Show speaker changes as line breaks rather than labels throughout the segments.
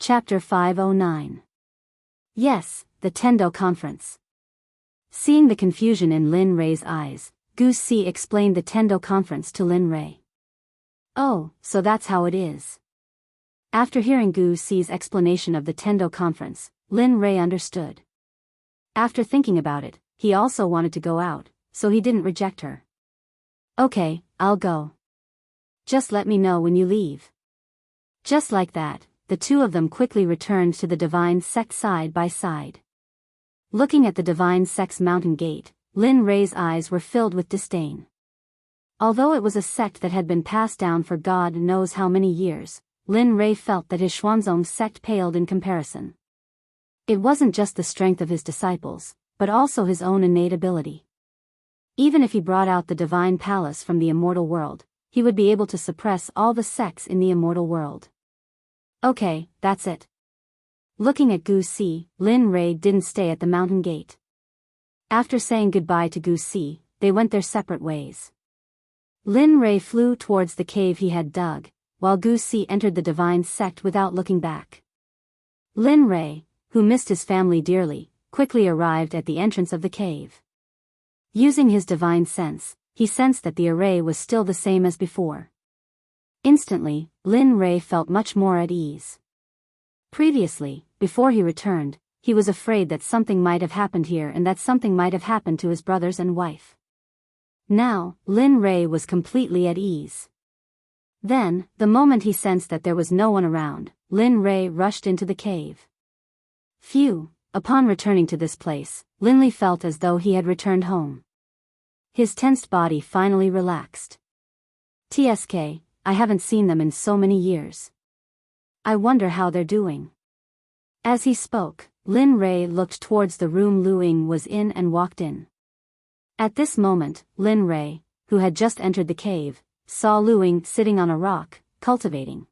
Chapter 509. Yes, the Tendo Conference. Seeing the confusion in Lin Rei's eyes, Gu Si explained the Tendo Conference to Lin Rei. Oh, so that's how it is. After hearing Gu Si's explanation of the Tendo Conference, Lin Rei understood. After thinking about it, he also wanted to go out, so he didn't reject her. Okay, I'll go. Just let me know when you leave. Just like that, the two of them quickly returned to the Divine Sect side by side. Looking at the Divine Sect's mountain gate, Lin Rei's eyes were filled with disdain. Although it was a sect that had been passed down for God knows how many years, Lin Rei felt that his Xuanzong sect paled in comparison. It wasn't just the strength of his disciples, but also his own innate ability. Even if he brought out the Divine Palace from the immortal world, he would be able to suppress all the sects in the immortal world. Okay, that's it. Looking at Gu Si, Lin Rei didn't stay at the mountain gate. After saying goodbye to Gu Si, they went their separate ways. Lin Rei flew towards the cave he had dug, while Gu Si entered the Divine Sect without looking back. Lin Rei, who missed his family dearly, quickly arrived at the entrance of the cave. Using his divine sense, he sensed that the array was still the same as before. Instantly, Lin Rei felt much more at ease. Previously, before he returned, he was afraid that something might have happened here and that something might have happened to his brothers and wife. Now, Lin Rei was completely at ease. Then, the moment he sensed that there was no one around, Lin Rei rushed into the cave. Phew, upon returning to this place, Lin Li felt as though he had returned home. His tensed body finally relaxed. TSK, I haven't seen them in so many years. I wonder how they're doing. As he spoke, Lin Rei looked towards the room Lu Ying was in and walked in. At this moment, Lin Rei, who had just entered the cave, saw Lu Ying sitting on a rock, cultivating.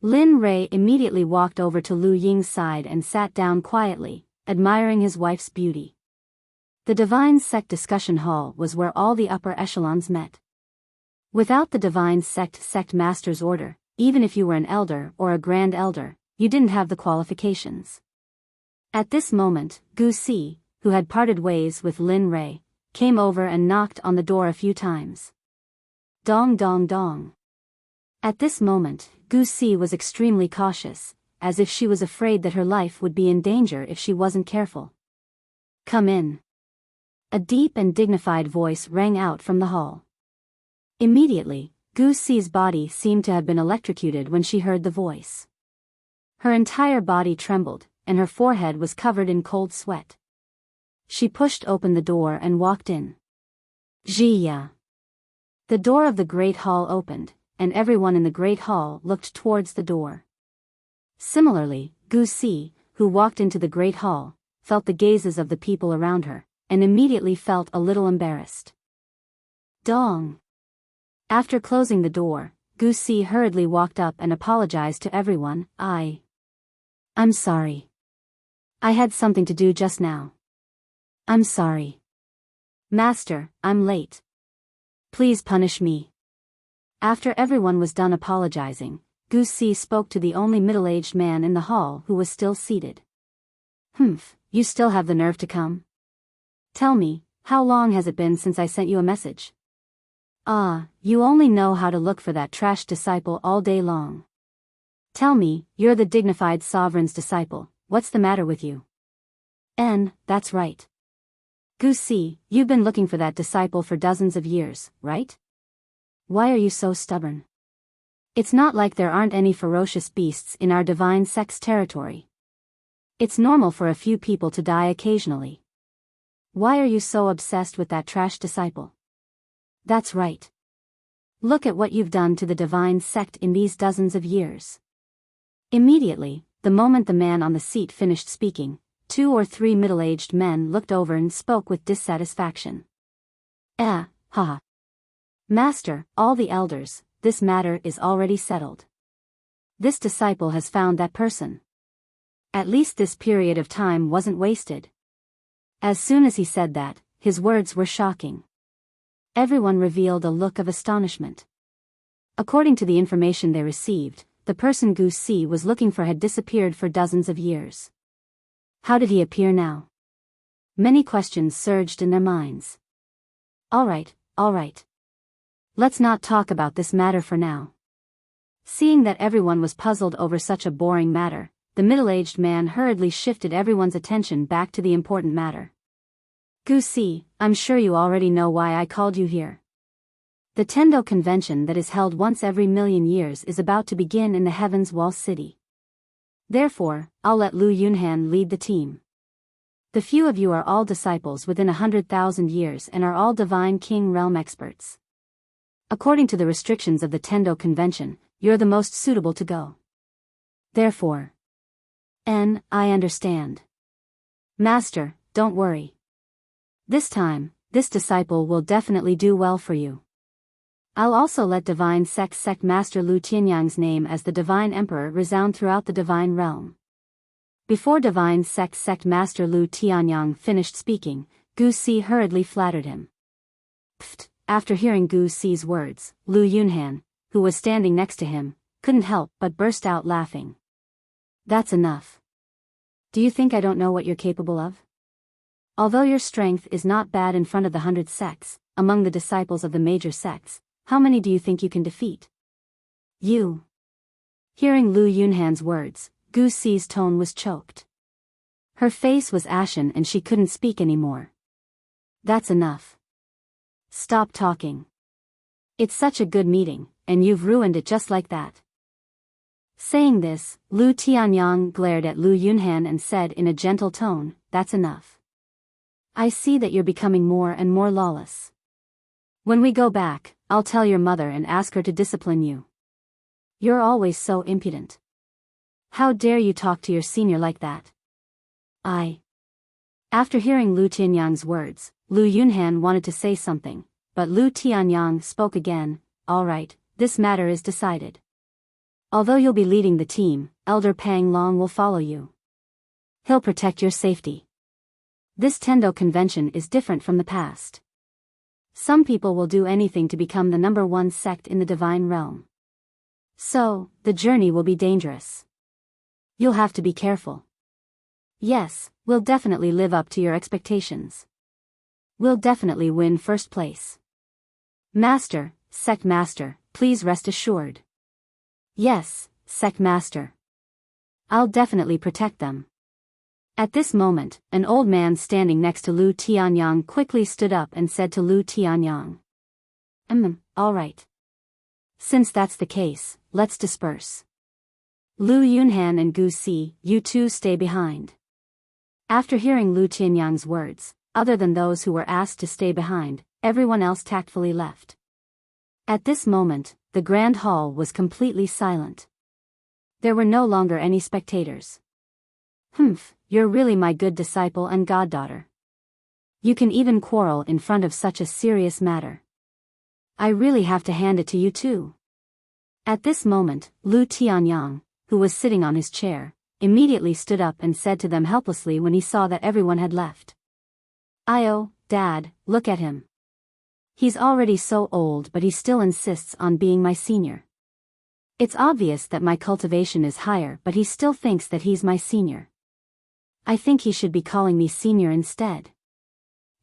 Lin Rei immediately walked over to Lu Ying's side and sat down quietly, admiring his wife's beauty. The Divine Sect discussion hall was where all the upper echelons met. Without the Divine Sect Master's order, even if you were an elder or a grand elder, you didn't have the qualifications. At this moment, Gu Si, who had parted ways with Lin Rei, came over and knocked on the door a few times. Dong dong dong. At this moment, Gu Si was extremely cautious, as if she was afraid that her life would be in danger if she wasn't careful. Come in. A deep and dignified voice rang out from the hall. Immediately, Gu Si's body seemed to have been electrocuted when she heard the voice. Her entire body trembled, and her forehead was covered in cold sweat. She pushed open the door and walked in. Jiya. The door of the Great Hall opened, and everyone in the Great Hall looked towards the door. Similarly, Gu Si, who walked into the Great Hall, felt the gazes of the people around her, and immediately felt a little embarrassed. Dong. After closing the door, Gu Si hurriedly walked up and apologized to everyone. I'm sorry. I had something to do just now. I'm sorry. Master, I'm late. Please punish me. After everyone was done apologizing, Gu Si spoke to the only middle-aged man in the hall who was still seated. Humph, you still have the nerve to come? Tell me, how long has it been since I sent you a message? You only know how to look for that trash disciple all day long. Tell me, you're the dignified sovereign's disciple, what's the matter with you? That's right. Gu Si, you've been looking for that disciple for dozens of years, right? Why are you so stubborn? It's not like there aren't any ferocious beasts in our Divine Sect's territory. It's normal for a few people to die occasionally. Why are you so obsessed with that trash disciple? That's right. Look at what you've done to the Divine Sect in these dozens of years. Immediately, the moment the man on the seat finished speaking, 2 or 3 middle-aged men looked over and spoke with dissatisfaction. Haha. Master, all the elders, this matter is already settled. This disciple has found that person. At least this period of time wasn't wasted. As soon as he said that, his words were shocking. Everyone revealed a look of astonishment. According to the information they received, the person Gu Si was looking for had disappeared for dozens of years. How did he appear now? Many questions surged in their minds. All right. Let's not talk about this matter for now. Seeing that everyone was puzzled over such a boring matter, the middle-aged man hurriedly shifted everyone's attention back to the important matter. Gu Si, I'm sure you already know why I called you here. The Tendo convention that is held once every million years is about to begin in the Heaven's Wall City. Therefore, I'll let Lu Yunhan lead the team. The few of you are all disciples within 100,000 years and are all Divine King Realm experts. According to the restrictions of the Tendo convention, you're the most suitable to go. Therefore, I understand. Master, don't worry. This time, this disciple will definitely do well for you. I'll also let Divine Sect Master Lu Tianyang's name as the Divine Emperor resound throughout the Divine Realm. Before Divine Sect Master Lu Tianyang finished speaking, Gu Si hurriedly flattered him. Pfft! After hearing Gu Si's words, Lu Yunhan, who was standing next to him, couldn't help but burst out laughing. That's enough. Do you think I don't know what you're capable of? Although your strength is not bad in front of the 100 sects, among the disciples of the major sects, how many do you think you can defeat? You. Hearing Lu Yunhan's words, Gu Si's tone was choked. Her face was ashen and she couldn't speak anymore. That's enough. Stop talking. It's such a good meeting, and you've ruined it just like that. Saying this, Lu Tianyang glared at Lu Yunhan and said in a gentle tone, that's enough. I see that you're becoming more and more lawless. When we go back, I'll tell your mother and ask her to discipline you. You're always so impudent. How dare you talk to your senior like that? After hearing Lu Tianyang's words, Lu Yunhan wanted to say something, but Lu Tianyang spoke again. All right, this matter is decided. Although you'll be leading the team, Elder Pang Long will follow you. He'll protect your safety. This Tendo convention is different from the past. Some people will do anything to become the #1 sect in the divine realm. So, the journey will be dangerous. You'll have to be careful. Yes, we'll definitely live up to your expectations. We'll definitely win first place. Master, Sect Master, please rest assured. Yes, Sect Master. I'll definitely protect them. At this moment, an old man standing next to Lu Tianyang quickly stood up and said to Lu Tianyang. All right. Since that's the case, let's disperse. Lu Yunhan and Gu Si, you two stay behind. After hearing Lu Tianyang's words, other than those who were asked to stay behind, everyone else tactfully left. At this moment, the grand hall was completely silent. There were no longer any spectators. You're really my good disciple and goddaughter. You can even quarrel in front of such a serious matter. I really have to hand it to you too. At this moment, Lu Tianyang, who was sitting on his chair, immediately stood up and said to them helplessly when he saw that everyone had left. Dad, look at him. He's already so old but he still insists on being my senior. It's obvious that my cultivation is higher but he still thinks that he's my senior. I think he should be calling me senior instead.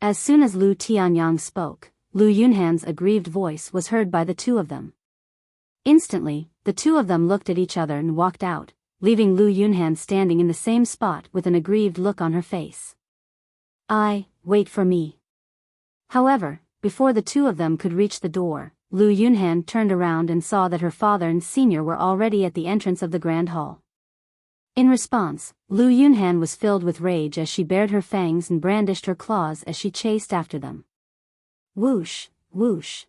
As soon as Lu Tianyang spoke, Lu Yunhan's aggrieved voice was heard by the two of them. Instantly, the two of them looked at each other and walked out, leaving Lu Yunhan standing in the same spot with an aggrieved look on her face. Wait for me. However, before the two of them could reach the door, Lu Yunhan turned around and saw that her father and senior were already at the entrance of the grand hall. In response, Lu Yunhan was filled with rage as she bared her fangs and brandished her claws as she chased after them. Whoosh, whoosh.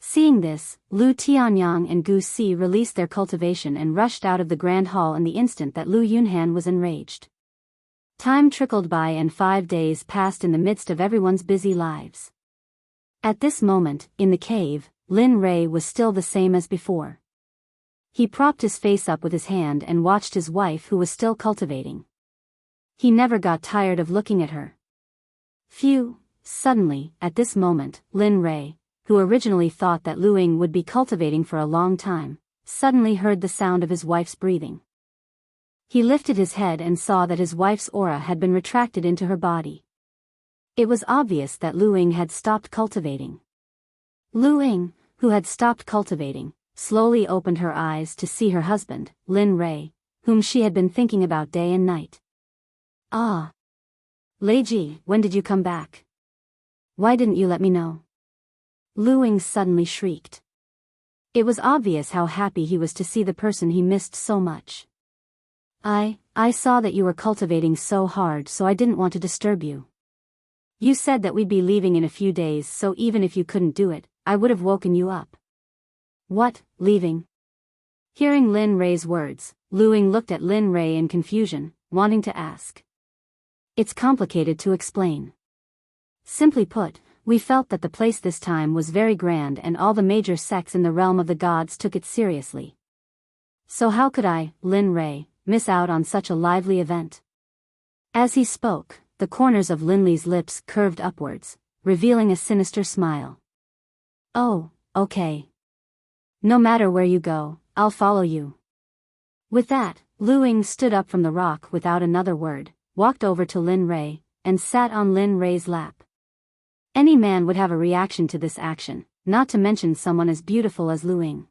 Seeing this, Lu Tianyang and Gu Si released their cultivation and rushed out of the grand hall in the instant that Lu Yunhan was enraged. Time trickled by and 5 days passed in the midst of everyone's busy lives. At this moment, in the cave, Lin Rei was still the same as before. He propped his face up with his hand and watched his wife who was still cultivating. He never got tired of looking at her. Phew! Suddenly, at this moment, Lin Rei, who originally thought that Lu Ying would be cultivating for a long time, suddenly heard the sound of his wife's breathing. He lifted his head and saw that his wife's aura had been retracted into her body. It was obvious that Lu Ying had stopped cultivating. Lu Ying, who had stopped cultivating, slowly opened her eyes to see her husband, Lin Rui, whom she had been thinking about day and night. Ah! Lei Ji, when did you come back? Why didn't you let me know? Lu Ying suddenly shrieked. It was obvious how happy he was to see the person he missed so much. I saw that you were cultivating so hard, so I didn't want to disturb you. You said that we'd be leaving in a few days, so even if you couldn't do it, I would have woken you up. What, leaving? Hearing Lin Rui's words, Lu Ying looked at Lin Rui in confusion, wanting to ask. It's complicated to explain. Simply put, we felt that the place this time was very grand and all the major sects in the realm of the gods took it seriously. So how could I, Lin Rui, miss out on such a lively event? As he spoke, the corners of Lin Li's lips curved upwards, revealing a sinister smile. Oh, okay. No matter where you go, I'll follow you. With that, Lu Ying stood up from the rock without another word, walked over to Lin Rui, and sat on Lin Rui's lap. Any man would have a reaction to this action, not to mention someone as beautiful as Lu Ying.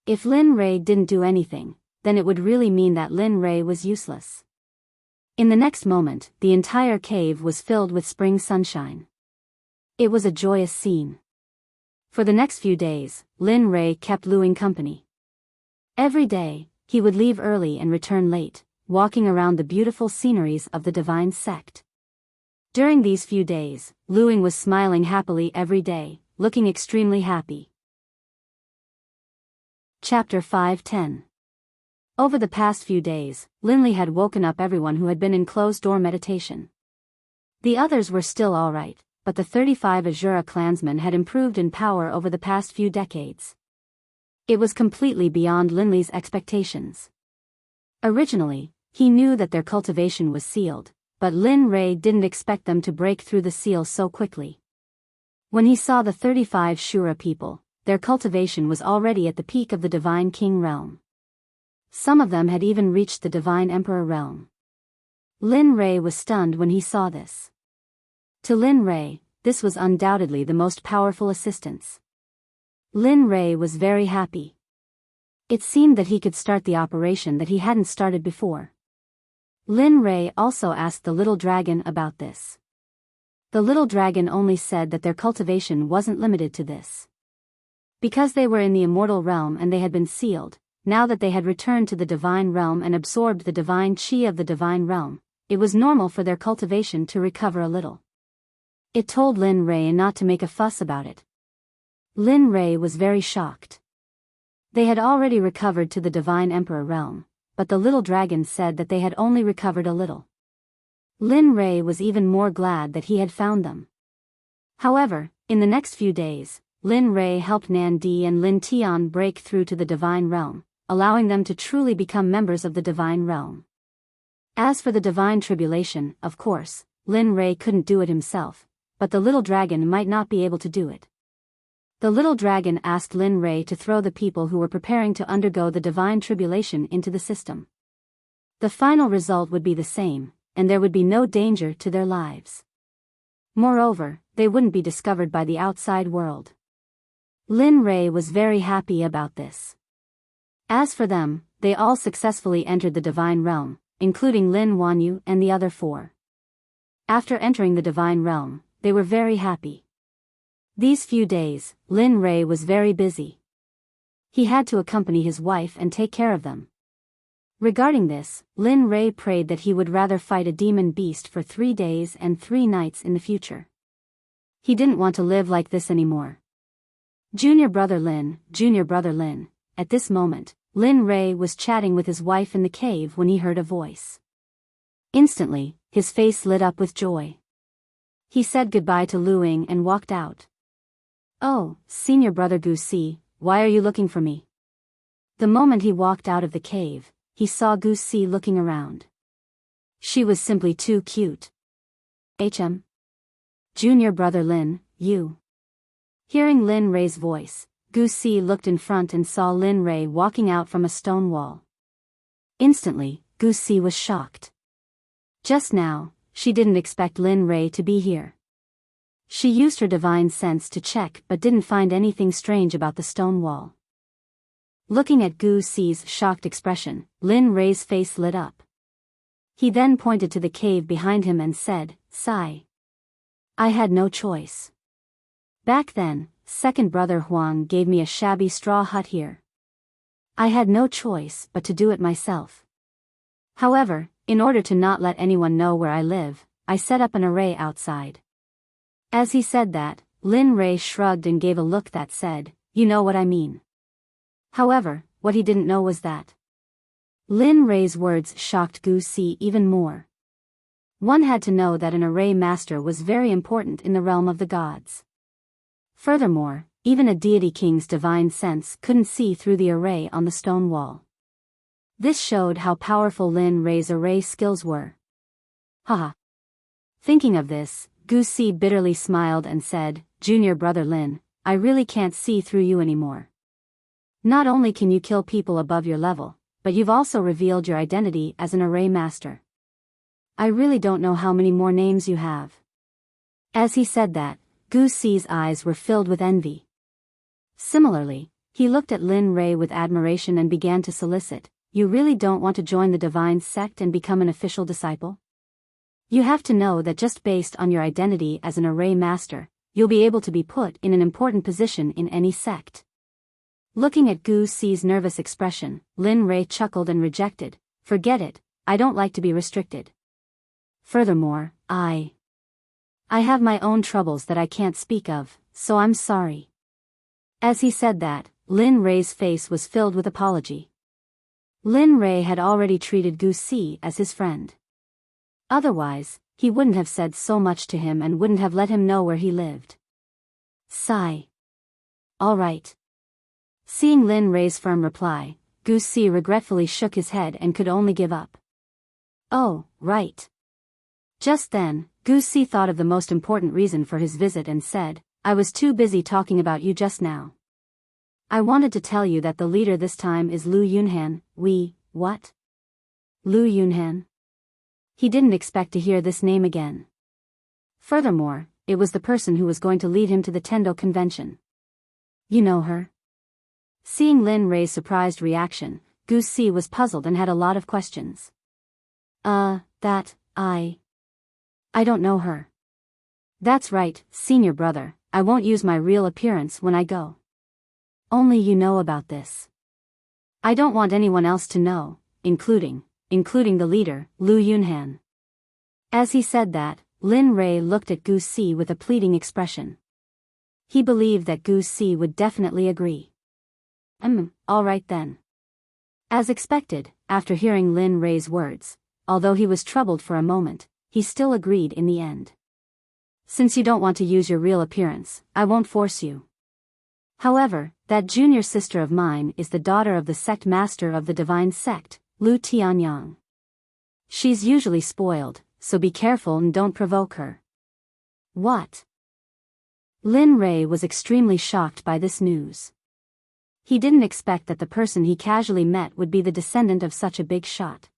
If Lin Rui didn't do anything, then it would really mean that Lin Rui was useless. In the next moment, the entire cave was filled with spring sunshine. It was a joyous scene. For the next few days, Lin Rui kept Lu Ying company. Every day, he would leave early and return late, walking around the beautiful sceneries of the divine sect. During these few days, Lu Ying was smiling happily every day, looking extremely happy. Chapter 5:10. Over the past few days, Lin Li had woken up everyone who had been in closed-door meditation. The others were still alright, but the 35 Azura clansmen had improved in power over the past few decades. It was completely beyond Lin Li's expectations. Originally, he knew that their cultivation was sealed, but Lin Rui didn't expect them to break through the seal so quickly. When he saw the 35 Shura people, their cultivation was already at the peak of the Divine King realm. Some of them had even reached the Divine Emperor realm. Lin Rui was stunned when he saw this. To Lin Rui, this was undoubtedly the most powerful assistance. Lin Rui was very happy. It seemed that he could start the operation that he hadn't started before. Lin Rui also asked the little dragon about this. The little dragon only said that their cultivation wasn't limited to this. Because they were in the immortal realm and they had been sealed, now that they had returned to the divine realm and absorbed the divine chi of the divine realm, it was normal for their cultivation to recover a little. It told Lin Rui not to make a fuss about it. Lin Rui was very shocked. They had already recovered to the Divine Emperor realm, but the little dragon said that they had only recovered a little. Lin Rui was even more glad that he had found them. However, in the next few days, Lin Rui helped Nan Di and Lin Tian break through to the Divine Realm, allowing them to truly become members of the Divine Realm. As for the Divine Tribulation, of course, Lin Rui couldn't do it himself, but the little dragon might not be able to do it. The little dragon asked Lin Rui to throw the people who were preparing to undergo the Divine Tribulation into the system. The final result would be the same, and there would be no danger to their lives. Moreover, they wouldn't be discovered by the outside world. Lin Rui was very happy about this. As for them, they all successfully entered the Divine Realm, including Lin Wanyu and the other 4. After entering the Divine Realm, they were very happy. These few days, Lin Rui was very busy. He had to accompany his wife and take care of them. Regarding this, Lin Rui prayed that he would rather fight a demon beast for 3 days and 3 nights in the future. He didn't want to live like this anymore. Junior brother Lin, at this moment, Lin Rui was chatting with his wife in the cave when he heard a voice. Instantly, his face lit up with joy. He said goodbye to Lu Ying and walked out. Oh, senior brother Gu Si, why are you looking for me? The moment he walked out of the cave, he saw Gu Si looking around. She was simply too cute. Junior brother Lin, you. Hearing Lin Rui's voice, Gu Si looked in front and saw Lin Rei walking out from a stone wall. Instantly, Gu Si was shocked. Just now, she didn't expect Lin Rei to be here. She used her divine sense to check but didn't find anything strange about the stone wall. Looking at Gu Si's shocked expression, Lin Rei's face lit up. He then pointed to the cave behind him and said, "Sigh. I had no choice. Back then, second brother Huang gave me a shabby straw hut here. I had no choice but to do it myself. However, in order to not let anyone know where I live, I set up an array outside." As he said that, Lin Rei shrugged and gave a look that said, "You know what I mean." However, what he didn't know was that Lin Rei's words shocked Gu Si even more. One had to know that an array master was very important in the realm of the gods. Furthermore, even a deity king's divine sense couldn't see through the array on the stone wall. This showed how powerful Lin Rei's array skills were. Haha. Thinking of this, Gu Si bitterly smiled and said, "Junior brother Lin, I really can't see through you anymore. Not only can you kill people above your level, but you've also revealed your identity as an array master. I really don't know how many more names you have." As he said that, Gu Si's eyes were filled with envy. Similarly, he looked at Lin Rei with admiration and began to solicit, "You really don't want to join the divine sect and become an official disciple? You have to know that just based on your identity as an array master, you'll be able to be put in an important position in any sect." Looking at Gu Si's nervous expression, Lin Rei chuckled and rejected, "Forget it, I don't like to be restricted. Furthermore, I have my own troubles that I can't speak of, so I'm sorry." As he said that, Lin Rei's face was filled with apology. Lin Rei had already treated Gu Si as his friend. Otherwise, he wouldn't have said so much to him and wouldn't have let him know where he lived. Sigh. All right. Seeing Lin Rei's firm reply, Gu Si regretfully shook his head and could only give up. Oh, right. Just then, Gu Si thought of the most important reason for his visit and said, "I was too busy talking about you just now. I wanted to tell you that the leader this time is Lu Yunhan." What? Lu Yunhan? He didn't expect to hear this name again. Furthermore, it was the person who was going to lead him to the Tendo convention. You know her? Seeing Lin Rei's surprised reaction, Gu Si was puzzled and had a lot of questions. I don't know her. That's right, senior brother, I won't use my real appearance when I go. Only you know about this. I don't want anyone else to know, including the leader, Lu Yunhan." As he said that, Lin Rei looked at Gu Si with a pleading expression. He believed that Gu Si would definitely agree. All right then. As expected, after hearing Lin Rei's words, although he was troubled for a moment, he still agreed in the end. "Since you don't want to use your real appearance, I won't force you. However, that junior sister of mine is the daughter of the sect master of the divine sect, Lu Tianyang. She's usually spoiled, so be careful and don't provoke her." What? Lin Rei was extremely shocked by this news. He didn't expect that the person he casually met would be the descendant of such a big shot.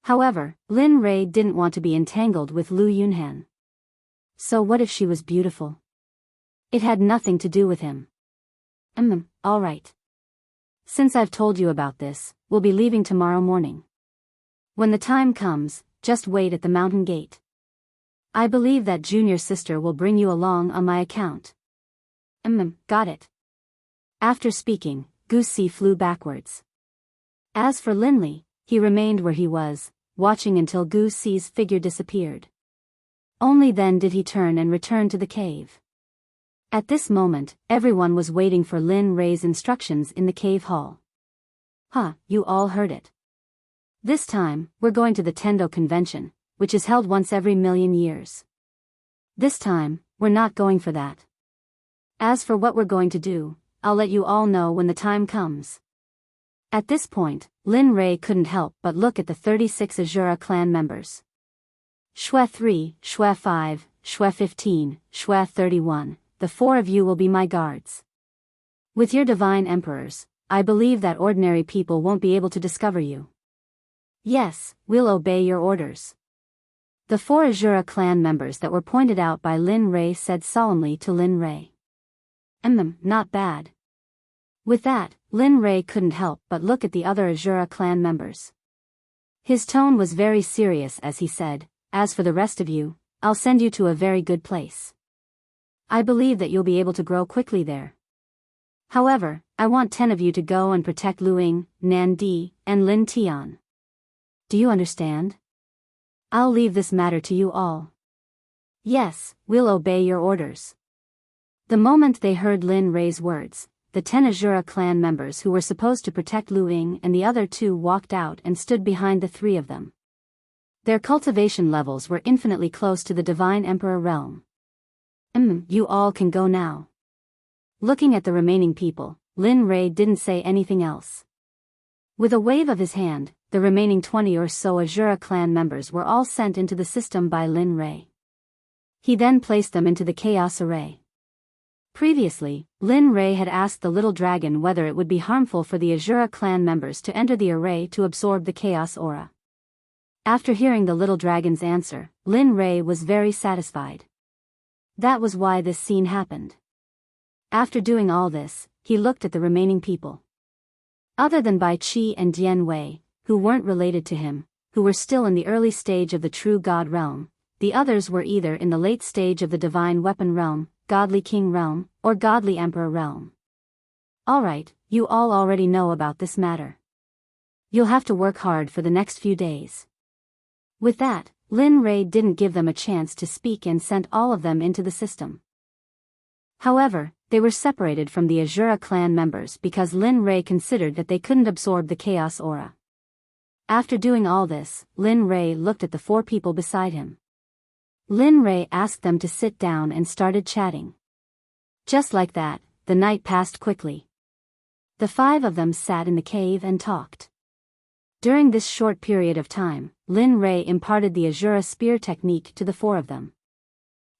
However, Lin Rei didn't want to be entangled with Lu Yunhan. So what if she was beautiful? It had nothing to do with him. All right. Since I've told you about this, we'll be leaving tomorrow morning. When the time comes, just wait at the mountain gate. I believe that junior sister will bring you along on my account. Got it. After speaking, Gu Si flew backwards. As for Linley, he remained where he was, watching until Gu Si's figure disappeared. Only then did he turn and return to the cave. At this moment, everyone was waiting for Lin Rei's instructions in the cave hall. You all heard it. This time, we're going to the Tendo convention, which is held once every 1,000,000 years. This time, we're not going for that. As for what we're going to do, I'll let you all know when the time comes. At this point, Lin Rei couldn't help but look at the 36 Azura clan members. Shui 3, Shui 5, Shui 15, Shui 31, the 4 of you will be my guards. With your divine emperors, I believe that ordinary people won't be able to discover you. Yes, we'll obey your orders. The 4 Azura clan members that were pointed out by Lin Rei said solemnly to Lin Rei. Not bad. With that, Lin Rei couldn't help but look at the other Azura clan members. His tone was very serious as he said, as for the rest of you, I'll send you to a very good place. I believe that you'll be able to grow quickly there. However, I want 10 of you to go and protect Luing, Nan Di, and Lin Tian. Do you understand? I'll leave this matter to you all. Yes, we'll obey your orders. The moment they heard Lin Rei's words, the 10 Azura clan members who were supposed to protect Luing and the other 2 walked out and stood behind the 3 of them. Their cultivation levels were infinitely close to the Divine Emperor realm. You all can go now. Looking at the remaining people, Lin Rei didn't say anything else. With a wave of his hand, the remaining 20 or so Azura clan members were all sent into the system by Lin Rei. He then placed them into the Chaos Array. Previously, Lin Rei had asked the little dragon whether it would be harmful for the Azura clan members to enter the array to absorb the Chaos Aura. After hearing the little dragon's answer, Lin Rei was very satisfied. That was why this scene happened. After doing all this, he looked at the remaining people. Other than Bai Qi and Dian Wei, who weren't related to him, who were still in the early stage of the true God realm, the others were either in the late stage of the divine weapon realm, godly king realm, or godly emperor realm. Alright, you all already know about this matter. You'll have to work hard for the next few days. With that, Lin Rei didn't give them a chance to speak and sent all of them into the system. However, they were separated from the Azura clan members because Lin Rei considered that they couldn't absorb the Chaos Aura. After doing all this, Lin Rei looked at the 4 people beside him. Lin Rei asked them to sit down and started chatting. Just like that, the night passed quickly. The 5 of them sat in the cave and talked. During this short period of time, Lin Rei imparted the Azura spear technique to the 4 of them.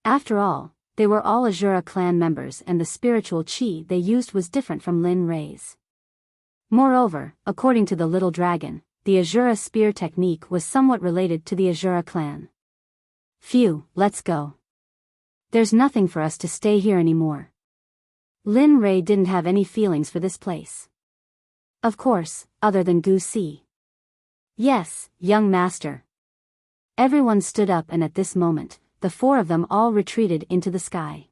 After all, they were all Azura clan members and the spiritual chi they used was different from Lin Rei's. Moreover, according to the little dragon, the Azura spear technique was somewhat related to the Azura clan. Phew, let's go. There's nothing for us to stay here anymore. Lin Rei didn't have any feelings for this place. Of course, other than Gu Si. Yes, young master. Everyone stood up and at this moment, the 4 of them all retreated into the sky.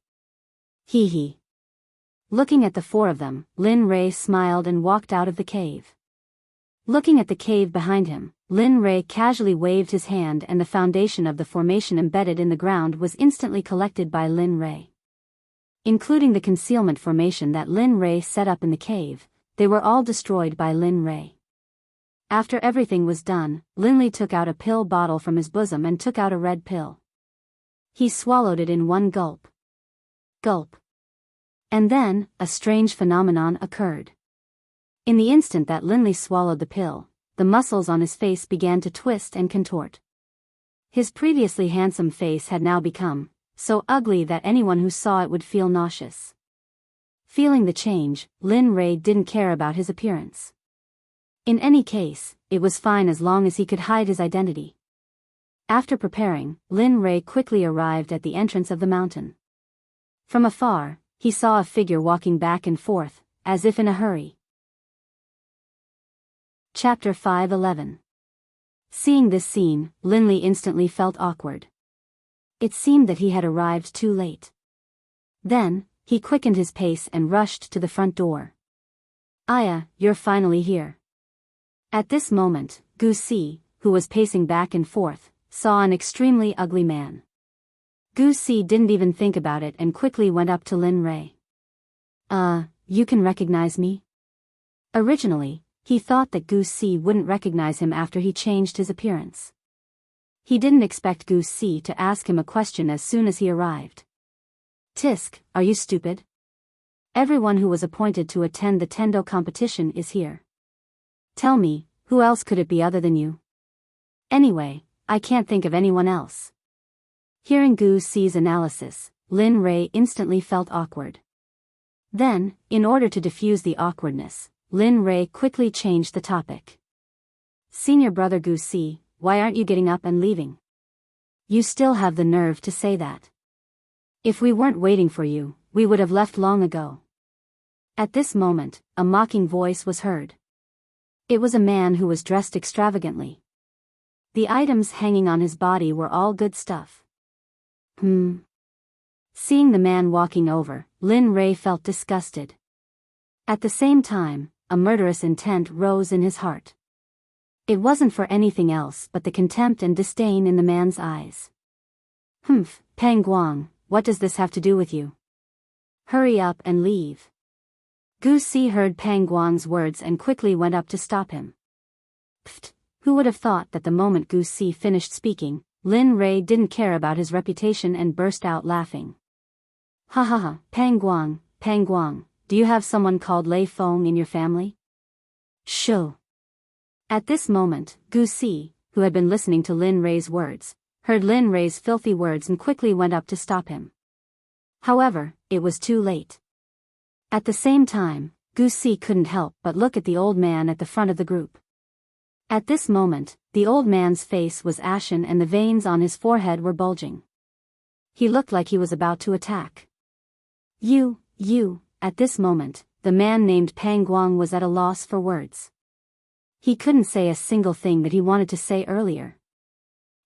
Hee hee. Looking at the 4 of them, Lin Rei smiled and walked out of the cave. Looking at the cave behind him, Lin Rei casually waved his hand and the foundation of the formation embedded in the ground was instantly collected by Lin Rei. Including the concealment formation that Lin Rei set up in the cave, they were all destroyed by Lin Rei. After everything was done, Lin Li took out a pill bottle from his bosom and took out a red pill. He swallowed it in one gulp. Gulp. And then, a strange phenomenon occurred. In the instant that Lin Li swallowed the pill, the muscles on his face began to twist and contort. His previously handsome face had now become so ugly that anyone who saw it would feel nauseous. Feeling the change, Lin Rei didn't care about his appearance. In any case, it was fine as long as he could hide his identity. After preparing, Lin Rei quickly arrived at the entrance of the mountain. From afar, he saw a figure walking back and forth, as if in a hurry. Chapter 5:11. Seeing this scene, Lin Li instantly felt awkward. It seemed that he had arrived too late. Then, he quickened his pace and rushed to the front door. Aya, you're finally here. At this moment, Gu Si, who was pacing back and forth, saw an extremely ugly man. Gu Si didn't even think about it and quickly went up to Lin Rei. You can recognize me? Originally, he thought that Gu Si wouldn't recognize him after he changed his appearance. He didn't expect Gu Si to ask him a question as soon as he arrived. Tisk, are you stupid? Everyone who was appointed to attend the Tendo competition is here. Tell me, who else could it be other than you? Anyway, I can't think of anyone else. Hearing Gu Si's analysis, Lin Rei instantly felt awkward. Then, in order to diffuse the awkwardness, Lin Ray quickly changed the topic. Senior brother Gu Si, why aren't you getting up and leaving? You still have the nerve to say that. If we weren't waiting for you, we would have left long ago. At this moment, a mocking voice was heard. It was a man who was dressed extravagantly. The items hanging on his body were all good stuff. Seeing the man walking over, Lin Ray felt disgusted. At the same time, a murderous intent rose in his heart. It wasn't for anything else but the contempt and disdain in the man's eyes. Peng Guang, what does this have to do with you? Hurry up and leave. Gu Si heard Peng Guang's words and quickly went up to stop him. Pfft, who would have thought that the moment Gu Si finished speaking, Lin Ray didn't care about his reputation and burst out laughing. Ha ha ha, Peng Guang, do you have someone called Lei Feng in your family? Shoo. At this moment, Gu Si, who had been listening to Lin Ray's words, heard Lin Ray's filthy words and quickly went up to stop him. However, it was too late. At the same time, Gu Si couldn't help but look at the old man at the front of the group. At this moment, the old man's face was ashen and the veins on his forehead were bulging. He looked like he was about to attack. At this moment, the man named Peng Guang was at a loss for words. He couldn't say a single thing that he wanted to say earlier.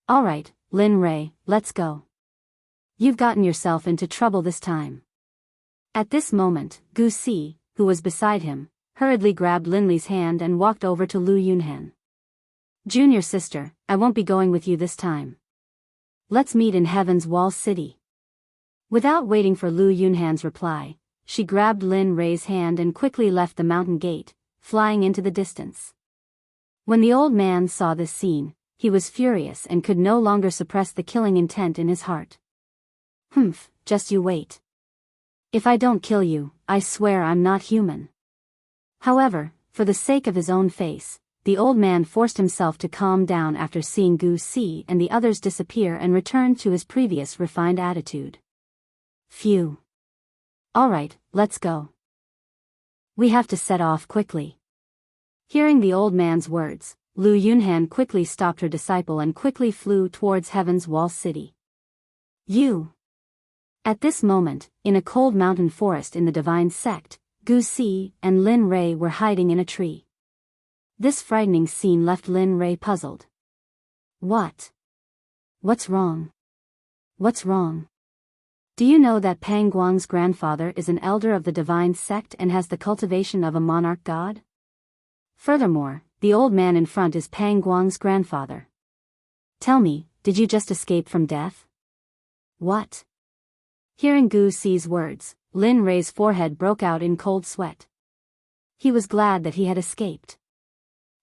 Alright, Lin Ray, let's go. You've gotten yourself into trouble this time. At this moment, Gu Si, who was beside him, hurriedly grabbed Lin Li's hand and walked over to Lu Yunhan. Junior sister, I won't be going with you this time. Let's meet in Heaven's Wall City. Without waiting for Lu Yunhan's reply, she grabbed Lin Ray's hand and quickly left the mountain gate, flying into the distance. When the old man saw this scene, he was furious and could no longer suppress the killing intent in his heart. Just you wait. If I don't kill you, I swear I'm not human. However, for the sake of his own face, the old man forced himself to calm down after seeing Gu Si and the others disappear and returned to his previous refined attitude. Phew. Alright, let's go. We have to set off quickly. Hearing the old man's words, Lu Yunhan quickly stopped her disciple and quickly flew towards Heaven's Wall City. At this moment, in a cold mountain forest in the divine sect, Gu Si and Lin Ray were hiding in a tree. This frightening scene left Lin Ray puzzled. What's wrong? What's wrong? Do you know that Peng Guang's grandfather is an elder of the divine sect and has the cultivation of a monarch god? Furthermore, the old man in front is Peng Guang's grandfather. Tell me, did you just escape from death? What? Hearing Gu Si's words, Lin Ray's forehead broke out in cold sweat. He was glad that he had escaped.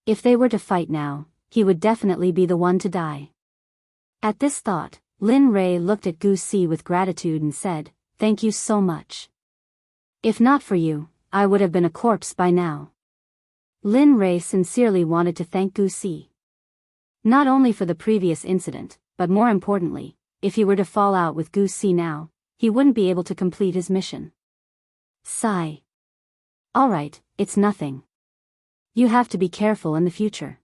If they were to fight now, he would definitely be the one to die. At this thought, Lin Ray looked at Gu Si with gratitude and said, "Thank you so much. If not for you, I would have been a corpse by now." Lin Ray sincerely wanted to thank Gu Si. Not only for the previous incident, but more importantly, if he were to fall out with Gu Si now, he wouldn't be able to complete his mission. Sigh. Alright, it's nothing. You have to be careful in the future.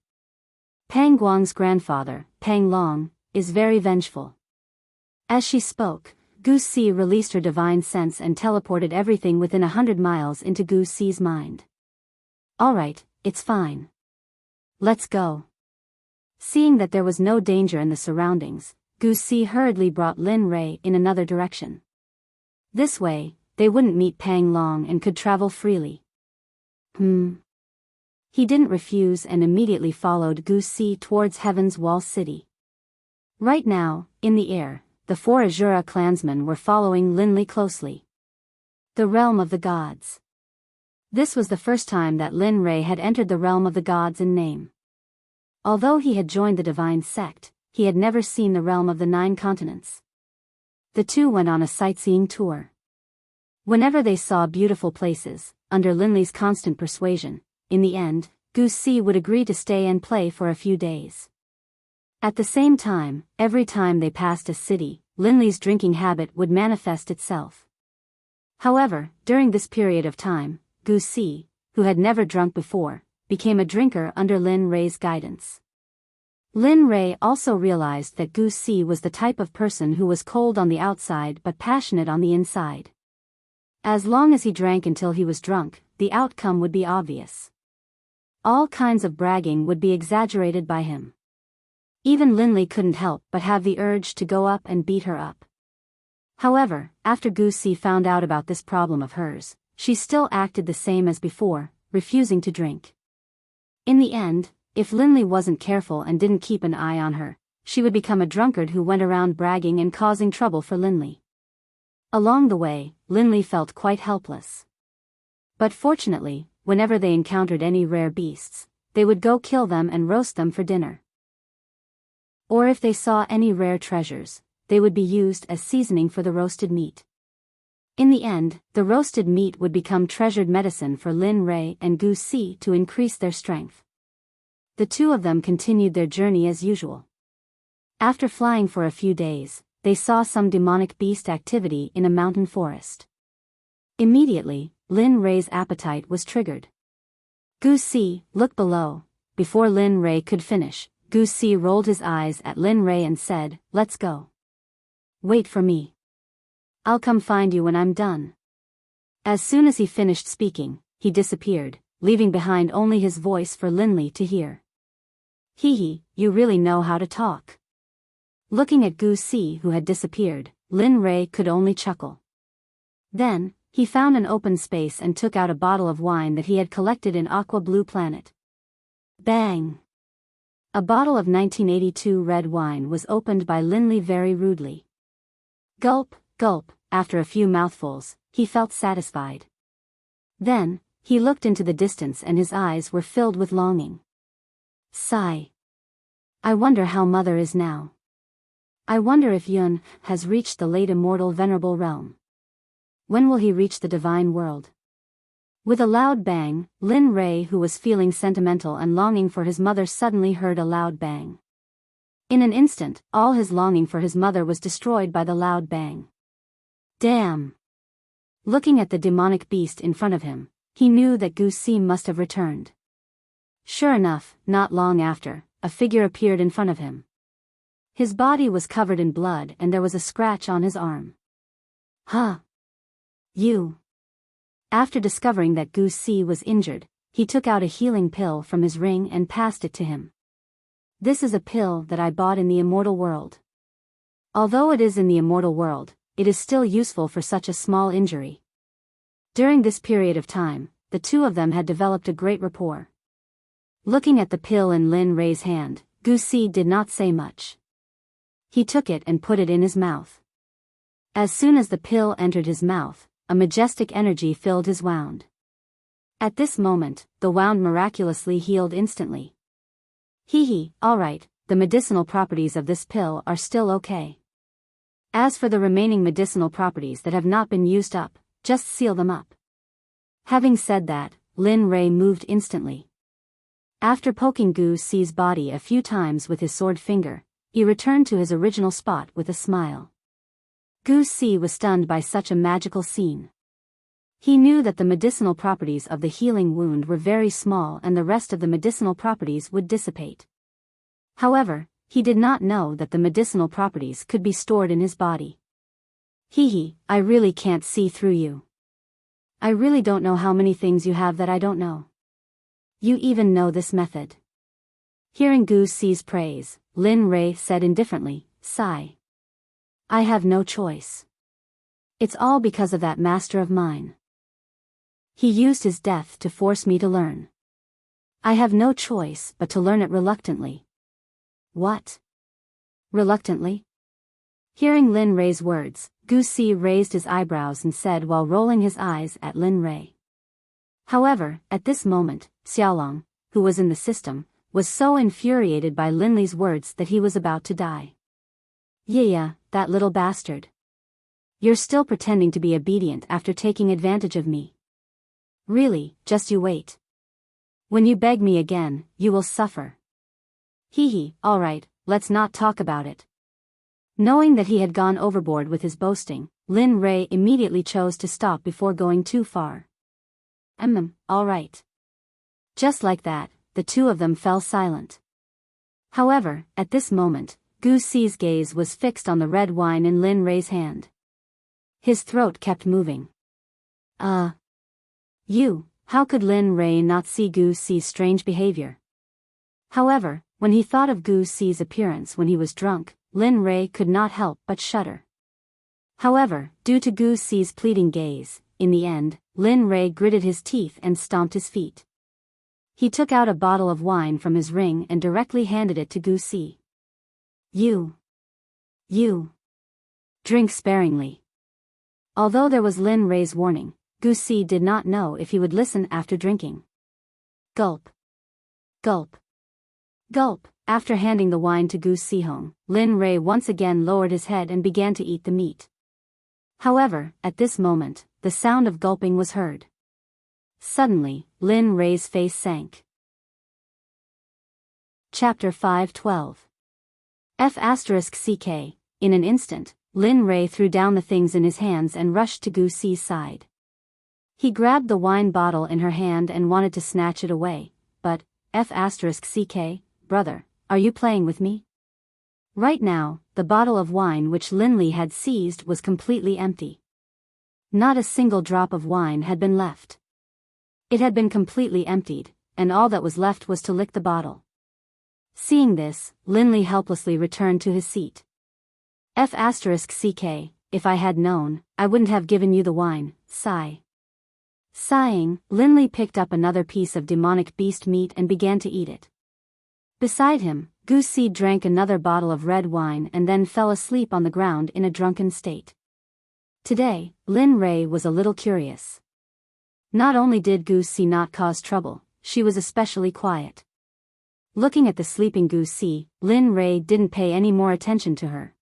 Peng Guang's grandfather, Peng Long, is very vengeful. As she spoke, Gu Si released her divine sense and teleported everything within 100 miles into Gu Si's mind. Alright, it's fine. Let's go. Seeing that there was no danger in the surroundings, Gu Si hurriedly brought Lin Ray in another direction. This way, they wouldn't meet Peng Long and could travel freely. He didn't refuse and immediately followed Gu Si towards Heaven's Wall City. Right now, in the air, the 4 Azura clansmen were following Lin Li closely. The realm of the gods. This was the first time that Lin Ray had entered the realm of the gods in name. Although he had joined the divine sect, he had never seen the realm of the 9 continents. The two went on a sightseeing tour. Whenever they saw beautiful places, under Lin Li's constant persuasion, in the end, Gu Si would agree to stay and play for a few days. At the same time, every time they passed a city, Lin Li's drinking habit would manifest itself. However, during this period of time, Gu Si, who had never drunk before, became a drinker under Lin Rei's guidance. Lin Rei also realized that Gu Si was the type of person who was cold on the outside but passionate on the inside. As long as he drank until he was drunk, the outcome would be obvious. All kinds of bragging would be exaggerated by him. Even Linley couldn't help but have the urge to go up and beat her up. However, after Gu Si found out about this problem of hers, she still acted the same as before, refusing to drink. In the end, if Linley wasn't careful and didn't keep an eye on her, she would become a drunkard who went around bragging and causing trouble for Linley. Along the way, Linley felt quite helpless. But fortunately, whenever they encountered any rare beasts, they would go kill them and roast them for dinner. Or if they saw any rare treasures, they would be used as seasoning for the roasted meat. In the end, the roasted meat would become treasured medicine for Lin Rei and Gu Si to increase their strength. The two of them continued their journey as usual. After flying for a few days, they saw some demonic beast activity in a mountain forest. Immediately, Lin Rei's appetite was triggered. Gu Si, look below. Before Lin Rei could finish, Gu Si rolled his eyes at Lin Rei and said, "Let's go. Wait for me. I'll come find you when I'm done." As soon as he finished speaking, he disappeared, leaving behind only his voice for Linley to hear. "Hee, you really know how to talk." Looking at Gu Si who had disappeared, Lin Rei could only chuckle. Then, he found an open space and took out a bottle of wine that he had collected in Aqua Blue Planet. Bang! A bottle of 1982 red wine was opened by Linley very rudely. Gulp, gulp, after a few mouthfuls, he felt satisfied. Then, he looked into the distance and his eyes were filled with longing. Sigh. I wonder how Mother is now. I wonder if Yun has reached the late immortal venerable realm. When will he reach the divine world? With a loud bang, Lin Rei, who was feeling sentimental and longing for his mother, suddenly heard a loud bang. In an instant, all his longing for his mother was destroyed by the loud bang. Damn! Looking at the demonic beast in front of him, he knew that Gu Si must have returned. Sure enough, not long after, a figure appeared in front of him. His body was covered in blood and there was a scratch on his arm. Huh! You! After discovering that Gu Si was injured, he took out a healing pill from his ring and passed it to him. This is a pill that I bought in the immortal world. Although it is in the immortal world, it is still useful for such a small injury. During this period of time, the two of them had developed a great rapport. Looking at the pill in Lin Rei's hand, Gu Si did not say much. He took it and put it in his mouth. As soon as the pill entered his mouth, a majestic energy filled his wound. At this moment, the wound miraculously healed instantly. Hee, alright, the medicinal properties of this pill are still okay. As for the remaining medicinal properties that have not been used up, just seal them up. Having said that, Lin Rei moved instantly. After poking Gu Si's body a few times with his sword finger, he returned to his original spot with a smile. Gu Si was stunned by such a magical scene. He knew that the medicinal properties of the healing wound were very small and the rest of the medicinal properties would dissipate. However, he did not know that the medicinal properties could be stored in his body. Hee, I really can't see through you. I really don't know how many things you have that I don't know. You even know this method. Hearing Gu Si's praise, Lin Rei said indifferently, sigh. I have no choice. It's all because of that master of mine. He used his death to force me to learn. I have no choice but to learn it reluctantly. What? Reluctantly? Hearing Lin Rei's words, Gu Si raised his eyebrows and said while rolling his eyes at Lin Rei. However, at this moment, Xiaolong, who was in the system, was so infuriated by Linley's words that he was about to die. Yeah, that little bastard. You're still pretending to be obedient after taking advantage of me. Really, just you wait. When you beg me again, you will suffer. Hee, alright, let's not talk about it. Knowing that he had gone overboard with his boasting, Lin Rei immediately chose to stop before going too far. All right. Just like that, the two of them fell silent. However, at this moment, Gu Si's gaze was fixed on the red wine in Lin Rei's hand. His throat kept moving. How could Lin Rei not see Gu Si's strange behavior? However, when he thought of Gu Si's appearance when he was drunk, Lin Rei could not help but shudder. However, due to Gu Si's pleading gaze, in the end, Lin Rei gritted his teeth and stomped his feet. He took out a bottle of wine from his ring and directly handed it to Gu Si. You. Drink sparingly. Although there was Lin Rei's warning, Gu Si did not know if he would listen after drinking. Gulp. Gulp. Gulp. After handing the wine to Gu Sihong, Lin Rei once again lowered his head and began to eat the meat. However, at this moment, the sound of gulping was heard. Suddenly, Lin Rei's face sank. Chapter 5:12. F***ck. In an instant, Lin Rei threw down the things in his hands and rushed to Gu Si's side. He grabbed the wine bottle in her hand and wanted to snatch it away, but, F***ck, brother, are you playing with me? Right now, the bottle of wine which Lin Li had seized was completely empty. Not a single drop of wine had been left. It had been completely emptied, and all that was left was to lick the bottle. Seeing this, Lin Li helplessly returned to his seat. F***ck, if I had known, I wouldn't have given you the wine, sigh. Sighing, Lin Li picked up another piece of demonic beast meat and began to eat it. Beside him, Gu Si drank another bottle of red wine and then fell asleep on the ground in a drunken state. Today, Lin Rei was a little curious. Not only did Gu Si not cause trouble, she was especially quiet. Looking at the sleeping Gu Si, Lin Rei didn't pay any more attention to her.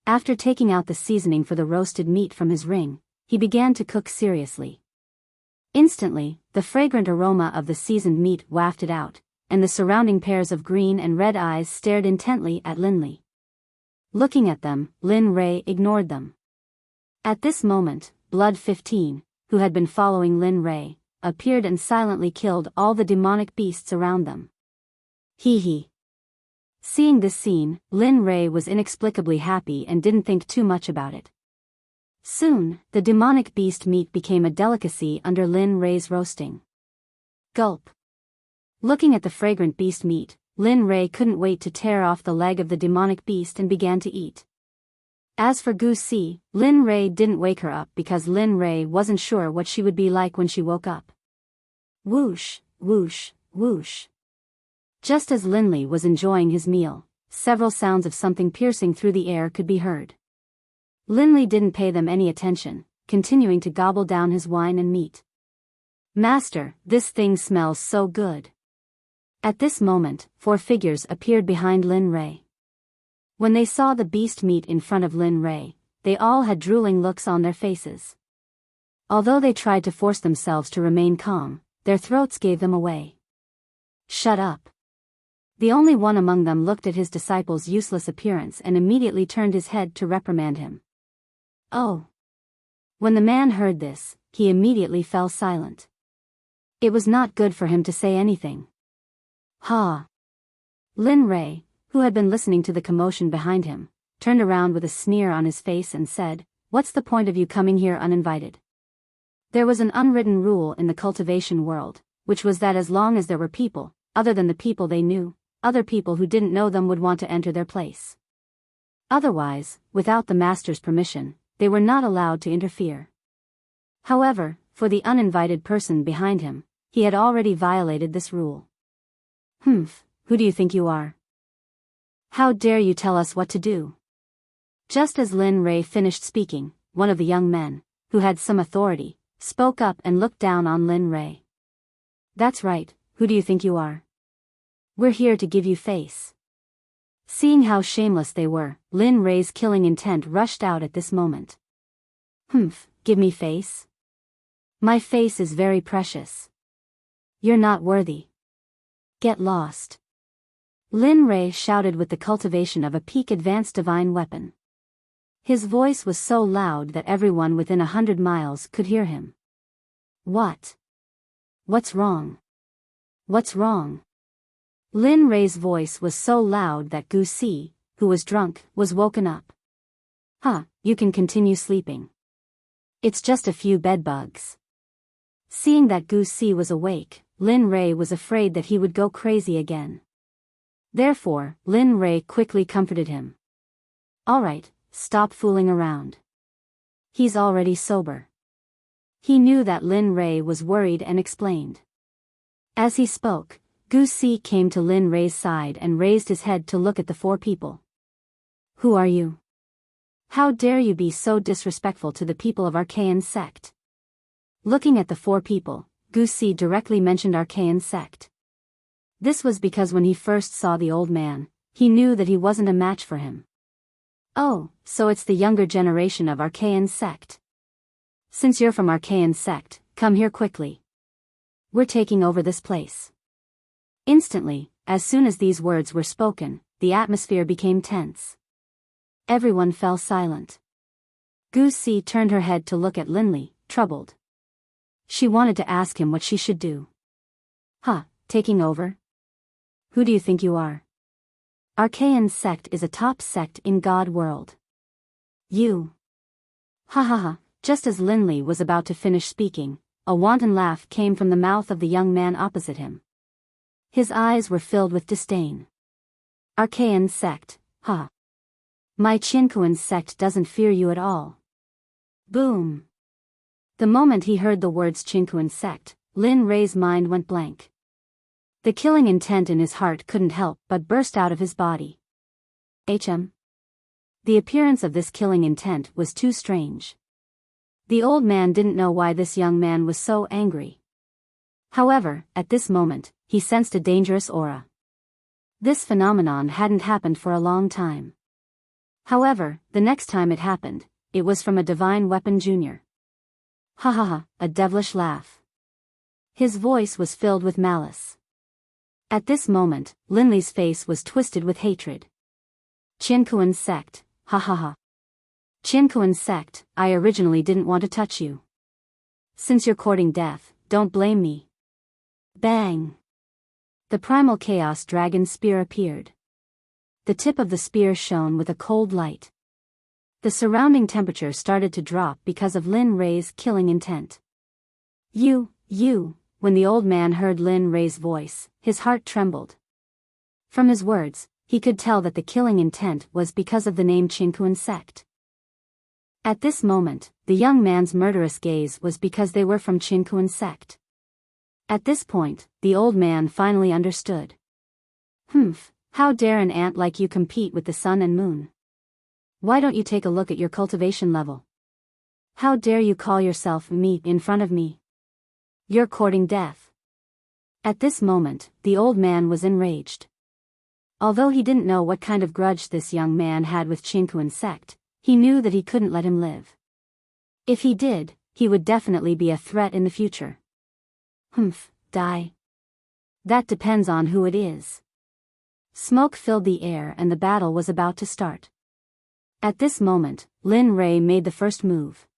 After taking out the seasoning for the roasted meat from his ring, he began to cook seriously. Instantly, the fragrant aroma of the seasoned meat wafted out, and the surrounding pairs of green and red eyes stared intently at Lin Li. Looking at them, Lin Rei ignored them. At this moment, Blood 15, who had been following Lin Rei, appeared and silently killed all the demonic beasts around them. Hee. Seeing this scene, Lin Rei was inexplicably happy and didn't think too much about it. Soon, the demonic beast meat became a delicacy under Lin Rei's roasting. Gulp. Looking at the fragrant beast meat, Lin Rei couldn't wait to tear off the leg of the demonic beast and began to eat. As for Gu Si, Lin Rei didn't wake her up because Lin Rei wasn't sure what she would be like when she woke up. Whoosh, whoosh, whoosh. Just as Lin Li was enjoying his meal, several sounds of something piercing through the air could be heard. Lin Li didn't pay them any attention, continuing to gobble down his wine and meat. Master, this thing smells so good. At this moment, 4 figures appeared behind Lin Rei. When they saw the beast meat in front of Lin Rei, they all had drooling looks on their faces. Although they tried to force themselves to remain calm, their throats gave them away. Shut up. The only one among them looked at his disciple's useless appearance and immediately turned his head to reprimand him. Oh. When the man heard this, he immediately fell silent. It was not good for him to say anything. Ha! Lin Rei, who had been listening to the commotion behind him, turned around with a sneer on his face and said, "What's the point of you coming here uninvited?" There was an unwritten rule in the cultivation world, which was that as long as there were people, other than the people they knew, other people who didn't know them would want to enter their place. Otherwise, without the master's permission, they were not allowed to interfere. However, for the uninvited person behind him, he had already violated this rule. Who do you think you are? How dare you tell us what to do? Just as Lin Rei finished speaking, one of the young men, who had some authority, spoke up and looked down on Lin Rei. That's right, who do you think you are? We're here to give you face. Seeing how shameless they were, Lin Rei's killing intent rushed out at this moment. Give me face? My face is very precious. You're not worthy. Get lost. Lin Rei shouted with the cultivation of a peak advanced divine weapon. His voice was so loud that everyone within 100 miles could hear him. What? What's wrong? What's wrong? Lin Rei's voice was so loud that Gu Si, who was drunk, was woken up. You can continue sleeping. It's just a few bed bugs. Seeing that Gu Si was awake, Lin Rei was afraid that he would go crazy again. Therefore, Lin Rei quickly comforted him. Alright, stop fooling around. He's already sober. He knew that Lin Rei was worried and explained. As he spoke, Gu Si came to Lin Rei's side and raised his head to look at the four people. Who are you? How dare you be so disrespectful to the people of Archaean Sect? Looking at the four people, Gu Si directly mentioned Archaean Sect. This was because when he first saw the old man, he knew that he wasn't a match for him. Oh, so it's the younger generation of Archaean Sect. Since you're from Archaean Sect, come here quickly. We're taking over this place. Instantly, as soon as these words were spoken, the atmosphere became tense. Everyone fell silent. Gu Si turned her head to look at Linley, troubled. She wanted to ask him what she should do. Taking over? Who do you think you are? Archaean Sect is a top sect in God world. You. Just as Linley was about to finish speaking, a wanton laugh came from the mouth of the young man opposite him. His eyes were filled with disdain. Archaean Sect, My Chinkuan Sect doesn't fear you at all. Boom. The moment he heard the words Chinkuan Sect, Lin Rei's mind went blank. The killing intent in his heart couldn't help but burst out of his body. The appearance of this killing intent was too strange. The old man didn't know why this young man was so angry. However, at this moment, he sensed a dangerous aura. This phenomenon hadn't happened for a long time. However, the next time it happened, it was from a divine weapon junior. A devilish laugh. His voice was filled with malice. At this moment, Linley's face was twisted with hatred. Chinkuan Sect, Chinkuan Sect, I originally didn't want to touch you. Since you're courting death, don't blame me. Bang! The primal chaos dragon spear appeared. The tip of the spear shone with a cold light. The surrounding temperature started to drop because of Lin Rei's killing intent. You, when the old man heard Lin Rei's voice, his heart trembled. From his words, he could tell that the killing intent was because of the name Chinkuan Sect. At this moment, the young man's murderous gaze was because they were from Chinkuan Sect. At this point, the old man finally understood. How dare an ant like you compete with the sun and moon? Why don't you take a look at your cultivation level? How dare you call yourself meat in front of me? You're courting death. At this moment, the old man was enraged. Although he didn't know what kind of grudge this young man had with Chinkuan Sect, he knew that he couldn't let him live. If he did, he would definitely be a threat in the future. Die. That depends on who it is. Smoke filled the air and the battle was about to start. At this moment, Lin Rei made the first move.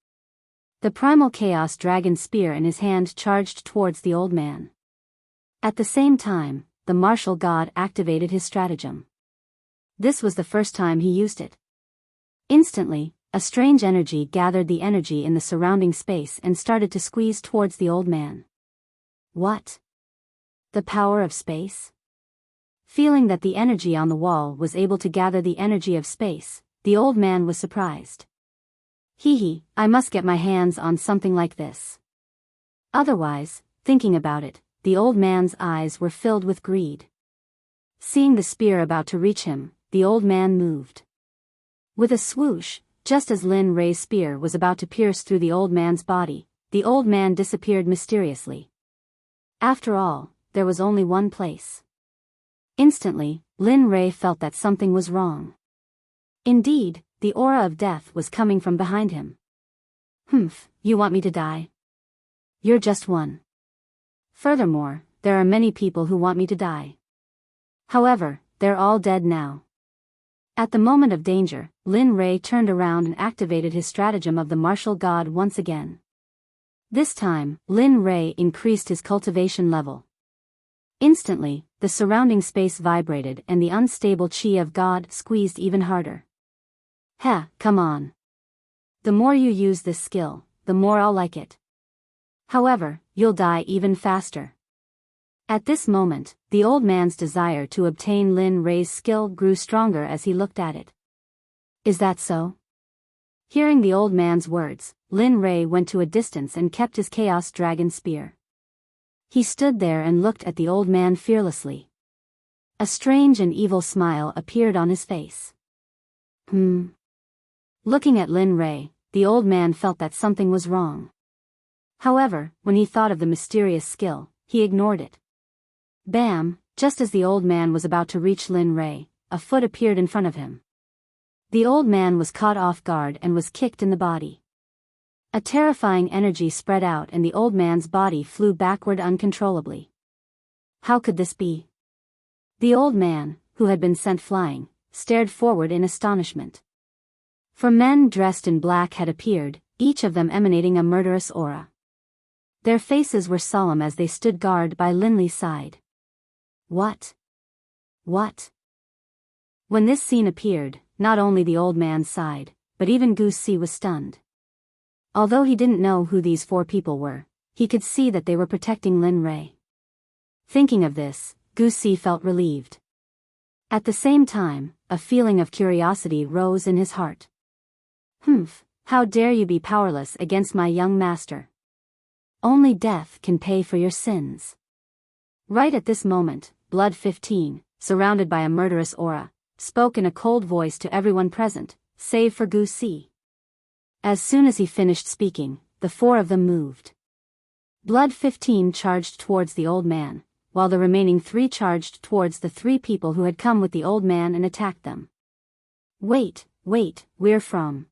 The primal chaos dragon spear in his hand charged towards the old man. At the same time, the martial god activated his stratagem. This was the first time he used it. Instantly, a strange energy gathered the energy in the surrounding space and started to squeeze towards the old man. What? The power of space? Feeling that the energy on the wall was able to gather the energy of space, the old man was surprised. I must get my hands on something like this. Otherwise, thinking about it, the old man's eyes were filled with greed. Seeing the spear about to reach him, the old man moved. With a swoosh, just as Lin Rei's spear was about to pierce through the old man's body, the old man disappeared mysteriously. After all, there was only one place. Instantly, Lin Rei felt that something was wrong. Indeed, the aura of death was coming from behind him. You want me to die? You're just one. Furthermore, there are many people who want me to die. However, they're all dead now. At the moment of danger, Lin Rei turned around and activated his stratagem of the martial god once again. This time, Lin Rei increased his cultivation level. Instantly, the surrounding space vibrated and the unstable chi of God squeezed even harder. Heh, come on. The more you use this skill, the more I'll like it. However, you'll die even faster. At this moment, the old man's desire to obtain Lin Rei's skill grew stronger as he looked at it. Is that so? Hearing the old man's words, Lin Rei went to a distance and kept his Chaos Dragon Spear. He stood there and looked at the old man fearlessly. A strange and evil smile appeared on his face. Looking at Lin Rei, the old man felt that something was wrong. However, when he thought of the mysterious skill, he ignored it. Bam! Just as the old man was about to reach Lin Rei, a foot appeared in front of him. The old man was caught off guard and was kicked in the body. A terrifying energy spread out and the old man's body flew backward uncontrollably. How could this be? The old man, who had been sent flying, stared forward in astonishment. For men dressed in black had appeared, each of them emanating a murderous aura. Their faces were solemn as they stood guard by Lin Li's side. What? When this scene appeared, not only the old man sighed, but even Gu Si was stunned. Although he didn't know who these four people were, he could see that they were protecting Lin Rei. Thinking of this, Gu Si felt relieved. At the same time, a feeling of curiosity rose in his heart. How dare you be powerless against my young master? Only death can pay for your sins. Right at this moment, Blood 15, surrounded by a murderous aura, spoke in a cold voice to everyone present, save for Gu Si. As soon as he finished speaking, the four of them moved. Blood 15 charged towards the old man, while the remaining three charged towards the three people who had come with the old man and attacked them. Wait, we're from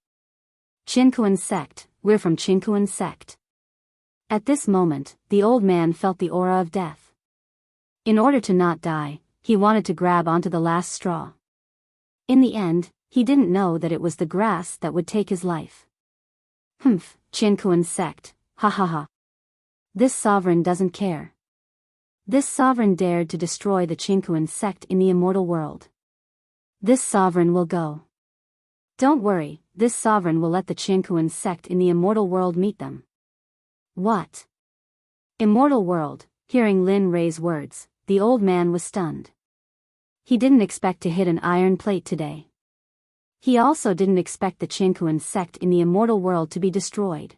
Qinkuan Sect, we're from Qinkuan Sect. At this moment, the old man felt the aura of death. In order to not die, he wanted to grab onto the last straw. In the end, he didn't know that it was the grass that would take his life. Qinkuan Sect, ha ha ha. This sovereign doesn't care. This sovereign dared to destroy the Qinkuan Sect in the immortal world. This sovereign will go. Don't worry, this sovereign will let the Qinkuan Sect in the immortal world meet them. What? Immortal world? Hearing Lin Rei's words, the old man was stunned. He didn't expect to hit an iron plate today. He also didn't expect the Qinkuan Sect in the immortal world to be destroyed.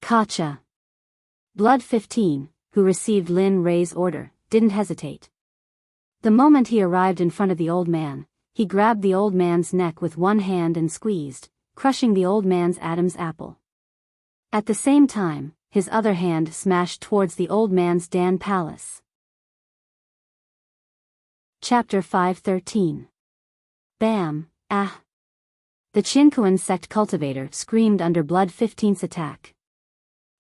Gotcha. Blood 15, who received Lin Rei's order, didn't hesitate. The moment he arrived in front of the old man, he grabbed the old man's neck with one hand and squeezed, crushing the old man's Adam's apple. At the same time, his other hand smashed towards the old man's Dan Palace. Chapter 5:13. Bam, ah! The Qinkuan Sect cultivator screamed under Blood 15's attack.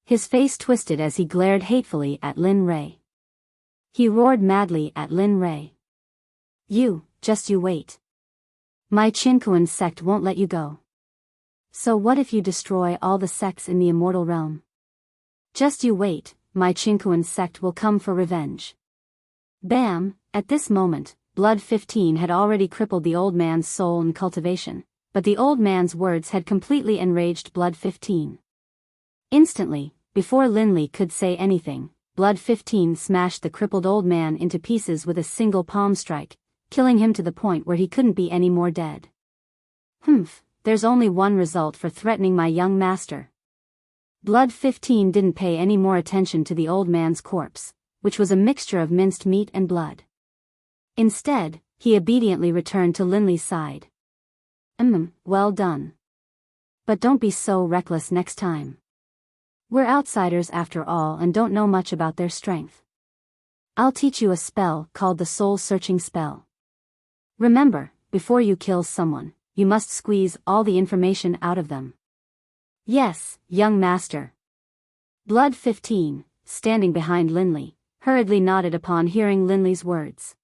His face twisted as he glared hatefully at Lin Rei. He roared madly at Lin Rei. You wait. My Qinkuan Sect won't let you go. So what if you destroy all the sects in the immortal realm? Just you wait, my Qinkuan Sect will come for revenge. Bam! At this moment, Blood 15 had already crippled the old man's soul and cultivation, but the old man's words had completely enraged Blood 15. Instantly, before Lin Li could say anything, Blood 15 smashed the crippled old man into pieces with a single palm strike, killing him to the point where he couldn't be any more dead. There's only one result for threatening my young master. Blood 15 didn't pay any more attention to the old man's corpse, which was a mixture of minced meat and blood. Instead, he obediently returned to Lin Li's side. Well done. But don't be so reckless next time. We're outsiders after all and don't know much about their strength. I'll teach you a spell called the soul-searching spell. Remember, before you kill someone, you must squeeze all the information out of them. Yes, young master. Blood 15, standing behind Lin Li, hurriedly nodded upon hearing Lin Li's words.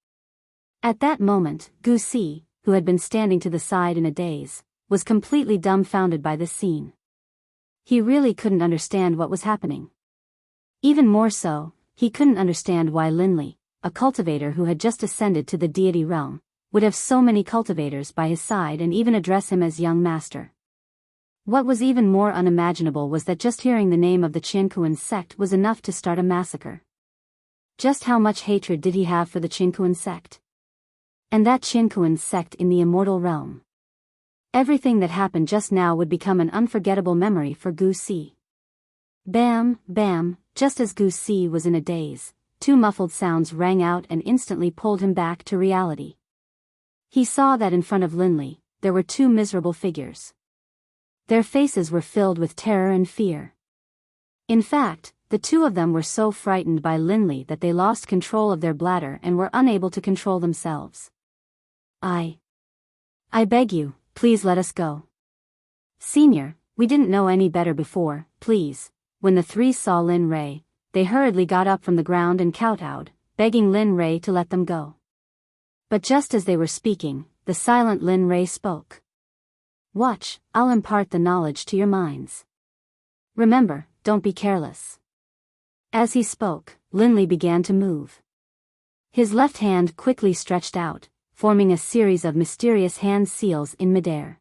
At that moment, Gu Si, who had been standing to the side in a daze, was completely dumbfounded by this scene. He really couldn't understand what was happening. Even more so, he couldn't understand why Linley, a cultivator who had just ascended to the deity realm, would have so many cultivators by his side and even address him as young master. What was even more unimaginable was that just hearing the name of the Chinkuan sect was enough to start a massacre. Just how much hatred did he have for the Chinkuan sect? And that Chinkuan sect in the immortal realm. Everything that happened just now would become an unforgettable memory for Gu Si. Bam, bam, just as Gu Si was in a daze, two muffled sounds rang out and instantly pulled him back to reality. He saw that in front of Linley, there were two miserable figures. Their faces were filled with terror and fear. In fact, the two of them were so frightened by Linley that they lost control of their bladder and were unable to control themselves. I beg you, please let us go. Senior, we didn't know any better before, please. When the three saw Lin Ray, they hurriedly got up from the ground and kowtowed, begging Lin Ray to let them go. But just as they were speaking, the silent Lin Ray spoke. Watch, I'll impart the knowledge to your minds. Remember, don't be careless. As he spoke, Linley began to move. His left hand quickly stretched out, forming a series of mysterious hand seals in midair.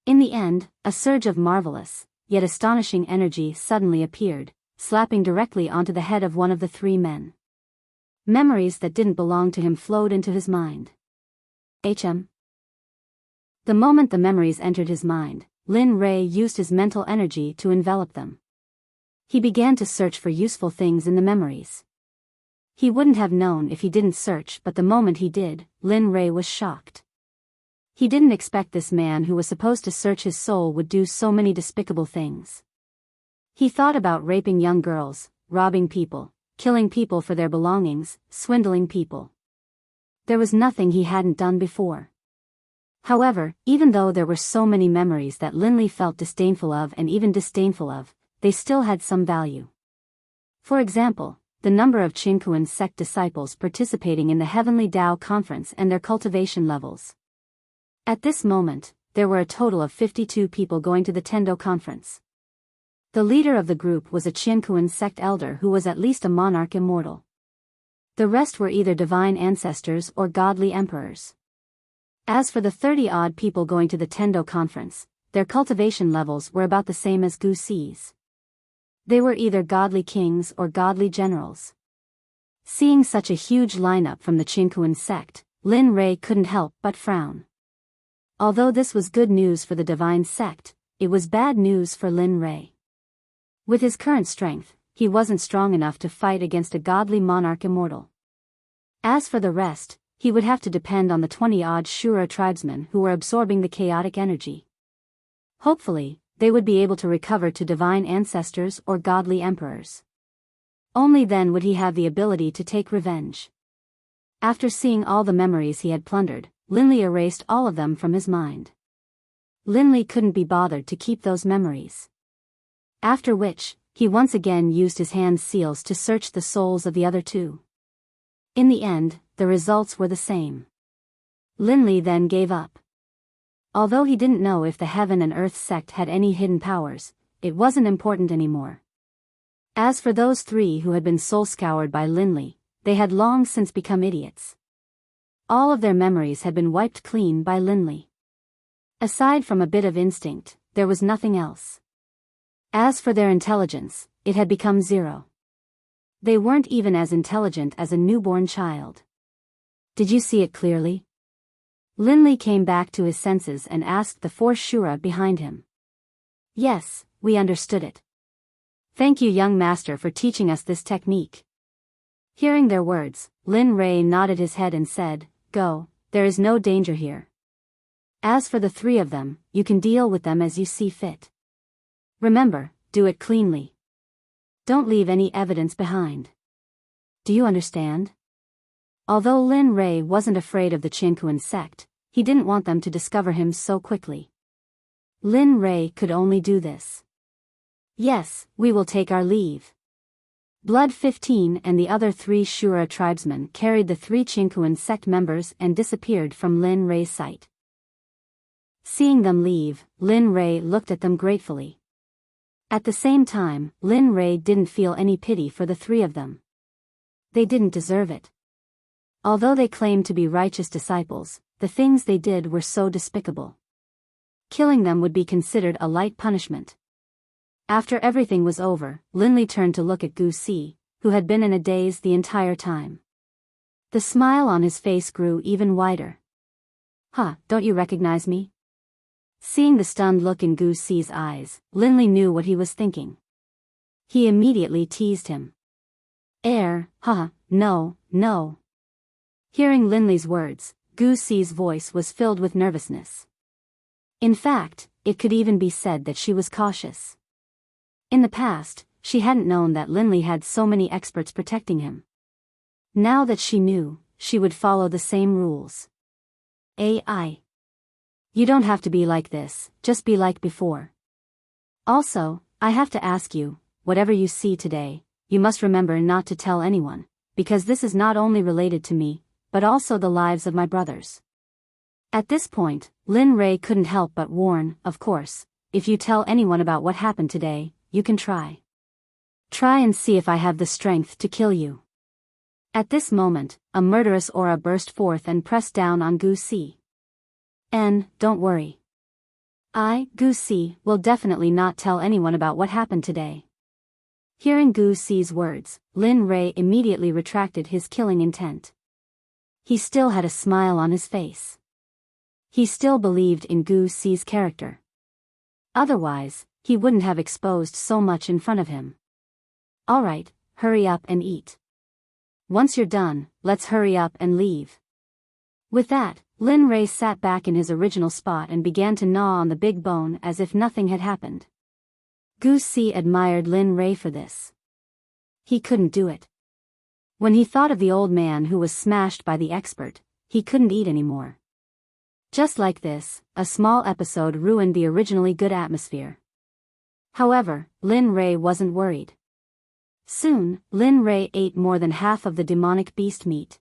In the end, a surge of marvelous, yet astonishing energy suddenly appeared, slapping directly onto the head of one of the three men. Memories that didn't belong to him flowed into his mind. The moment the memories entered his mind, Lin Ray used his mental energy to envelop them. He began to search for useful things in the memories. He wouldn't have known if he didn't search, but the moment he did, Lin Ray was shocked. He didn't expect this man who was supposed to search his soul would do so many despicable things. He thought about raping young girls, robbing people, killing people for their belongings, swindling people. There was nothing he hadn't done before. However, even though there were so many memories that Linley felt disdainful of and even disdainful of, they still had some value. For example, the number of Chinkuan sect disciples participating in the Heavenly Tao Conference and their cultivation levels. At this moment, there were a total of 52 people going to the Tendo Conference. The leader of the group was a Chinkuan sect elder who was at least a monarch immortal. The rest were either divine ancestors or godly emperors. As for the 30-odd people going to the Tendo Conference, their cultivation levels were about the same as Gu Si's. They were either godly kings or godly generals. Seeing such a huge lineup from the Chinkuan sect, Lin Ray couldn't help but frown. Although this was good news for the divine sect, it was bad news for Lin Ray. With his current strength, he wasn't strong enough to fight against a godly monarch immortal. As for the rest, he would have to depend on the 20-odd Shura tribesmen who were absorbing the chaotic energy. Hopefully, they would be able to recover to divine ancestors or godly emperors. Only then would he have the ability to take revenge. After seeing all the memories he had plundered, Linley erased all of them from his mind. Linley couldn't be bothered to keep those memories. After which, he once again used his hand seals to search the souls of the other two. In the end, the results were the same. Linley then gave up. Although he didn't know if the Heaven and Earth sect had any hidden powers, it wasn't important anymore. As for those three who had been soul-scoured by Linley, they had long since become idiots. All of their memories had been wiped clean by Linley. Aside from a bit of instinct, there was nothing else. As for their intelligence, it had become zero. They weren't even as intelligent as a newborn child. Did you see it clearly? Linley came back to his senses and asked the four Shura behind him. Yes, we understood it. Thank you, young master, for teaching us this technique. Hearing their words, Lin Ray nodded his head and said, Go, there is no danger here. As for the three of them, you can deal with them as you see fit. Remember, do it cleanly. Don't leave any evidence behind. Do you understand? Although Lin Ray wasn't afraid of the Chinkuan sect, he didn't want them to discover him so quickly. Lin Ray could only do this. Yes, we will take our leave. Blood 15 and the other 3 Shura tribesmen carried the 3 Chinkuan sect members and disappeared from Lin Rei's sight. Seeing them leave, Lin Rei looked at them gratefully. At the same time, Lin Rei didn't feel any pity for the 3 of them. They didn't deserve it. Although they claimed to be righteous disciples, the things they did were so despicable. Killing them would be considered a light punishment. After everything was over, Linley turned to look at Gu Si, who had been in a daze the entire time. The smile on his face grew even wider. "Huh, don't you recognize me?" Seeing the stunned look in Gu Si's eyes, Linley knew what he was thinking. He immediately teased him. Haha, no. Hearing Linley's words, Gu Si's voice was filled with nervousness. In fact, it could even be said that she was cautious. In the past, she hadn't known that Linley had so many experts protecting him. Now that she knew, she would follow the same rules. You don't have to be like this, just be like before. Also, I have to ask you, whatever you see today, you must remember not to tell anyone, because this is not only related to me, but also the lives of my brothers. At this point, Lin Rei couldn't help but warn, of course, if you tell anyone about what happened today, you can try. Try and see if I have the strength to kill you. At this moment, a murderous aura burst forth and pressed down on Gu Si. Don't worry. Gu Si, will definitely not tell anyone about what happened today. Hearing Gu Si's words, Lin Rei immediately retracted his killing intent. He still had a smile on his face. He still believed in Gu Si's character. Otherwise, he wouldn't have exposed so much in front of him. Alright, hurry up and eat. Once you're done, let's hurry up and leave. With that, Lin Rei sat back in his original spot and began to gnaw on the big bone as if nothing had happened. Gu Si admired Lin Rei for this. He couldn't do it. When he thought of the old man who was smashed by the expert, he couldn't eat anymore. Just like this, a small episode ruined the originally good atmosphere. However, Lin Rei wasn't worried. Soon, Lin Rei ate more than half of the demonic beast meat.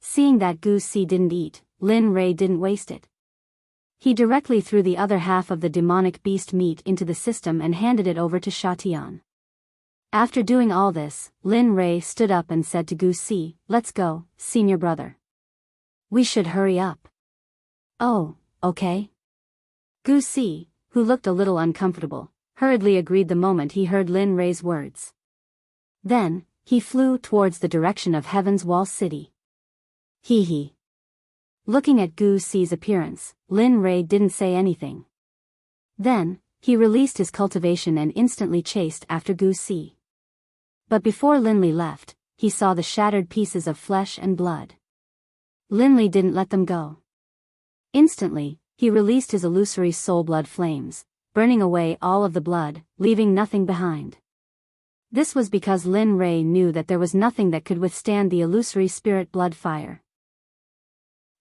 Seeing that Gu Si didn't eat, Lin Rei didn't waste it. He directly threw the other half of the demonic beast meat into the system and handed it over to Sha Tian. After doing all this, Lin Rei stood up and said to Gu Si, "Let's go, senior brother. We should hurry up." "Oh, okay." Gu Si, who looked a little uncomfortable, hurriedly agreed the moment he heard Lin Rei's words. Then, he flew towards the direction of Heaven's Wall City. Hee. Looking at Gu Si's appearance, Lin Rei didn't say anything. Then, he released his cultivation and instantly chased after Gu Si. But before Linley left, he saw the shattered pieces of flesh and blood. Linley didn't let them go. Instantly, he released his illusory soul blood flames, burning away all of the blood, leaving nothing behind. This was because Lin Rei knew that there was nothing that could withstand the illusory spirit blood fire.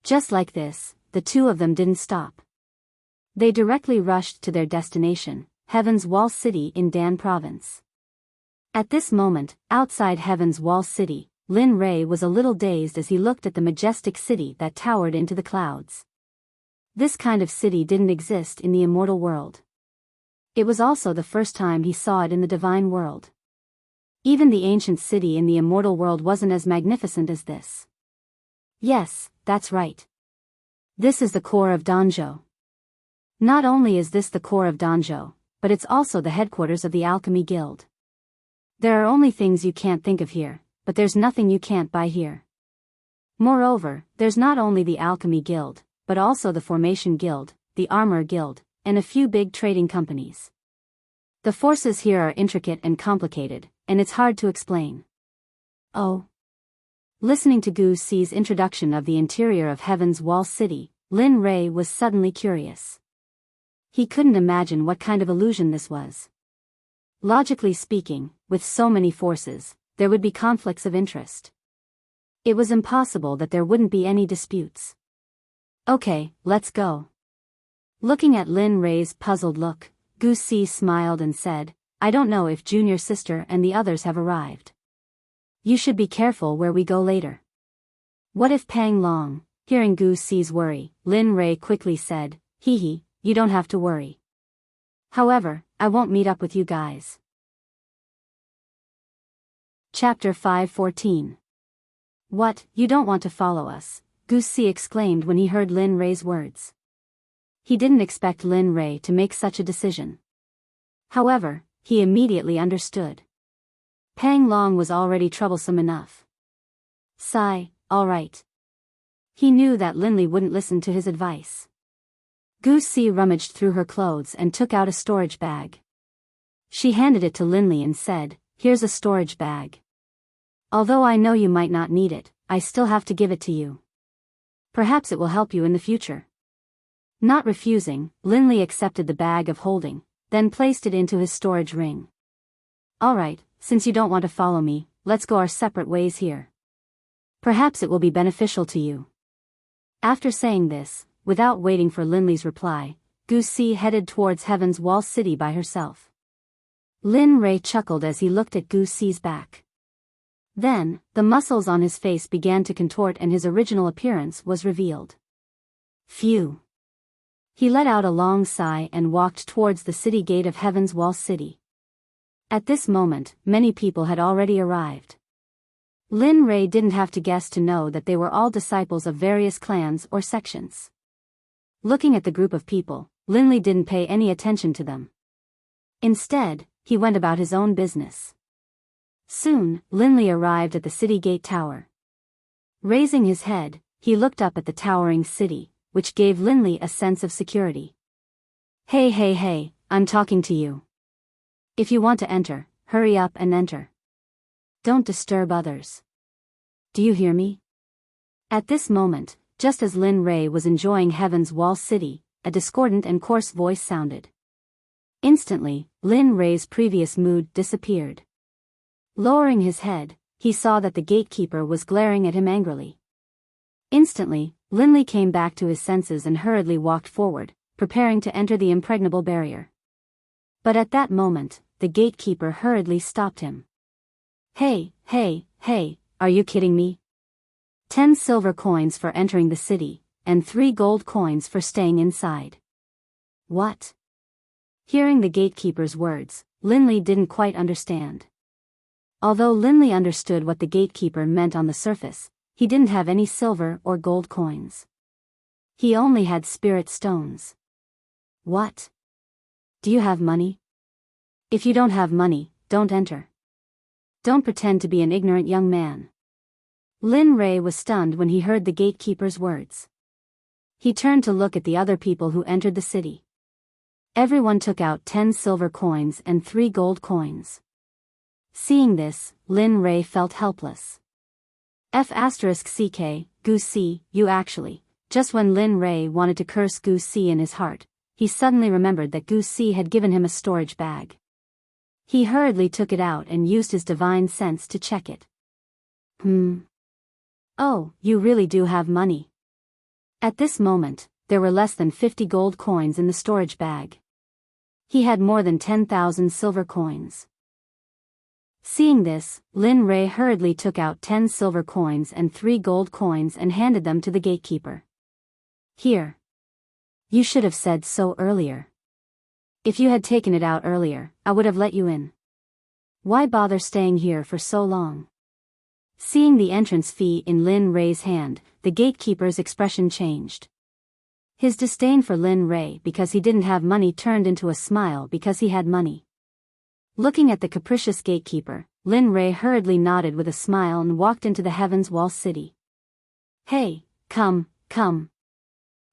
Just like this, the two of them didn't stop. They directly rushed to their destination, Heaven's Wall City in Dan Province. At this moment, outside Heaven's Wall City, Lin Rei was a little dazed as he looked at the majestic city that towered into the clouds. This kind of city didn't exist in the immortal world. It was also the first time he saw it in the divine world. Even the ancient city in the immortal world wasn't as magnificent as this. Yes, that's right. This is the core of Danzhou. Not only is this the core of Danzhou, but it's also the headquarters of the Alchemy Guild. There are only things you can't think of here, but there's nothing you can't buy here. Moreover, there's not only the Alchemy Guild, but also the Formation Guild, the Armor Guild, and a few big trading companies. The forces here are intricate and complicated, and it's hard to explain. Oh. Listening to Gu Si's introduction of the interior of Heaven's Wall City, Lin Rei was suddenly curious. He couldn't imagine what kind of illusion this was. Logically speaking, with so many forces, there would be conflicts of interest. It was impossible that there wouldn't be any disputes. Okay, let's go. Looking at Lin Rei's puzzled look, Gu Si smiled and said, I don't know if Junior Sister and the others have arrived. You should be careful where we go later. What if Pang Long? Hearing Gu Si's worry, Lin Rei quickly said, hee, you don't have to worry. However, I won't meet up with you guys. Chapter 5:14. What, you don't want to follow us? Gu Si exclaimed when he heard Lin Rei's words. He didn't expect Lin Rei to make such a decision. However, he immediately understood. Pang Long was already troublesome enough. Sigh, all right. He knew that Linli wouldn't listen to his advice. Gu Si rummaged through her clothes and took out a storage bag. She handed it to Linli and said, here's a storage bag. Although I know you might not need it, I still have to give it to you. Perhaps it will help you in the future. Not refusing, Linli accepted the bag of holding, then placed it into his storage ring. Alright, since you don't want to follow me, let's go our separate ways here. Perhaps it will be beneficial to you. After saying this, without waiting for Linli's reply, Gu Si headed towards Heaven's Wall City by herself. Lin Rei chuckled as he looked at Gu Si's back. Then, the muscles on his face began to contort and his original appearance was revealed. Phew. He let out a long sigh and walked towards the city gate of Heaven's Wall City. At this moment, many people had already arrived. Lin Rei didn't have to guess to know that they were all disciples of various clans or sections. Looking at the group of people, Linli didn't pay any attention to them. Instead, he went about his own business. Soon, Linli arrived at the city gate tower. Raising his head, he looked up at the towering city, which gave Linli a sense of security. Hey, I'm talking to you. If you want to enter, hurry up and enter. Don't disturb others. Do you hear me? At this moment, just as Lin Rei was enjoying Heaven's Wall City, a discordant and coarse voice sounded. Instantly, Lin Rei's previous mood disappeared. Lowering his head, he saw that the gatekeeper was glaring at him angrily. Instantly, Linli came back to his senses and hurriedly walked forward, preparing to enter the impregnable barrier. But at that moment, the gatekeeper hurriedly stopped him. Hey, are you kidding me? 10 silver coins for entering the city, and 3 gold coins for staying inside. What? Hearing the gatekeeper's words, Linli didn't quite understand. Although Linli understood what the gatekeeper meant on the surface, he didn't have any silver or gold coins. He only had spirit stones. What? Do you have money? If you don't have money, don't enter. Don't pretend to be an ignorant young man. Lin Rei was stunned when he heard the gatekeeper's words. He turned to look at the other people who entered the city. Everyone took out 10 silver coins and 3 gold coins. Seeing this, Lin Rei felt helpless. F***ck, Gu Si, you actually. Just when Lin Rei wanted to curse Gu Si in his heart, he suddenly remembered that Gu Si had given him a storage bag. He hurriedly took it out and used his divine sense to check it. Oh, you really do have money. At this moment, there were less than 50 gold coins in the storage bag. He had more than 10,000 silver coins. Seeing this, Lin Rei hurriedly took out 10 silver coins and 3 gold coins and handed them to the gatekeeper. Here. You should have said so earlier. If you had taken it out earlier, I would have let you in. Why bother staying here for so long? Seeing the entrance fee in Lin Rei's hand, the gatekeeper's expression changed. His disdain for Lin Rei because he didn't have money turned into a smile because he had money. Looking at the capricious gatekeeper, Lin Rei hurriedly nodded with a smile and walked into the Heaven's Wall City. Hey, come.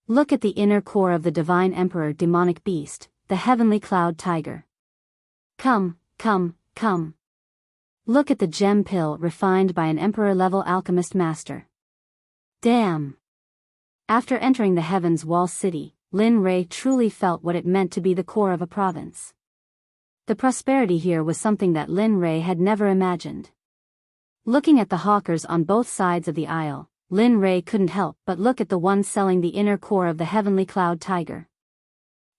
Look at the inner core of the Divine Emperor demonic beast, the Heavenly Cloud Tiger. Come. Look at the gem pill refined by an Emperor-level alchemist master. Damn! After entering the Heaven's Wall City, Lin Rei truly felt what it meant to be the core of a province. The prosperity here was something that Lin Rei had never imagined. Looking at the hawkers on both sides of the aisle, Lin Rei couldn't help but look at the one selling the inner core of the Heavenly Cloud Tiger.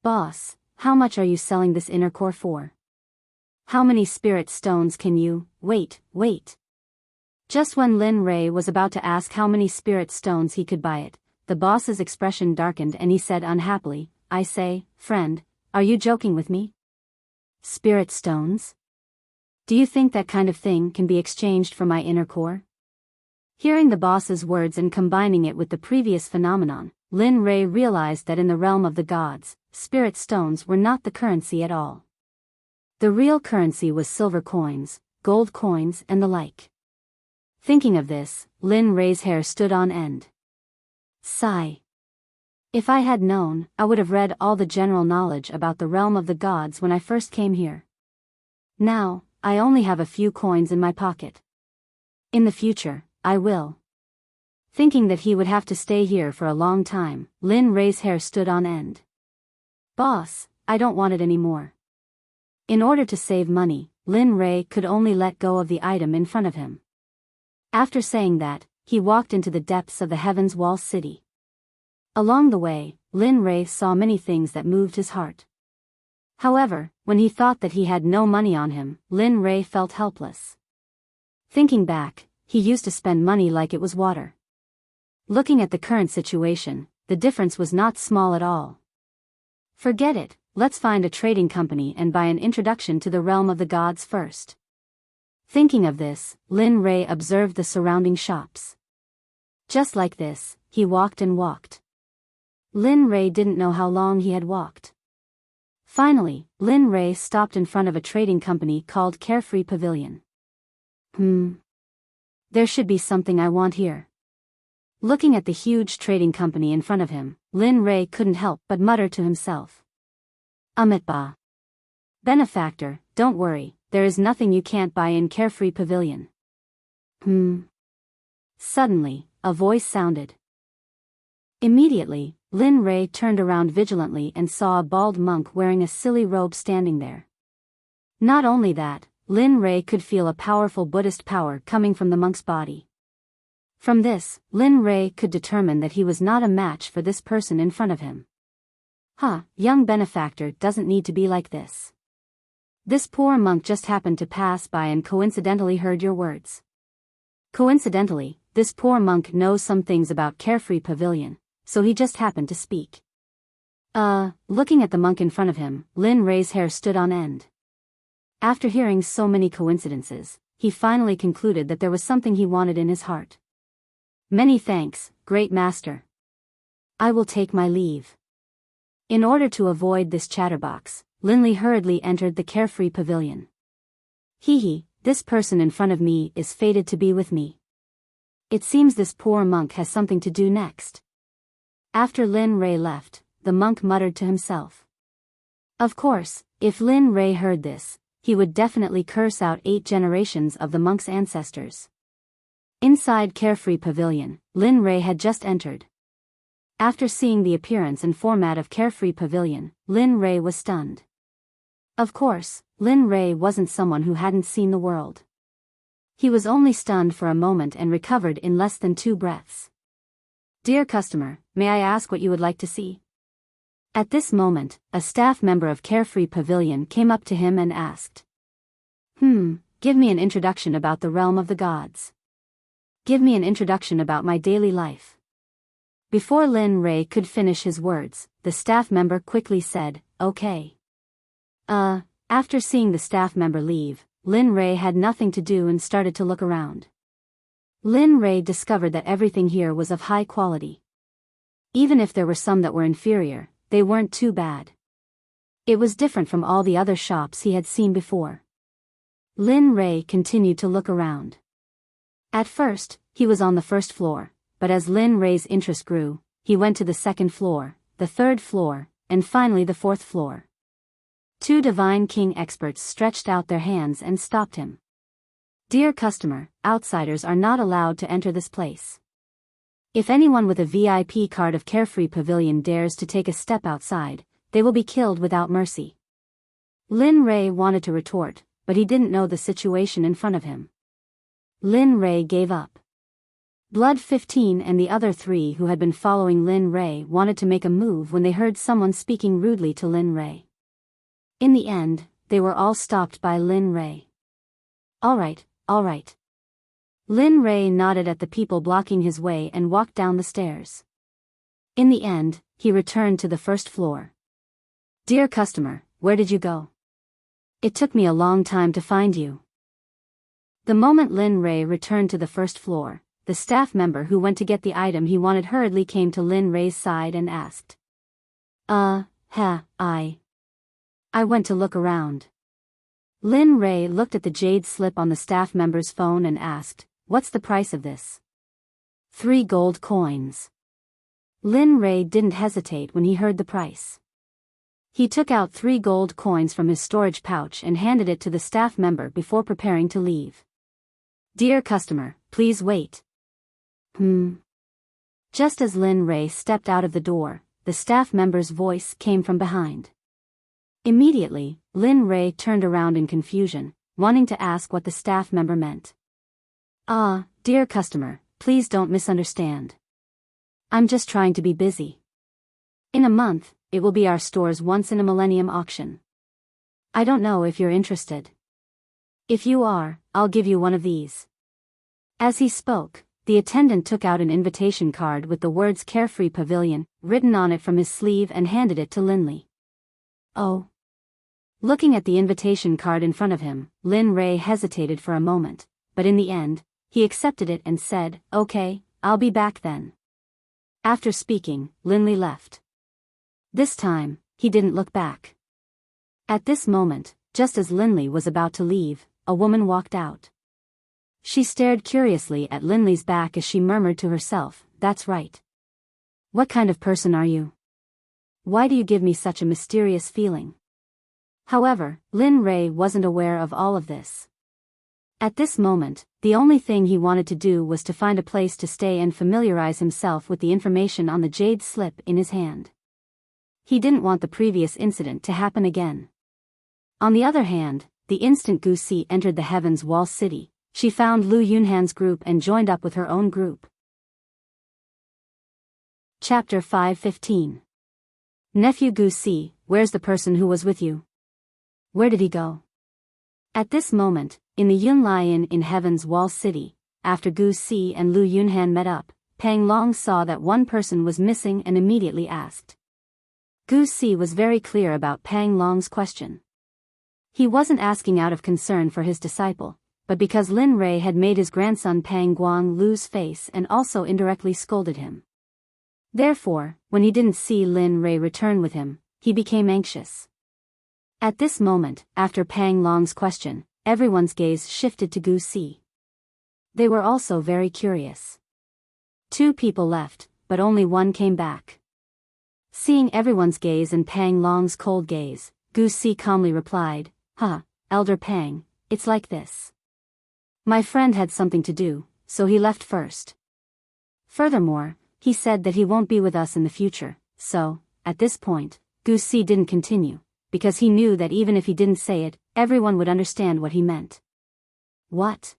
Boss, how much are you selling this inner core for? How many spirit stones can you, wait. Just when Lin Ray was about to ask how many spirit stones he could buy it, the boss's expression darkened and he said unhappily, I say, friend, are you joking with me? Spirit stones? Do you think that kind of thing can be exchanged for my inner core? Hearing the boss's words and combining it with the previous phenomenon, Lin Ray realized that in the realm of the gods, spirit stones were not the currency at all. The real currency was silver coins, gold coins and the like. Thinking of this, Lin Ray's hair stood on end. Sigh. If I had known, I would have read all the general knowledge about the realm of the gods when I first came here. Now, I only have a few coins in my pocket. In the future, I will. Thinking that he would have to stay here for a long time, Lin Ray's hair stood on end. Boss, I don't want it anymore. In order to save money, Lin Ray could only let go of the item in front of him. After saying that, he walked into the depths of the Heaven's Wall City. Along the way, Lin Ray saw many things that moved his heart. However, when he thought that he had no money on him, Lin Ray felt helpless. Thinking back, he used to spend money like it was water. Looking at the current situation, the difference was not small at all. Forget it, let's find a trading company and buy an introduction to the realm of the gods first. Thinking of this, Lin Ray observed the surrounding shops. Just like this, he walked and walked. Lin Ray didn't know how long he had walked. Finally, Lin Ray stopped in front of a trading company called Carefree Pavilion. There should be something I want here. Looking at the huge trading company in front of him, Lin Ray couldn't help but mutter to himself. Amitba. Benefactor, don't worry, there is nothing you can't buy in Carefree Pavilion. Suddenly, a voice sounded. Immediately, Lin Ray turned around vigilantly and saw a bald monk wearing a silly robe standing there. Not only that, Lin Ray could feel a powerful Buddhist power coming from the monk's body. From this, Lin Ray could determine that he was not a match for this person in front of him. Young benefactor doesn't need to be like this. This poor monk just happened to pass by and coincidentally heard your words. Coincidentally, this poor monk knows some things about Carefree Pavilion, so he just happened to speak. Looking at the monk in front of him, Lin Ray's hair stood on end. After hearing so many coincidences, he finally concluded that there was something he wanted in his heart. Many thanks, great master. I will take my leave. In order to avoid this chatterbox, Lin Li hurriedly entered the Carefree Pavilion. This person in front of me is fated to be with me. It seems this poor monk has something to do next. After Lin Ray left, the monk muttered to himself. Of course, if Lin Ray heard this, he would definitely curse out 8 generations of the monk's ancestors. Inside Carefree Pavilion, Lin Ray had just entered. After seeing the appearance and format of Carefree Pavilion, Lin Ray was stunned. Of course, Lin Ray wasn't someone who hadn't seen the world. He was only stunned for a moment and recovered in less than 2 breaths. Dear customer, may I ask what you would like to see? At this moment, a staff member of Carefree Pavilion came up to him and asked. Give me an introduction about the realm of the gods. Give me an introduction about my daily life. Before Lin Ray could finish his words, the staff member quickly said, okay. After seeing the staff member leave, Lin Ray had nothing to do and started to look around. Lin Ray discovered that everything here was of high quality. Even if there were some that were inferior, they weren't too bad. It was different from all the other shops he had seen before. Lin Ray continued to look around. At first, he was on the first floor, but as Lin Ray's interest grew, he went to the second floor, the third floor, and finally the fourth floor. 2 Divine King experts stretched out their hands and stopped him. Dear customer, outsiders are not allowed to enter this place. If anyone with a VIP card of Carefree Pavilion dares to take a step outside, they will be killed without mercy. Lin Ray wanted to retort, but he didn't know the situation in front of him. Lin Ray gave up. Blood 15 and the other 3 who had been following Lin Ray wanted to make a move when they heard someone speaking rudely to Lin Ray. In the end, they were all stopped by Lin Ray. All right. Lin Ray nodded at the people blocking his way and walked down the stairs. In the end, he returned to the first floor. Dear customer, where did you go? It took me a long time to find you. The moment Lin Ray returned to the first floor, the staff member who went to get the item he wanted hurriedly came to Lin Ray's side and asked. I went to look around. Lin Ray looked at the jade slip on the staff member's phone and asked, what's the price of this? 3 gold coins. Lin Ray didn't hesitate when he heard the price. He took out 3 gold coins from his storage pouch and handed it to the staff member before preparing to leave. Dear customer, please wait. Just as Lin Ray stepped out of the door, the staff member's voice came from behind. Immediately, Lin Ray turned around in confusion, wanting to ask what the staff member meant. Dear customer, please don't misunderstand. I'm just trying to be busy. In a month, it will be our store's once-in-a-millennium auction. I don't know if you're interested. If you are, I'll give you one of these. As he spoke, the attendant took out an invitation card with the words Carefree Pavilion written on it from his sleeve and handed it to Linley. Oh. Looking at the invitation card in front of him, Lin Ray hesitated for a moment, but in the end, he accepted it and said, okay, I'll be back then. After speaking, Linley left. This time, he didn't look back. At this moment, just as Linley was about to leave, a woman walked out. She stared curiously at Linley's back as she murmured to herself, that's right. What kind of person are you? Why do you give me such a mysterious feeling? However, Lin Ray wasn't aware of all of this. At this moment, the only thing he wanted to do was to find a place to stay and familiarize himself with the information on the jade slip in his hand. He didn't want the previous incident to happen again. On the other hand, the instant Gu Si entered the Heaven's Wall City, she found Lu Yunhan's group and joined up with her own group. Chapter 5:15. Nephew Gu Si, where's the person who was with you? Where did he go? At this moment, in the Yunlai Inn in Heaven's Wall City, after Gu Si and Lu Yunhan met up, Pang Long saw that one person was missing and immediately asked. Gu Si was very clear about Pang Long's question. He wasn't asking out of concern for his disciple, but because Lin Ray had made his grandson Pang Guang lose face and also indirectly scolded him. Therefore, when he didn't see Lin Ray return with him, he became anxious. At this moment, after Pang Long's question, everyone's gaze shifted to Gu Si. They were also very curious. 2 people left, but only one came back. Seeing everyone's gaze and Pang Long's cold gaze, Gu Si calmly replied, Elder Pang, it's like this. My friend had something to do, so he left first. Furthermore, he said that he won't be with us in the future, so, at this point, Gu Si didn't continue, because he knew that even if he didn't say it, everyone would understand what he meant. What?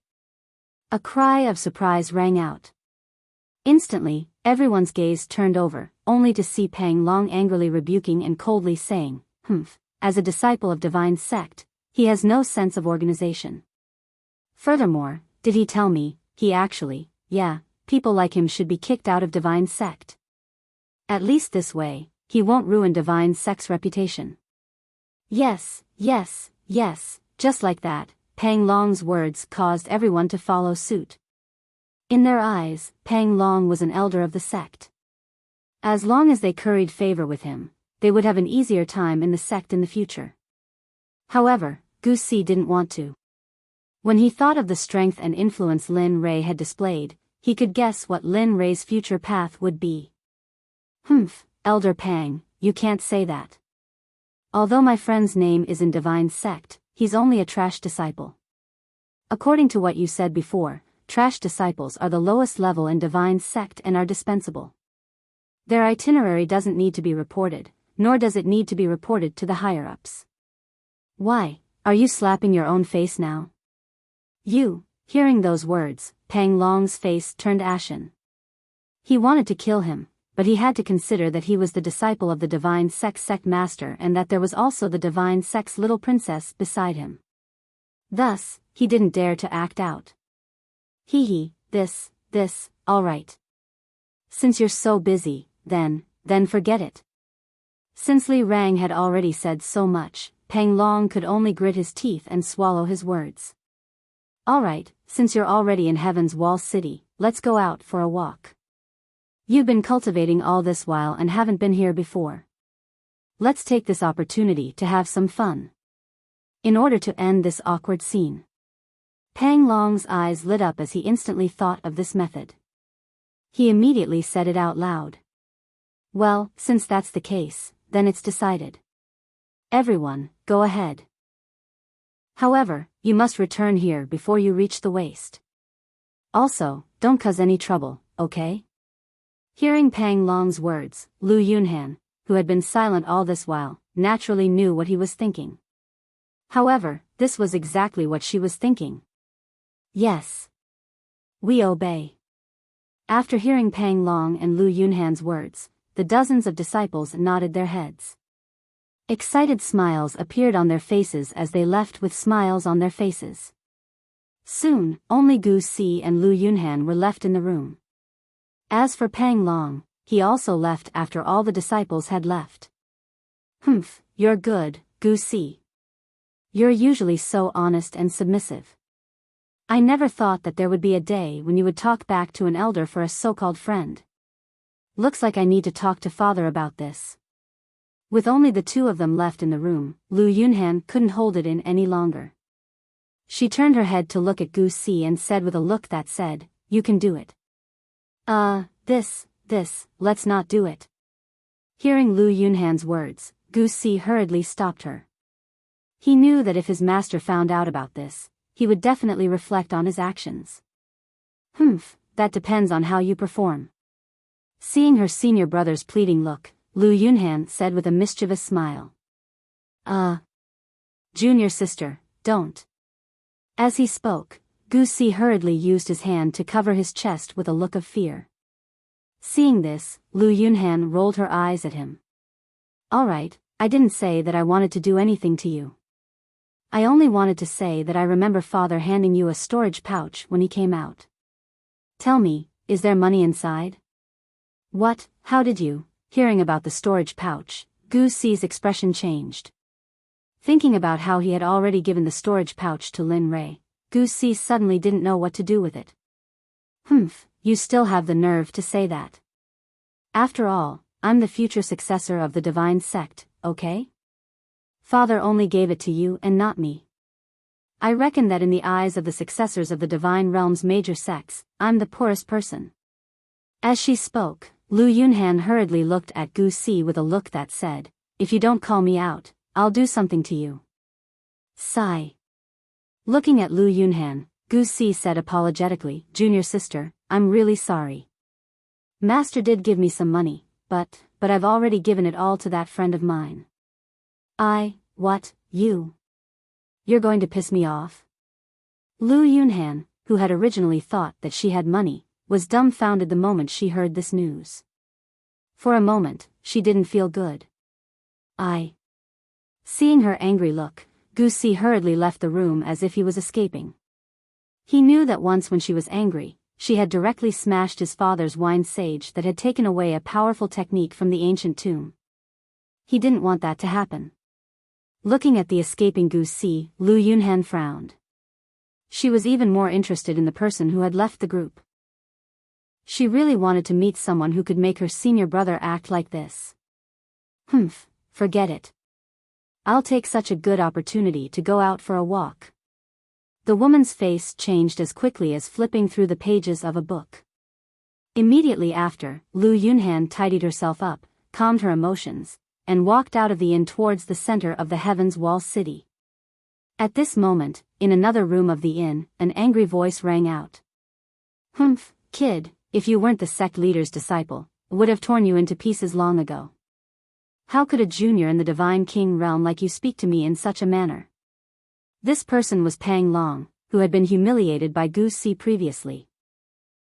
A cry of surprise rang out. Instantly, everyone's gaze turned over, only to see Pang Long angrily rebuking and coldly saying, as a disciple of Divine Sect, he has no sense of organization. Furthermore, did he tell me, people like him should be kicked out of Divine Sect. At least this way, he won't ruin Divine Sect's reputation. Yes, just like that, Pang Long's words caused everyone to follow suit. In their eyes, Pang Long was an elder of the sect. As long as they curried favor with him, they would have an easier time in the sect in the future. However, Gu Si didn't want to. When he thought of the strength and influence Lin Ray had displayed, he could guess what Lin Ray's future path would be. Elder Pang, you can't say that. Although my friend's name is in Divine Sect, he's only a trash disciple. According to what you said before, trash disciples are the lowest level in Divine Sect and are dispensable. Their itinerary doesn't need to be reported, nor does it need to be reported to the higher-ups. Why, are you slapping your own face now? Hearing those words, Pang Long's face turned ashen. He wanted to kill him, but he had to consider that he was the disciple of the divine Sect master and that there was also the divine Sect's little princess beside him. Thus, he didn't dare to act out. This, all right. Since you're so busy, then forget it. Since Li Rang had already said so much, Pang Long could only grit his teeth and swallow his words. All right, since you're already in Heaven's Wall City, let's go out for a walk. You've been cultivating all this while and haven't been here before. Let's take this opportunity to have some fun. In order to end this awkward scene. Pang Long's eyes lit up as he instantly thought of this method. He immediately said it out loud. Well, since that's the case, then it's decided. Everyone, go ahead. However, you must return here before you reach the waist. Also, don't cause any trouble, okay? Hearing Pang Long's words, Lu Yunhan, who had been silent all this while, naturally knew what he was thinking. However, this was exactly what she was thinking. Yes. We obey. After hearing Pang Long and Lu Yunhan's words, the dozens of disciples nodded their heads. Excited smiles appeared on their faces as they left with smiles on their faces. Soon, only Gu Si and Lu Yunhan were left in the room. As for Pang Long, he also left after all the disciples had left. Humph, you're good, Gu Si. You're usually so honest and submissive. I never thought that there would be a day when you would talk back to an elder for a so-called friend. Looks like I need to talk to father about this. With only the two of them left in the room, Lu Yunhan couldn't hold it in any longer. She turned her head to look at Gu Si and said with a look that said, "You can do it." Let's not do it. Hearing Lu Yunhan's words, Gu Si hurriedly stopped her. He knew that if his master found out about this, he would definitely reflect on his actions. Humph, that depends on how you perform. Seeing her senior brother's pleading look, Lu Yunhan said with a mischievous smile. Junior sister, don't. As he spoke, Gu Si hurriedly used his hand to cover his chest with a look of fear. Seeing this, Lu Yunhan rolled her eyes at him. All right, I didn't say that I wanted to do anything to you. I only wanted to say that I remember father handing you a storage pouch when he came out. Tell me, is there money inside? What, how did you? Hearing about the storage pouch, Gu Si's expression changed. Thinking about how he had already given the storage pouch to Lin Rei, Gu Si suddenly didn't know what to do with it. Humph, you still have the nerve to say that. After all, I'm the future successor of the divine Sect, okay? Father only gave it to you and not me. I reckon that in the eyes of the successors of the divine realm's major sects, I'm the poorest person. As she spoke, Lu Yunhan hurriedly looked at Gu Si with a look that said, if you don't call me out, I'll do something to you. Sigh. Looking at Lu Yunhan, Gu Si said apologetically, Junior sister, I'm really sorry. Master did give me some money, but I've already given it all to that friend of mine. What, you? You're going to piss me off? Lu Yunhan, who had originally thought that she had money, was dumbfounded the moment she heard this news. For a moment, she didn't feel good. Seeing her angry look, Gu Si hurriedly left the room as if he was escaping. He knew that once when she was angry, she had directly smashed his father's wine sage that had taken away a powerful technique from the ancient tomb. He didn't want that to happen. Looking at the escaping Gu Si, Lu Yunhan frowned. She was even more interested in the person who had left the group. She really wanted to meet someone who could make her senior brother act like this. Humph, forget it. I'll take such a good opportunity to go out for a walk. The woman's face changed as quickly as flipping through the pages of a book. Immediately after, Lu Yunhan tidied herself up, calmed her emotions, and walked out of the inn towards the center of the Heaven's Wall City. At this moment, in another room of the inn, an angry voice rang out. Humph, kid, if you weren't the sect leader's disciple, would have torn you into pieces long ago. How could a junior in the Divine King realm like you speak to me in such a manner? This person was Pang Long, who had been humiliated by Gu Si previously.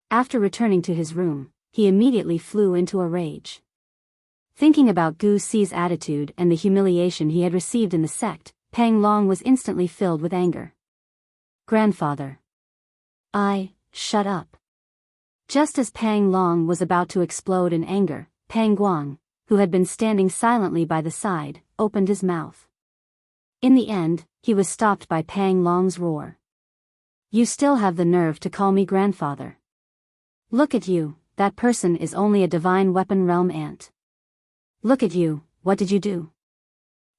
After returning to his room, he immediately flew into a rage. Thinking about Gu Si's attitude and the humiliation he had received in the sect, Pang Long was instantly filled with anger. Grandfather. Shut up. Just as Pang Long was about to explode in anger, Pang Guang, who had been standing silently by the side, opened his mouth. In the end, he was stopped by Pang Long's roar. You still have the nerve to call me grandfather. Look at you, that person is only a divine weapon realm ant. Look at you, what did you do?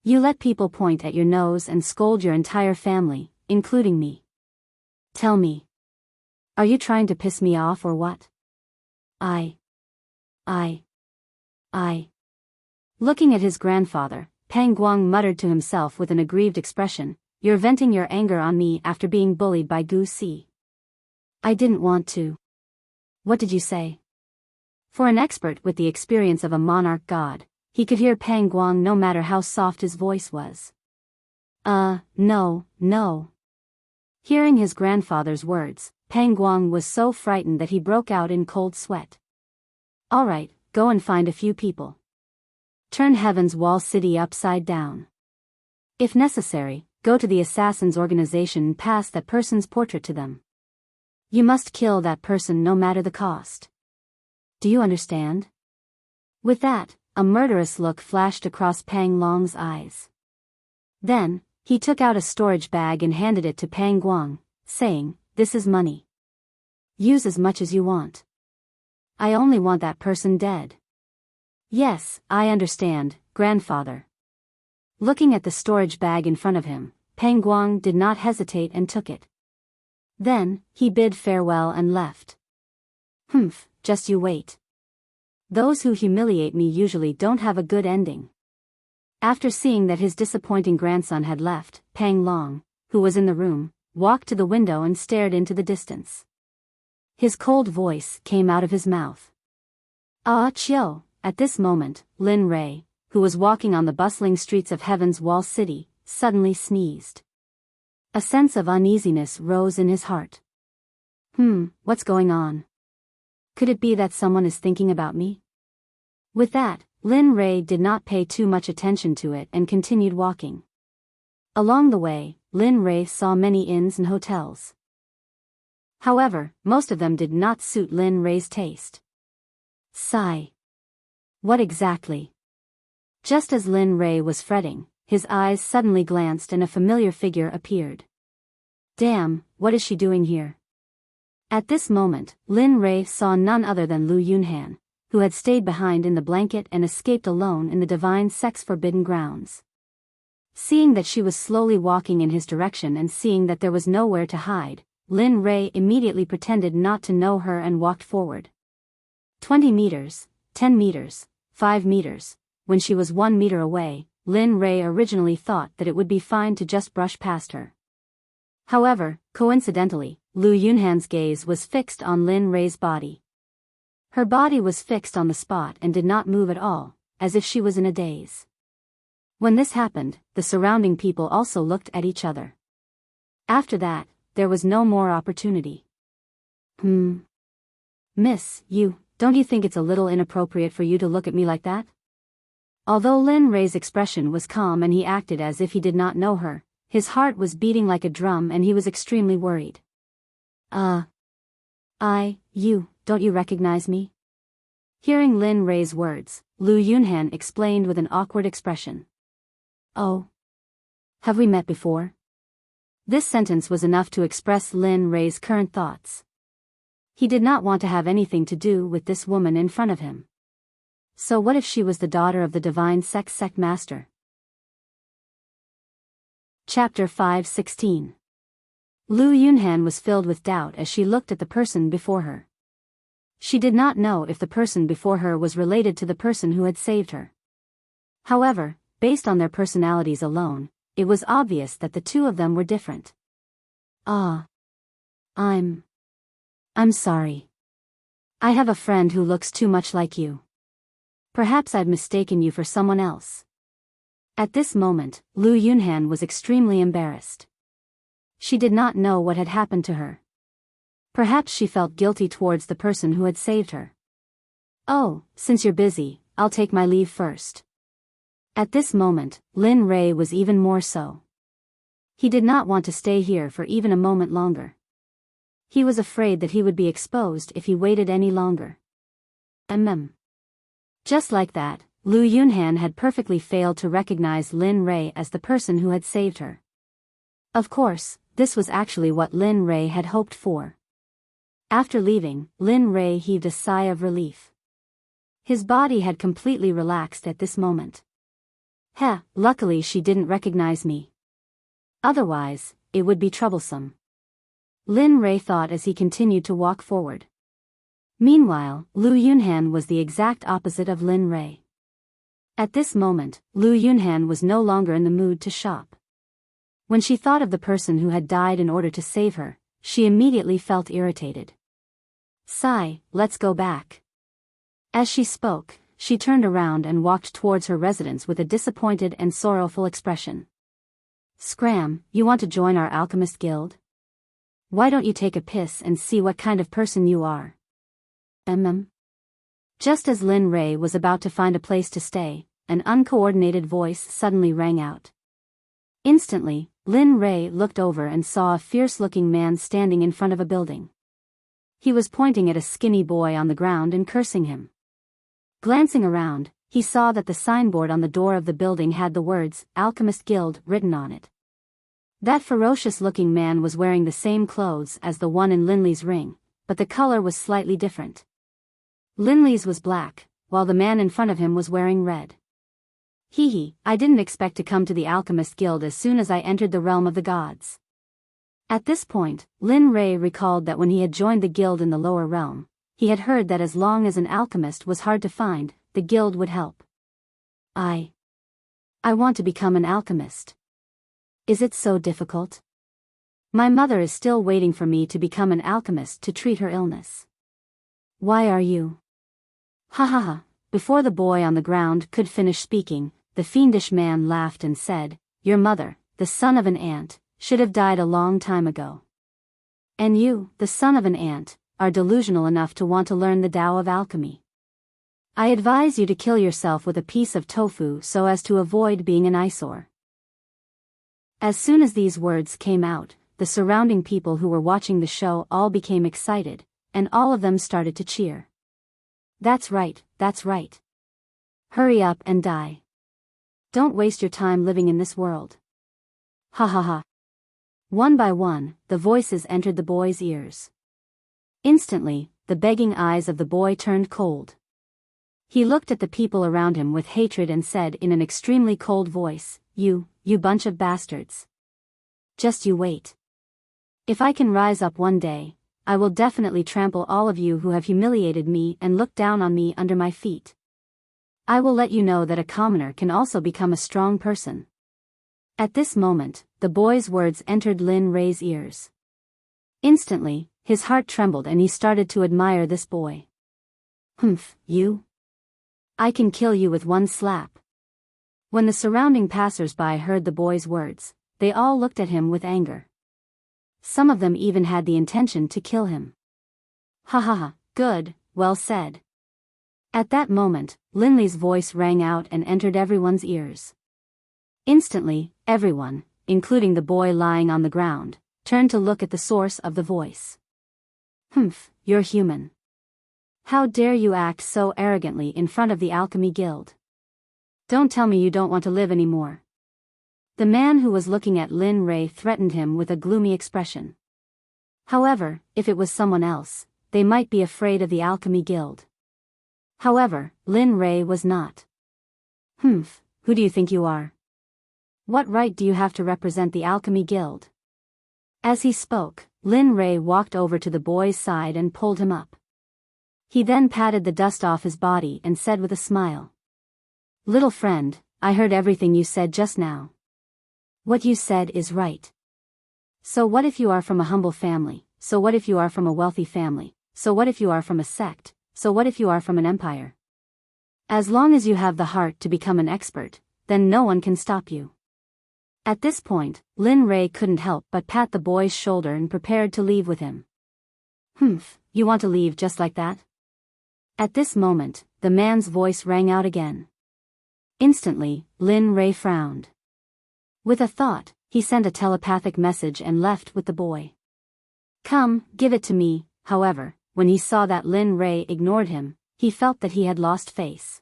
You let people point at your nose and scold your entire family, including me. Tell me. Are you trying to piss me off or what? Looking at his grandfather, Pang Guang muttered to himself with an aggrieved expression, You're venting your anger on me after being bullied by Gu Si. I didn't want to. What did you say? For an expert with the experience of a monarch god, he could hear Pang Guang no matter how soft his voice was. No. Hearing his grandfather's words, Pang Guang was so frightened that he broke out in cold sweat. All right, go and find a few people. Turn Heaven's Wall City upside down. If necessary, go to the assassin's organization and pass that person's portrait to them. You must kill that person no matter the cost. Do you understand? With that, a murderous look flashed across Pang Long's eyes. Then, he took out a storage bag and handed it to Pang Guang, saying, This is money. Use as much as you want. I only want that person dead. Yes, I understand, grandfather. Looking at the storage bag in front of him, Pang Guang did not hesitate and took it. Then, he bid farewell and left. Just you wait. Those who humiliate me usually don't have a good ending. After seeing that his disappointing grandson had left, Pang Long, who was in the room, walked to the window and stared into the distance. His cold voice came out of his mouth. Chiu. At this moment, Lin Rei, who was walking on the bustling streets of Heaven's Wall City, suddenly sneezed. A sense of uneasiness rose in his heart. What's going on? Could it be that someone is thinking about me? With that, Lin Rei did not pay too much attention to it and continued walking. Along the way, Lin Rei saw many inns and hotels. However, most of them did not suit Lin Rei's taste. Sigh. What exactly? Just as Lin Rei was fretting, his eyes suddenly glanced and a familiar figure appeared. Damn, what is she doing here? At this moment, Lin Rei saw none other than Lu Yunhan, who had stayed behind in the blanket and escaped alone in the divine sect's forbidden grounds. Seeing that she was slowly walking in his direction and seeing that there was nowhere to hide, Lin Rei immediately pretended not to know her and walked forward. 20 meters, 10 meters, 5 meters. When she was 1 meter away, Lin Rei originally thought that it would be fine to just brush past her. However, coincidentally, Lu Yunhan's gaze was fixed on Lin Rei's body. Her body was fixed on the spot and did not move at all, as if she was in a daze. When this happened, the surrounding people also looked at each other. After that, there was no more opportunity. Miss, don't you think it's a little inappropriate for you to look at me like that? Although Lin Rei's expression was calm and he acted as if he did not know her, his heart was beating like a drum and he was extremely worried. Don't you recognize me? Hearing Lin Rei's words, Lu Yunhan explained with an awkward expression. Oh. Have we met before? This sentence was enough to express Lin Rei's current thoughts. He did not want to have anything to do with this woman in front of him. So what if she was the daughter of the divine sect master? Chapter 5:16. Lu Yunhan was filled with doubt as she looked at the person before her. She did not know if the person before her was related to the person who had saved her. However, based on their personalities alone, it was obvious that the two of them were different. I'm sorry. I have a friend who looks too much like you. Perhaps I've mistaken you for someone else. At this moment, Lu Yunhan was extremely embarrassed. She did not know what had happened to her. Perhaps she felt guilty towards the person who had saved her. Oh, since you're busy, I'll take my leave first. At this moment, Lin Rei was even more so. He did not want to stay here for even a moment longer. He was afraid that he would be exposed if he waited any longer. Just like that, Lu Yunhan had perfectly failed to recognize Lin Rei as the person who had saved her. Of course, this was actually what Lin Rei had hoped for. After leaving, Lin Rei heaved a sigh of relief. His body had completely relaxed at this moment. Luckily she didn't recognize me. Otherwise, it would be troublesome. Lin Rei thought as he continued to walk forward. Meanwhile, Lu Yunhan was the exact opposite of Lin Rei. At this moment, Lu Yunhan was no longer in the mood to shop. When she thought of the person who had died in order to save her, she immediately felt irritated. Sigh, let's go back. As she spoke, she turned around and walked towards her residence with a disappointed and sorrowful expression. Scram, you want to join our alchemist guild? Why don't you take a piss and see what kind of person you are? Just as Lin Rei was about to find a place to stay, an uncoordinated voice suddenly rang out. Instantly, Lin Rei looked over and saw a fierce-looking man standing in front of a building. He was pointing at a skinny boy on the ground and cursing him. Glancing around, he saw that the signboard on the door of the building had the words, Alchemist Guild, written on it. That ferocious-looking man was wearing the same clothes as the one in Linley's ring, but the color was slightly different. Linley's was black, while the man in front of him was wearing red. I didn't expect to come to the Alchemist Guild as soon as I entered the realm of the gods. At this point, Lin Rei recalled that when he had joined the guild in the lower realm, he had heard that as long as an alchemist was hard to find, the guild would help. I want to become an alchemist. Is it so difficult? My mother is still waiting for me to become an alchemist to treat her illness. Why are you? Before the boy on the ground could finish speaking, the fiendish man laughed and said, Your mother, the son of an ant, should have died a long time ago. And you, the son of an ant, are delusional enough to want to learn the Tao of alchemy. I advise you to kill yourself with a piece of tofu so as to avoid being an eyesore. As soon as these words came out, the surrounding people who were watching the show all became excited, and all of them started to cheer. That's right. Hurry up and die. Don't waste your time living in this world. One by one, the voices entered the boy's ears. Instantly, the begging eyes of the boy turned cold. He looked at the people around him with hatred and said in an extremely cold voice, You bunch of bastards. Just you wait. If I can rise up one day, I will definitely trample all of you who have humiliated me and looked down on me under my feet. I will let you know that a commoner can also become a strong person. At this moment, the boy's words entered Lin Rei's ears. Instantly, his heart trembled and he started to admire this boy. You? I can kill you with one slap. When the surrounding passers-by heard the boy's words, they all looked at him with anger. Some of them even had the intention to kill him. Good, well said. At that moment, Linley's voice rang out and entered everyone's ears. Instantly, everyone, including the boy lying on the ground, turned to look at the source of the voice. You're human. How dare you act so arrogantly in front of the Alchemy Guild? Don't tell me you don't want to live anymore. The man who was looking at Lin Rei threatened him with a gloomy expression. However, if it was someone else, they might be afraid of the Alchemy Guild. However, Lin Rei was not. Who do you think you are? What right do you have to represent the Alchemy Guild? As he spoke, Lin Rei walked over to the boy's side and pulled him up. He then patted the dust off his body and said with a smile. Little friend, I heard everything you said just now. What you said is right. So what if you are from a humble family? So what if you are from a wealthy family? So what if you are from a sect? So what if you are from an empire? As long as you have the heart to become an expert, then no one can stop you. At this point, Lin Rei couldn't help but pat the boy's shoulder and prepared to leave with him. You want to leave just like that? At this moment, the man's voice rang out again. Instantly, Lin Rei frowned. With a thought, he sent a telepathic message and left with the boy. Come, give it to me. However, when he saw that Lin Rei ignored him, he felt that he had lost face.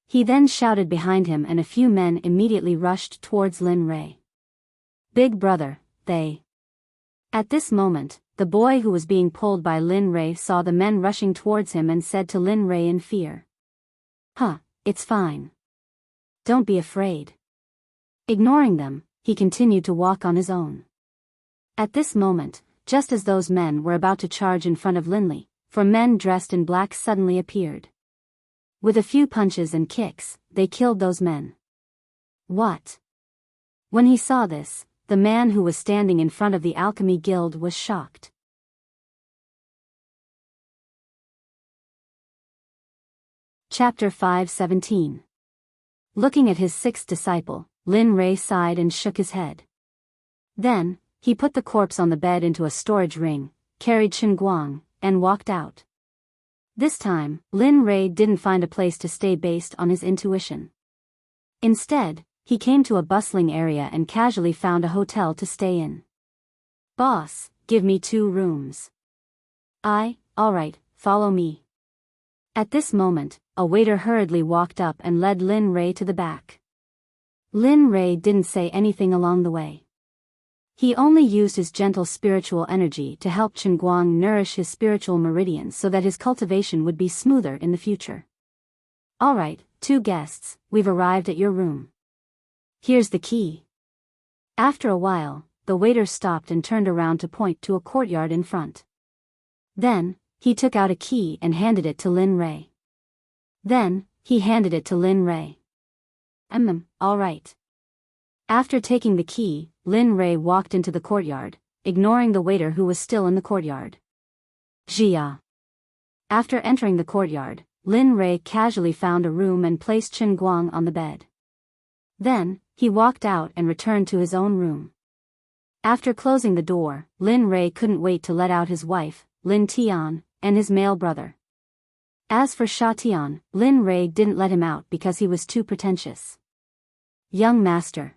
He then shouted behind him and a few men immediately rushed towards Lin Rei. Big brother, they. At this moment, the boy who was being pulled by Lin Rei saw the men rushing towards him and said to Lin Rei in fear. Huh, it's fine. Don't be afraid. Ignoring them, he continued to walk on his own. At this moment, just as those men were about to charge in front of Linley, 4 men dressed in black suddenly appeared. With a few punches and kicks, they killed those men. What? When he saw this, the man who was standing in front of the Alchemy Guild was shocked. Chapter 5:17. Looking at his 6th disciple, Lin Rei sighed and shook his head. Then, he put the corpse on the bed into a storage ring, carried Chen Guang, and walked out. This time, Lin Rei didn't find a place to stay based on his intuition. Instead, he came to a bustling area and casually found a hotel to stay in. Boss, give me 2 rooms. Alright, follow me. At this moment, a waiter hurriedly walked up and led Lin Rei to the back. Lin Rei didn't say anything along the way. He only used his gentle spiritual energy to help Chen Guang nourish his spiritual meridians so that his cultivation would be smoother in the future. Alright, 2 guests, we've arrived at your room. Here's the key. After a while, the waiter stopped and turned around to point to a courtyard in front. Then, he took out a key and handed it to Lin Rei. Then, he handed it to Lin Rei. Alright. After taking the key, Lin Rei walked into the courtyard, ignoring the waiter who was still in the courtyard. Jia. After entering the courtyard, Lin Rei casually found a room and placed Chen Guang on the bed. Then, he walked out and returned to his own room. After closing the door, Lin Rei couldn't wait to let out his wife, Lin Tian, and his male brother. As for Sha Tian, Lin Rei didn't let him out because he was too pretentious. Young master.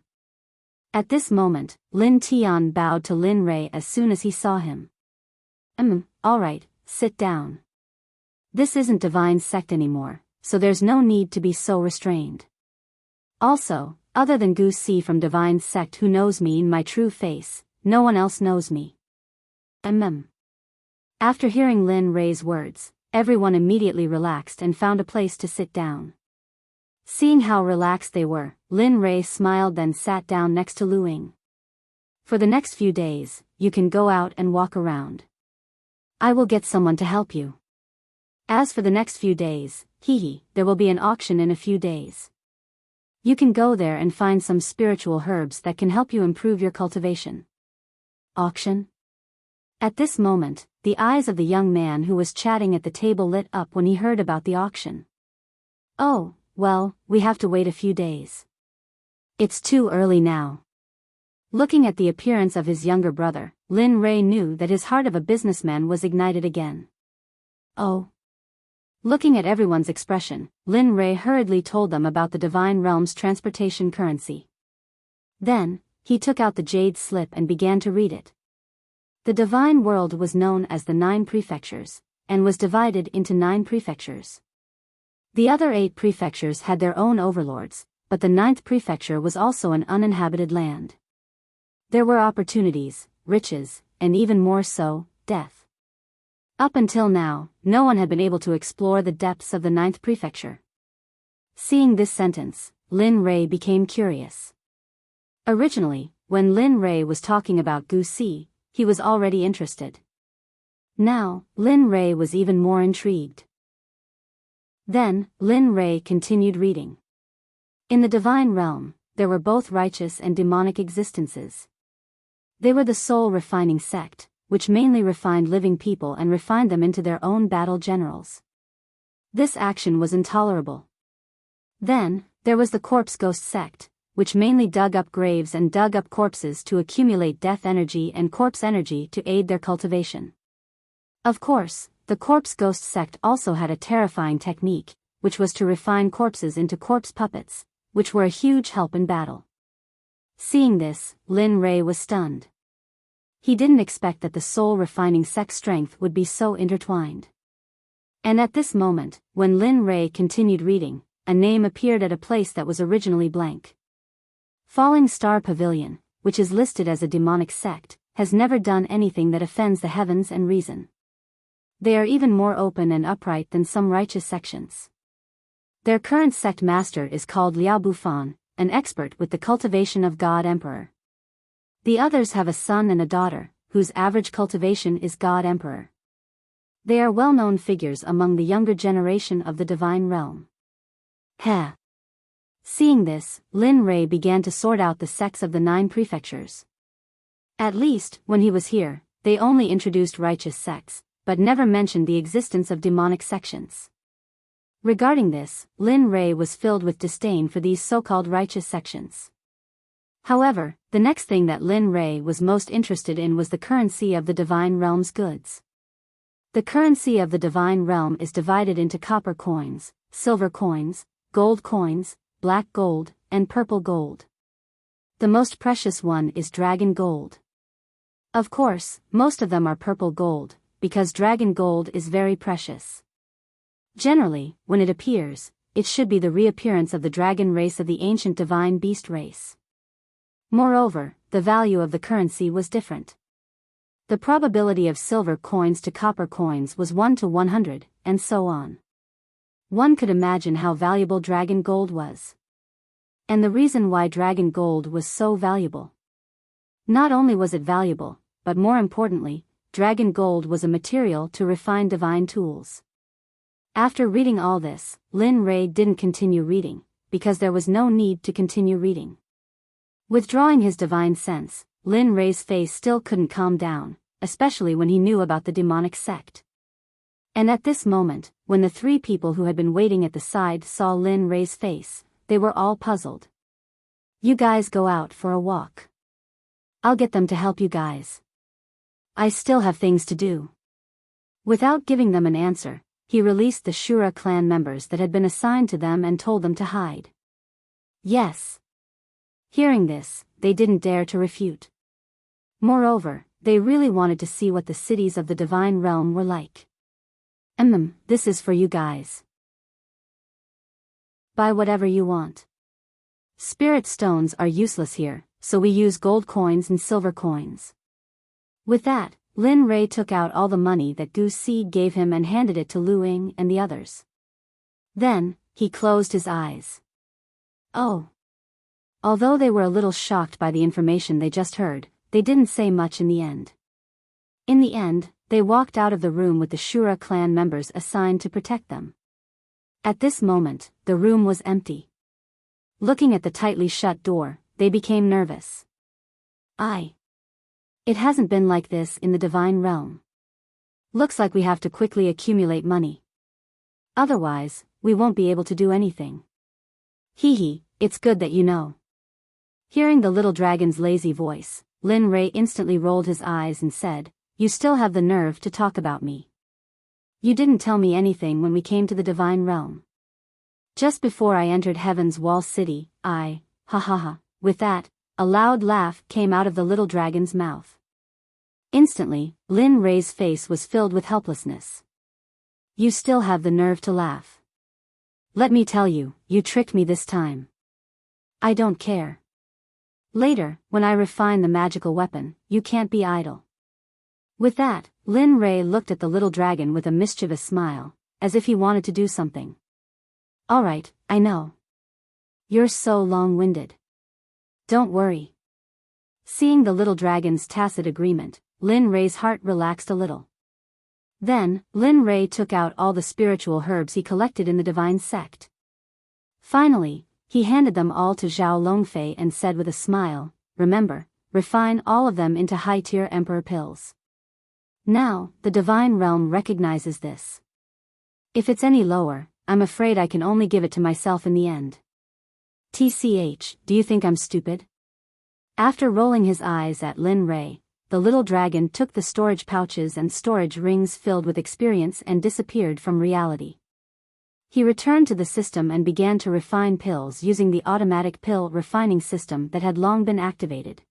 At this moment, Lin Tian bowed to Lin Rei as soon as he saw him. Alright, sit down. This isn't Divine Sect anymore, so there's no need to be so restrained. Also, other than Gu Si from Divine Sect who knows me in my true face, no one else knows me. After hearing Lin Rei's words, everyone immediately relaxed and found a place to sit down. Seeing how relaxed they were, Lin Rei smiled then sat down next to Lu Ying. For the next few days, you can go out and walk around. I will get someone to help you. As for the next few days, there will be an auction in a few days. You can go there and find some spiritual herbs that can help you improve your cultivation. Auction? At this moment, the eyes of the young man who was chatting at the table lit up when he heard about the auction. Oh, well, we have to wait a few days. It's too early now. Looking at the appearance of his younger brother, Lin Rei knew that his heart of a businessman was ignited again. Oh. Looking at everyone's expression, Lin Rei hurriedly told them about the Divine Realm's transportation currency. Then, he took out the jade slip and began to read it. The Divine World was known as the 9 Prefectures, and was divided into 9 prefectures. The other 8 prefectures had their own overlords, but the 9th prefecture was also an uninhabited land. There were opportunities, riches, and even more so, death. Up until now, no one had been able to explore the depths of the 9th prefecture. Seeing this sentence, Lin Rei became curious. Originally, when Lin Rei was talking about Gu Si, he was already interested. Now, Lin Rei was even more intrigued. Then, Lin Rei continued reading. In the Divine Realm, there were both righteous and demonic existences. They were the soul-refining sect, which mainly refined living people and refined them into their own battle generals. This action was intolerable. Then, there was the Corpse Ghost sect, which mainly dug up graves and dug up corpses to accumulate death energy and corpse energy to aid their cultivation. Of course, the corpse ghost sect also had a terrifying technique, which was to refine corpses into corpse puppets, which were a huge help in battle. Seeing this, Lin Rei was stunned. He didn't expect that the soul-refining sect strength would be so intertwined. And at this moment, when Lin Rei continued reading, a name appeared at a place that was originally blank. Falling Star Pavilion, which is listed as a demonic sect, has never done anything that offends the heavens and reason. They are even more open and upright than some righteous sections. Their current sect master is called Liao Bufan, an expert with the cultivation of God Emperor. The others have a son and a daughter, whose average cultivation is God Emperor. They are well-known figures among the younger generation of the divine realm. Heh. Seeing this, Lin Rei began to sort out the sects of the 9 prefectures. At least, when he was here, they only introduced righteous sects, but never mentioned the existence of demonic sections. Regarding this, Lin Rei was filled with disdain for these so-called righteous sections. However, the next thing that Lin Rei was most interested in was the currency of the divine realm's goods. The currency of the divine realm is divided into copper coins, silver coins, gold coins, black gold, and purple gold. The most precious one is dragon gold. Of course, most of them are purple gold, because dragon gold is very precious. Generally, when it appears, it should be the reappearance of the dragon race of the ancient divine beast race. Moreover, the value of the currency was different. The probability of silver coins to copper coins was 1 to 100, and so on. One could imagine how valuable dragon gold was. And the reason why dragon gold was so valuable. Not only was it valuable, but more importantly, dragon gold was a material to refine divine tools. After reading all this, Lin Rei didn't continue reading, because there was no need to continue reading. Withdrawing his divine sense, Lin Rei's face still couldn't calm down, especially when he knew about the demonic sect. And at this moment, when the 3 people who had been waiting at the side saw Lin Rei's face, they were all puzzled. "You guys go out for a walk. I'll get them to help you guys. I still have things to do." Without giving them an answer, he released the Shura clan members that had been assigned to them and told them to hide. Yes. Hearing this, they didn't dare to refute. Moreover, they really wanted to see what the cities of the divine realm were like. This is for you guys. Buy whatever you want. Spirit stones are useless here, so we use gold coins and silver coins. With that, Lin Rei took out all the money that Gu Si gave him and handed it to Lu Ying and the others. Then, he closed his eyes. Oh. Although they were a little shocked by the information they just heard, they didn't say much in the end. In the end, they walked out of the room with the Shura clan members assigned to protect them. At this moment, the room was empty. Looking at the tightly shut door, they became nervous. It hasn't been like this in the divine realm. Looks like we have to quickly accumulate money. Otherwise, we won't be able to do anything. It's good that you know. Hearing the little dragon's lazy voice, Lin Rei instantly rolled his eyes and said, "You still have the nerve to talk about me. You didn't tell me anything when we came to the divine realm. Just before I entered Heaven's Wall City, ha ha ha." With that, a loud laugh came out of the little dragon's mouth. Instantly, Lin Rei's face was filled with helplessness. "You still have the nerve to laugh. Let me tell you, you tricked me this time. I don't care. Later, when I refine the magical weapon, you can't be idle." With that, Lin Rei looked at the little dragon with a mischievous smile, as if he wanted to do something. "Alright, I know. You're so long-winded. Don't worry." Seeing the little dragon's tacit agreement, Lin Rei's heart relaxed a little. Then, Lin Rei took out all the spiritual herbs he collected in the divine sect. Finally, he handed them all to Zhao Longfei and said with a smile, "Remember, refine all of them into high-tier emperor pills. Now, the divine realm recognizes this. If it's any lower, I'm afraid I can only give it to myself in the end. TCH, do you think I'm stupid?" After rolling his eyes at Lin Rei, the little dragon took the storage pouches and storage rings filled with experience and disappeared from reality. He returned to the system and began to refine pills using the automatic pill refining system that had long been activated.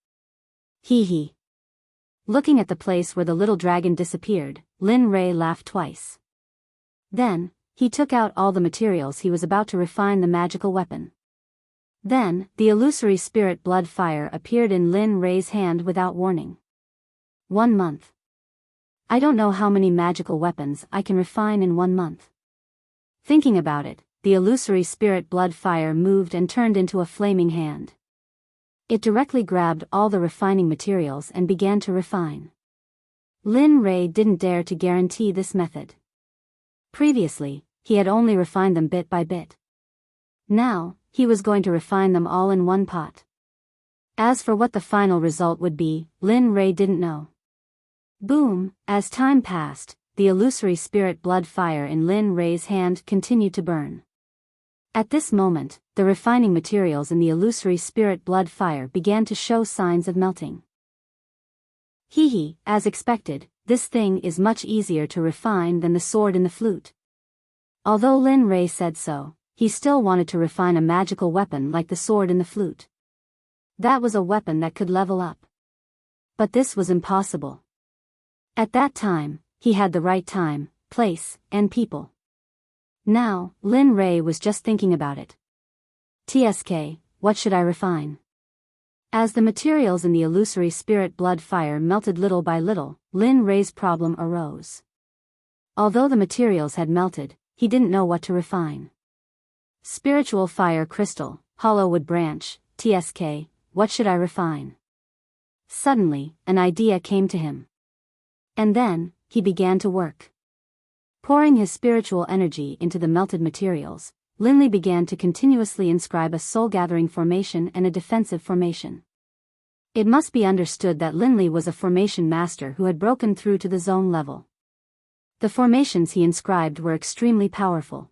Hee hee. Looking at the place where the little dragon disappeared, Lin Rei laughed twice. Then, he took out all the materials he was about to refine the magical weapon. Then, the illusory spirit blood fire appeared in Lin Rei's hand without warning. 1 month. I don't know how many magical weapons I can refine in 1 month. Thinking about it, the illusory spirit blood fire moved and turned into a flaming hand. It directly grabbed all the refining materials and began to refine. Lin Rei didn't dare to guarantee this method. Previously, he had only refined them bit by bit. Now, he was going to refine them all in one pot. As for what the final result would be, Lin Rei didn't know. Boom, as time passed, the illusory spirit blood fire in Lin Rei's hand continued to burn. At this moment, the refining materials in the illusory spirit blood fire began to show signs of melting. Hee hee, as expected, this thing is much easier to refine than the sword in the flute. Although Lin Rei said so, he still wanted to refine a magical weapon like the sword in the flute. That was a weapon that could level up. But this was impossible. At that time, he had the right time, place, and people. Now, Lin Rei was just thinking about it. TSK, what should I refine? As the materials in the illusory spirit blood fire melted little by little, Lin Rei's problem arose. Although the materials had melted, he didn't know what to refine. Spiritual fire crystal, hollow wood branch, TSK, what should I refine? Suddenly, an idea came to him. And then, he began to work. Pouring his spiritual energy into the melted materials, Linley began to continuously inscribe a soul-gathering formation and a defensive formation. It must be understood that Linley was a formation master who had broken through to the zone level. The formations he inscribed were extremely powerful.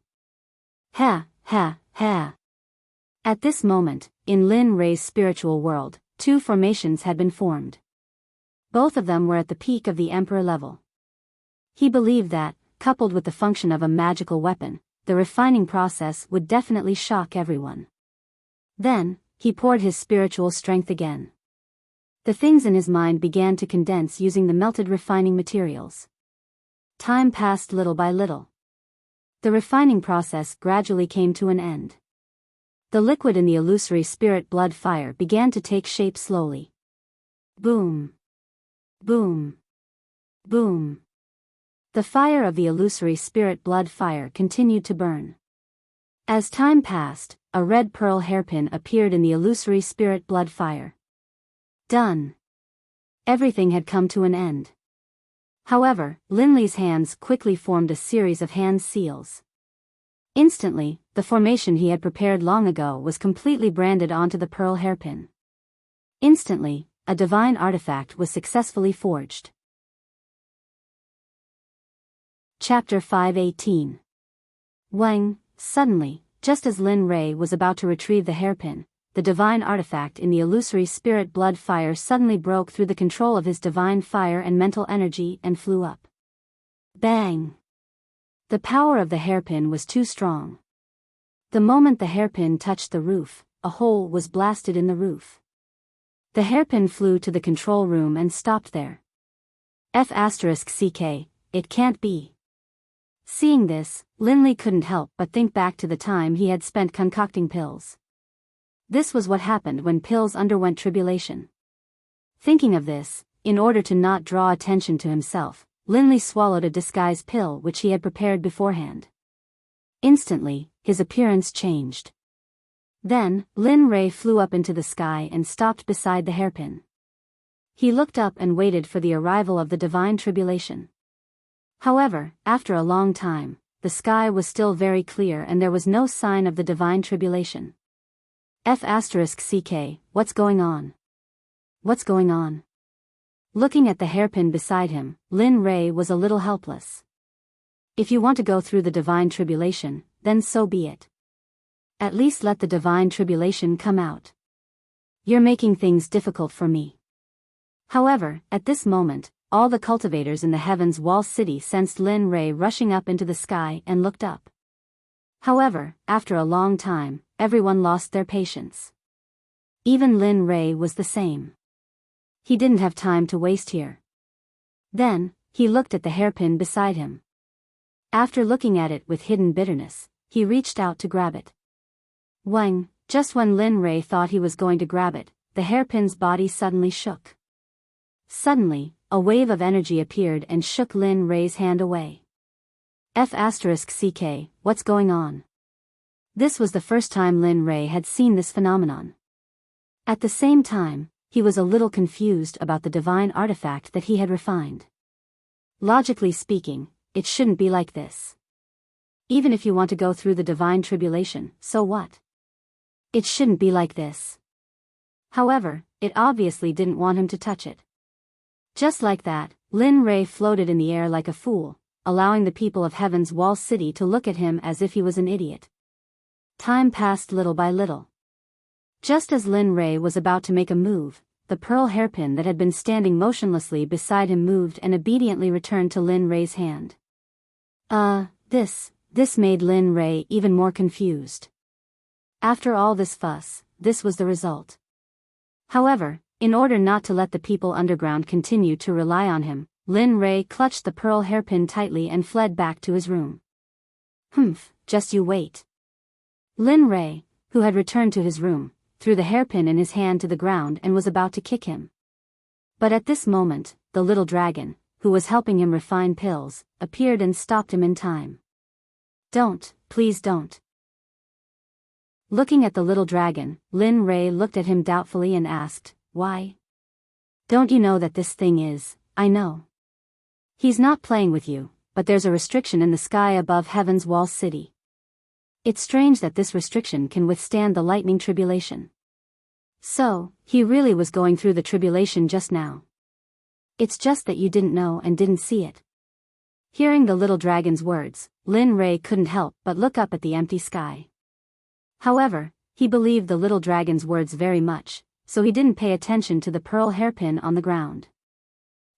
Ha, ha, ha. At this moment, in Lin Rei's spiritual world, 2 formations had been formed. Both of them were at the peak of the Emperor level. He believed that, coupled with the function of a magical weapon, the refining process would definitely shock everyone. Then, he poured his spiritual strength again. The things in his mind began to condense using the melted refining materials. Time passed little by little. The refining process gradually came to an end. The liquid in the illusory spirit blood fire began to take shape slowly. Boom. Boom. Boom. The fire of the illusory spirit blood fire continued to burn. As time passed, a red pearl hairpin appeared in the illusory spirit blood fire. Done. Everything had come to an end. However, Linley's hands quickly formed a series of hand seals. Instantly, the formation he had prepared long ago was completely branded onto the pearl hairpin. Instantly, a divine artifact was successfully forged. Chapter 518. Wang, suddenly, just as Lin Rei was about to retrieve the hairpin, the divine artifact in the illusory spirit blood fire suddenly broke through the control of his divine fire and mental energy and flew up. Bang! The power of the hairpin was too strong. The moment the hairpin touched the roof, a hole was blasted in the roof. The hairpin flew to the control room and stopped there. F***ck, it can't be. Seeing this, Linley couldn't help but think back to the time he had spent concocting pills. This was what happened when pills underwent tribulation. Thinking of this, in order to not draw attention to himself, Linley swallowed a disguise pill which he had prepared beforehand. Instantly, his appearance changed. Then, Lin Rei flew up into the sky and stopped beside the hairpin. He looked up and waited for the arrival of the divine tribulation. However, after a long time, the sky was still very clear and there was no sign of the divine tribulation. F***ck, what's going on? What's going on? Looking at the hairpin beside him, Lin Rei was a little helpless. If you want to go through the divine tribulation, then so be it. At least let the divine tribulation come out. You're making things difficult for me. However, at this moment, all the cultivators in the Heaven's Wall City sensed Lin Ray rushing up into the sky and looked up. However, after a long time, everyone lost their patience. Even Lin Ray was the same. He didn't have time to waste here. Then, he looked at the hairpin beside him. After looking at it with hidden bitterness, he reached out to grab it. Wang, just when Lin Ray thought he was going to grab it, the hairpin's body suddenly shook. Suddenly, a wave of energy appeared and shook Lin Ray's hand away. F***ck, what's going on? This was the first time Lin Ray had seen this phenomenon. At the same time, he was a little confused about the divine artifact that he had refined. Logically speaking, it shouldn't be like this. Even if you want to go through the divine tribulation, so what? It shouldn't be like this. However, it obviously didn't want him to touch it. Just like that, Lin Ray floated in the air like a fool, allowing the people of Heaven's Wall City to look at him as if he was an idiot. Time passed little by little. Just as Lin Ray was about to make a move, the pearl hairpin that had been standing motionlessly beside him moved and obediently returned to Lin Ray's hand. This made Lin Ray even more confused. After all this fuss, this was the result. However, in order not to let the people underground continue to rely on him, Lin Ray clutched the pearl hairpin tightly and fled back to his room. Just you wait. Lin Ray, who had returned to his room, threw the hairpin in his hand to the ground and was about to kick him. But at this moment, the little dragon, who was helping him refine pills, appeared and stopped him in time. Don't, please don't. Looking at the little dragon, Lin Ray looked at him doubtfully and asked, why? Don't you know that this thing is, I know. He's not playing with you, but there's a restriction in the sky above Heaven's Wall City. It's strange that this restriction can withstand the lightning tribulation. So, he really was going through the tribulation just now. It's just that you didn't know and didn't see it. Hearing the little dragon's words, Lin Ray couldn't help but look up at the empty sky. However, he believed the little dragon's words very much, so he didn't pay attention to the pearl hairpin on the ground.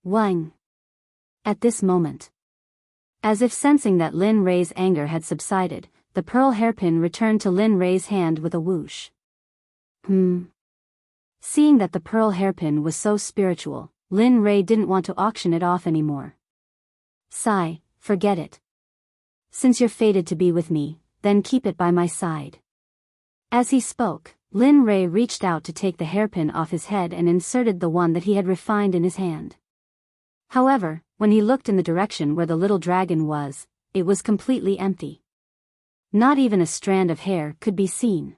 Wang. At this moment, as if sensing that Lin Ray's anger had subsided, the pearl hairpin returned to Lin Ray's hand with a whoosh. Seeing that the pearl hairpin was so spiritual, Lin Ray didn't want to auction it off anymore. Sigh, forget it. Since you're fated to be with me, then keep it by my side. As he spoke, Lin Ray reached out to take the hairpin off his head and inserted the one that he had refined in his hand. However, when he looked in the direction where the little dragon was, it was completely empty. Not even a strand of hair could be seen.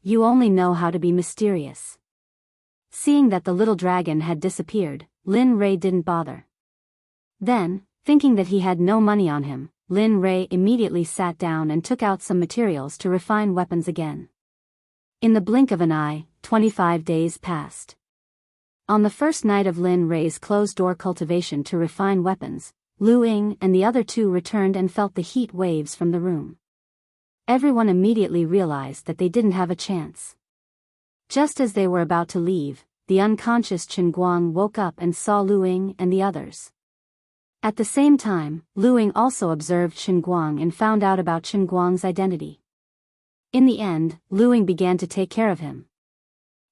You only know how to be mysterious. Seeing that the little dragon had disappeared, Lin Ray didn't bother. Then, thinking that he had no money on him, Lin Ray immediately sat down and took out some materials to refine weapons again. In the blink of an eye, 25 days passed. On the first night of Lin Ray's closed-door cultivation to refine weapons, Lu Ying and the other two returned and felt the heat waves from the room. Everyone immediately realized that they didn't have a chance. Just as they were about to leave, the unconscious Chen Guang woke up and saw Lu Ying and the others. At the same time, Lu Ying also observed Chen Guang and found out about Chen Guang's identity. In the end, Lu Ying began to take care of him.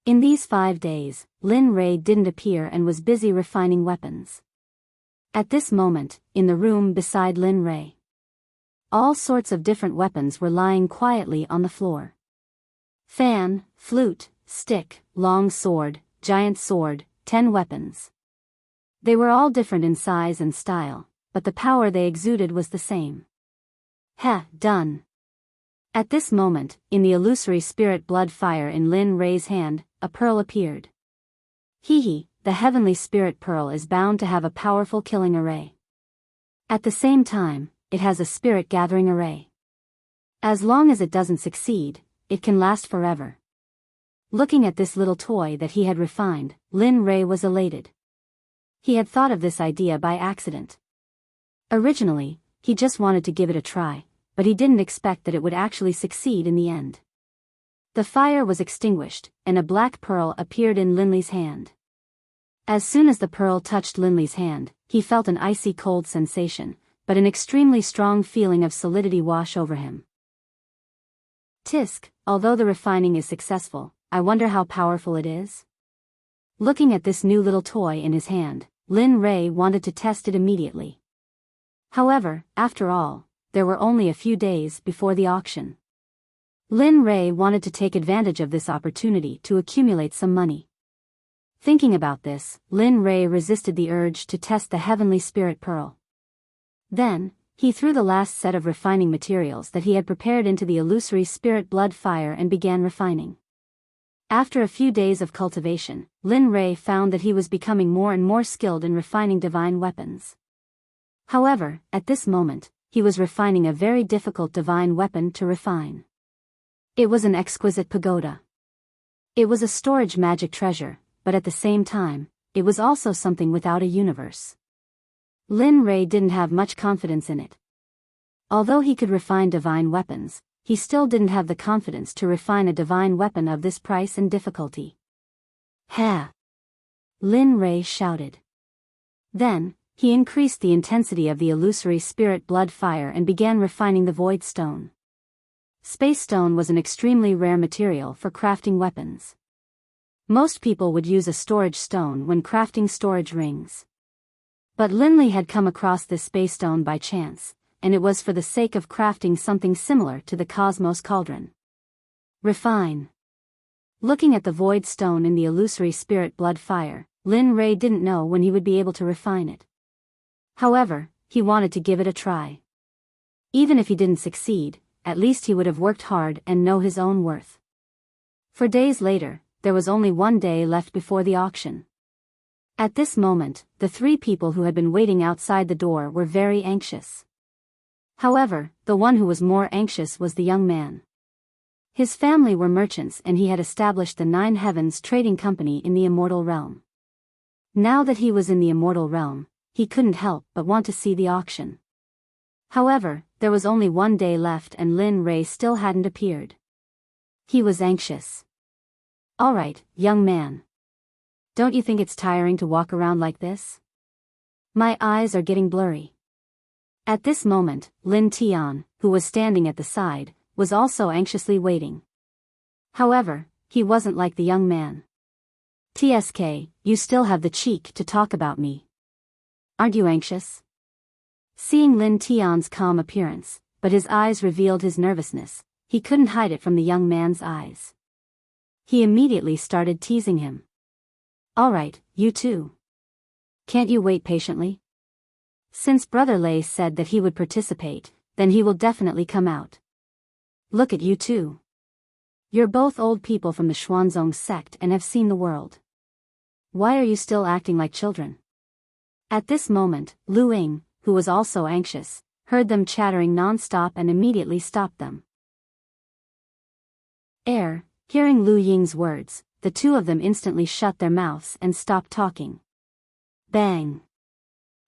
In these 5 days, Lin Ray didn't appear and was busy refining weapons. At this moment, in the room beside Lin Ray, all sorts of different weapons were lying quietly on the floor. Fan, flute, stick, long sword, giant sword, 10 weapons. They were all different in size and style, but the power they exuded was the same. Done. At this moment, in the illusory spirit blood fire in Lin Ray's hand, a pearl appeared. The heavenly spirit pearl is bound to have a powerful killing array. At the same time, it has a spirit gathering array. As long as it doesn't succeed, it can last forever. Looking at this little toy that he had refined, Lin Ray was elated. He had thought of this idea by accident. Originally, he just wanted to give it a try, but he didn't expect that it would actually succeed in the end. The fire was extinguished, and a black pearl appeared in Lin Li's hand. As soon as the pearl touched Linley's hand, he felt an icy cold sensation, but an extremely strong feeling of solidity wash over him. Tisk, although the refining is successful, I wonder how powerful it is? Looking at this new little toy in his hand, Lin Ray wanted to test it immediately. However, after all, there were only a few days before the auction. Lin Ray wanted to take advantage of this opportunity to accumulate some money. Thinking about this, Lin Ray resisted the urge to test the heavenly spirit pearl. Then, he threw the last set of refining materials that he had prepared into the illusory spirit blood fire and began refining. After a few days of cultivation, Lin Ray found that he was becoming more and more skilled in refining divine weapons. However, at this moment, he was refining a very difficult divine weapon to refine. It was an exquisite pagoda. It was a storage magic treasure, but at the same time, it was also something without a universe. Lin Ray didn't have much confidence in it. Although he could refine divine weapons, he still didn't have the confidence to refine a divine weapon of this price and difficulty. Ha! Lin Ray shouted. Then, he increased the intensity of the illusory spirit blood fire and began refining the void stone. Space stone was an extremely rare material for crafting weapons. Most people would use a storage stone when crafting storage rings. But Linley had come across this space stone by chance, and it was for the sake of crafting something similar to the Cosmos Cauldron. Refine. Looking at the void stone in the illusory spirit blood fire, Lin Ray didn't know when he would be able to refine it. However, he wanted to give it a try. Even if he didn't succeed, at least he would have worked hard and know his own worth. For days later, there was only one day left before the auction. At this moment, the three people who had been waiting outside the door were very anxious. However, the one who was more anxious was the young man. His family were merchants and he had established the Nine Heavens Trading Company in the Immortal Realm. Now that he was in the Immortal Realm, he couldn't help but want to see the auction. However, there was only one day left and Lin Ray still hadn't appeared. He was anxious. All right, young man. Don't you think it's tiring to walk around like this? My eyes are getting blurry. At this moment, Lin Tian, who was standing at the side, was also anxiously waiting. However, he wasn't like the young man. TSK, you still have the cheek to talk about me. Aren't you anxious? Seeing Lin Tian's calm appearance, but his eyes revealed his nervousness, he couldn't hide it from the young man's eyes. He immediately started teasing him. All right, you too. Can't you wait patiently? Since Brother Lei said that he would participate, then he will definitely come out. Look at you two. You're both old people from the Xuanzong sect and have seen the world. Why are you still acting like children? At this moment, Lu Ying, who was also anxious, heard them chattering non-stop and immediately stopped them. Hearing Lu Ying's words, the two of them instantly shut their mouths and stopped talking. Bang!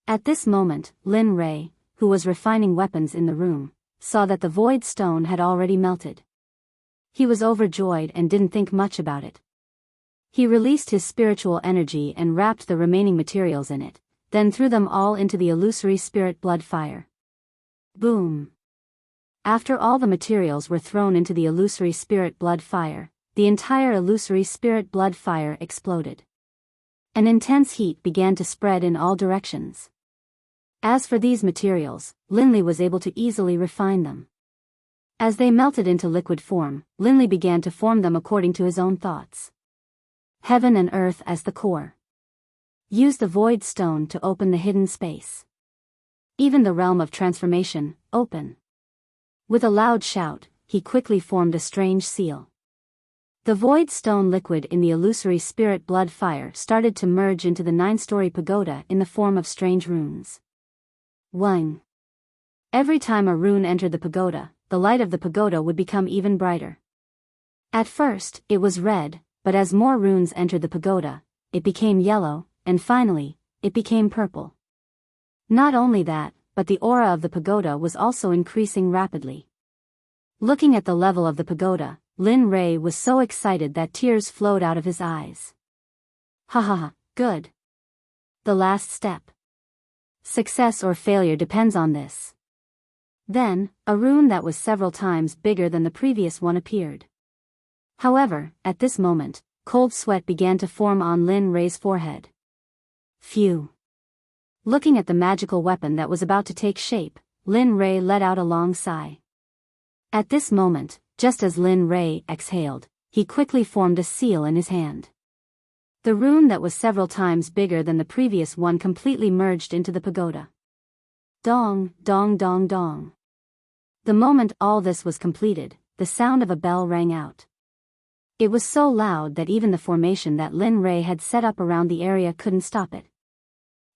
At this moment, Lin Ray, who was refining weapons in the room, saw that the void stone had already melted. He was overjoyed and didn't think much about it. He released his spiritual energy and wrapped the remaining materials in it, then threw them all into the illusory spirit blood fire. Boom! After all the materials were thrown into the illusory spirit blood fire, the entire illusory spirit blood fire exploded. An intense heat began to spread in all directions. As for these materials, Linley was able to easily refine them. As they melted into liquid form, Linley began to form them according to his own thoughts. Heaven and earth as the core. Use the void stone to open the hidden space. Even the realm of transformation, open. With a loud shout, he quickly formed a strange seal. The void stone liquid in the illusory spirit blood fire started to merge into the 9-story pagoda in the form of strange runes. 1. Every time a rune entered the pagoda, the light of the pagoda would become even brighter. At first, it was red, but as more runes entered the pagoda, it became yellow, and finally, it became purple. Not only that, but the aura of the pagoda was also increasing rapidly. Looking at the level of the pagoda, Lin Ray was so excited that tears flowed out of his eyes. Ha ha ha, good. the last step. Success or failure depends on this. Then, a rune that was several times bigger than the previous one appeared. However, at this moment, cold sweat began to form on Lin Rei's forehead. Phew. Looking at the magical weapon that was about to take shape, Lin Rei let out a long sigh. At this moment, just as Lin Rei exhaled, he quickly formed a seal in his hand. The rune that was several times bigger than the previous one completely merged into the pagoda. Dong, dong, dong, dong. The moment all this was completed, the sound of a bell rang out. It was so loud that even the formation that Lin Rei had set up around the area couldn't stop it.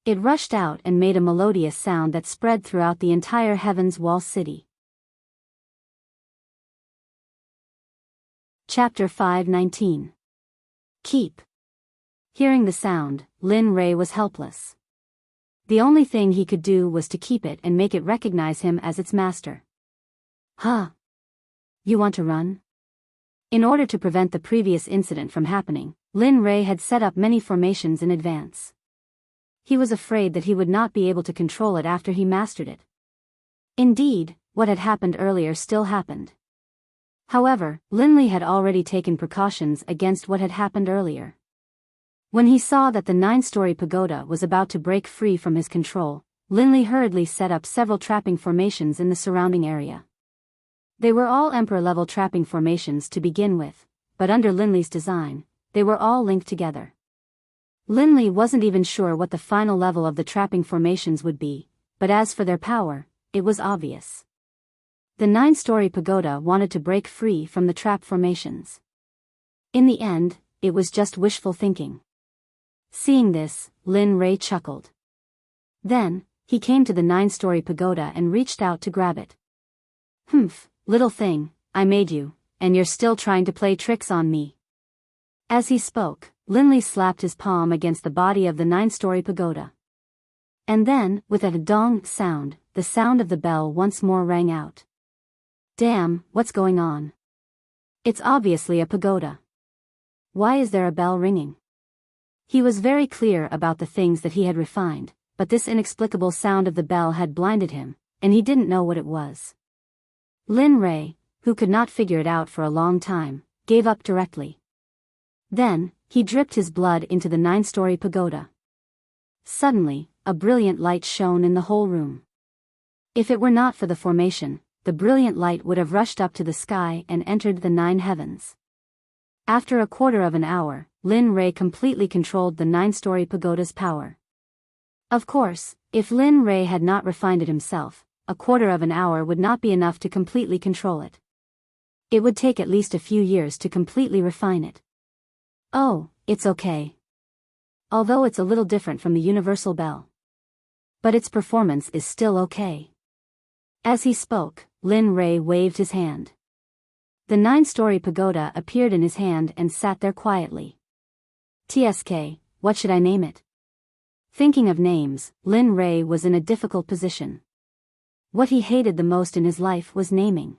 It rushed out and made a melodious sound that spread throughout the entire Heaven's Wall city. Chapter 5:19. Keep. Hearing the sound, Lin Rei was helpless. The only thing he could do was to keep it and make it recognize him as its master. Huh? You want to run? In order to prevent the previous incident from happening, Lin Rei had set up many formations in advance. He was afraid that he would not be able to control it after he mastered it. Indeed, what had happened earlier still happened. However, Linley had already taken precautions against what had happened earlier. When he saw that the 9-story pagoda was about to break free from his control, Linley hurriedly set up several trapping formations in the surrounding area. They were all Emperor-level trapping formations to begin with, but under Linley's design, they were all linked together. Linley wasn't even sure what the final level of the trapping formations would be, but as for their power, it was obvious. The 9-story pagoda wanted to break free from the trap formations. In the end, it was just wishful thinking. Seeing this, Lin Rei chuckled. Then, he came to the 9-story pagoda and reached out to grab it. Humph, little thing, I made you, and you're still trying to play tricks on me. As he spoke, Linley slapped his palm against the body of the 9-story pagoda. And then, with a dong sound, the sound of the bell once more rang out. Damn, what's going on? It's obviously a pagoda. Why is there a bell ringing? He was very clear about the things that he had refined, but this inexplicable sound of the bell had blinded him, and he didn't know what it was. Lin Rei, who could not figure it out for a long time, gave up directly. Then, he dripped his blood into the 9-story pagoda. Suddenly, a brilliant light shone in the whole room. If it were not for the formation, the brilliant light would have rushed up to the sky and entered the 9 heavens. After a quarter of an hour, Lin Rei completely controlled the 9-story pagoda's power. Of course, if Lin Rei had not refined it himself, a quarter of an hour would not be enough to completely control it. It would take at least a few years to completely refine it. Oh, it's okay. Although it's a little different from the universal bell. But its performance is still okay. As he spoke, Lin Rei waved his hand. The 9-story pagoda appeared in his hand and sat there quietly. TSK, what should I name it? Thinking of names, Lin Rei was in a difficult position. What he hated the most in his life was naming.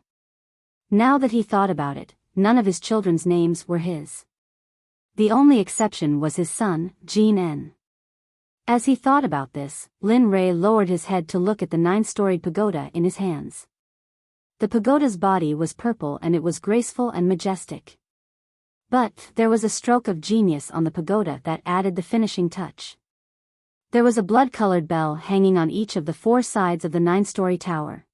Now that he thought about it, none of his children's names were his. The only exception was his son, Jean N. As he thought about this, Lin Rei lowered his head to look at the 9-storied pagoda in his hands. The pagoda's body was purple and it was graceful and majestic. But there was a stroke of genius on the pagoda that added the finishing touch. There was a blood-colored bell hanging on each of the 4 sides of the 9-story tower.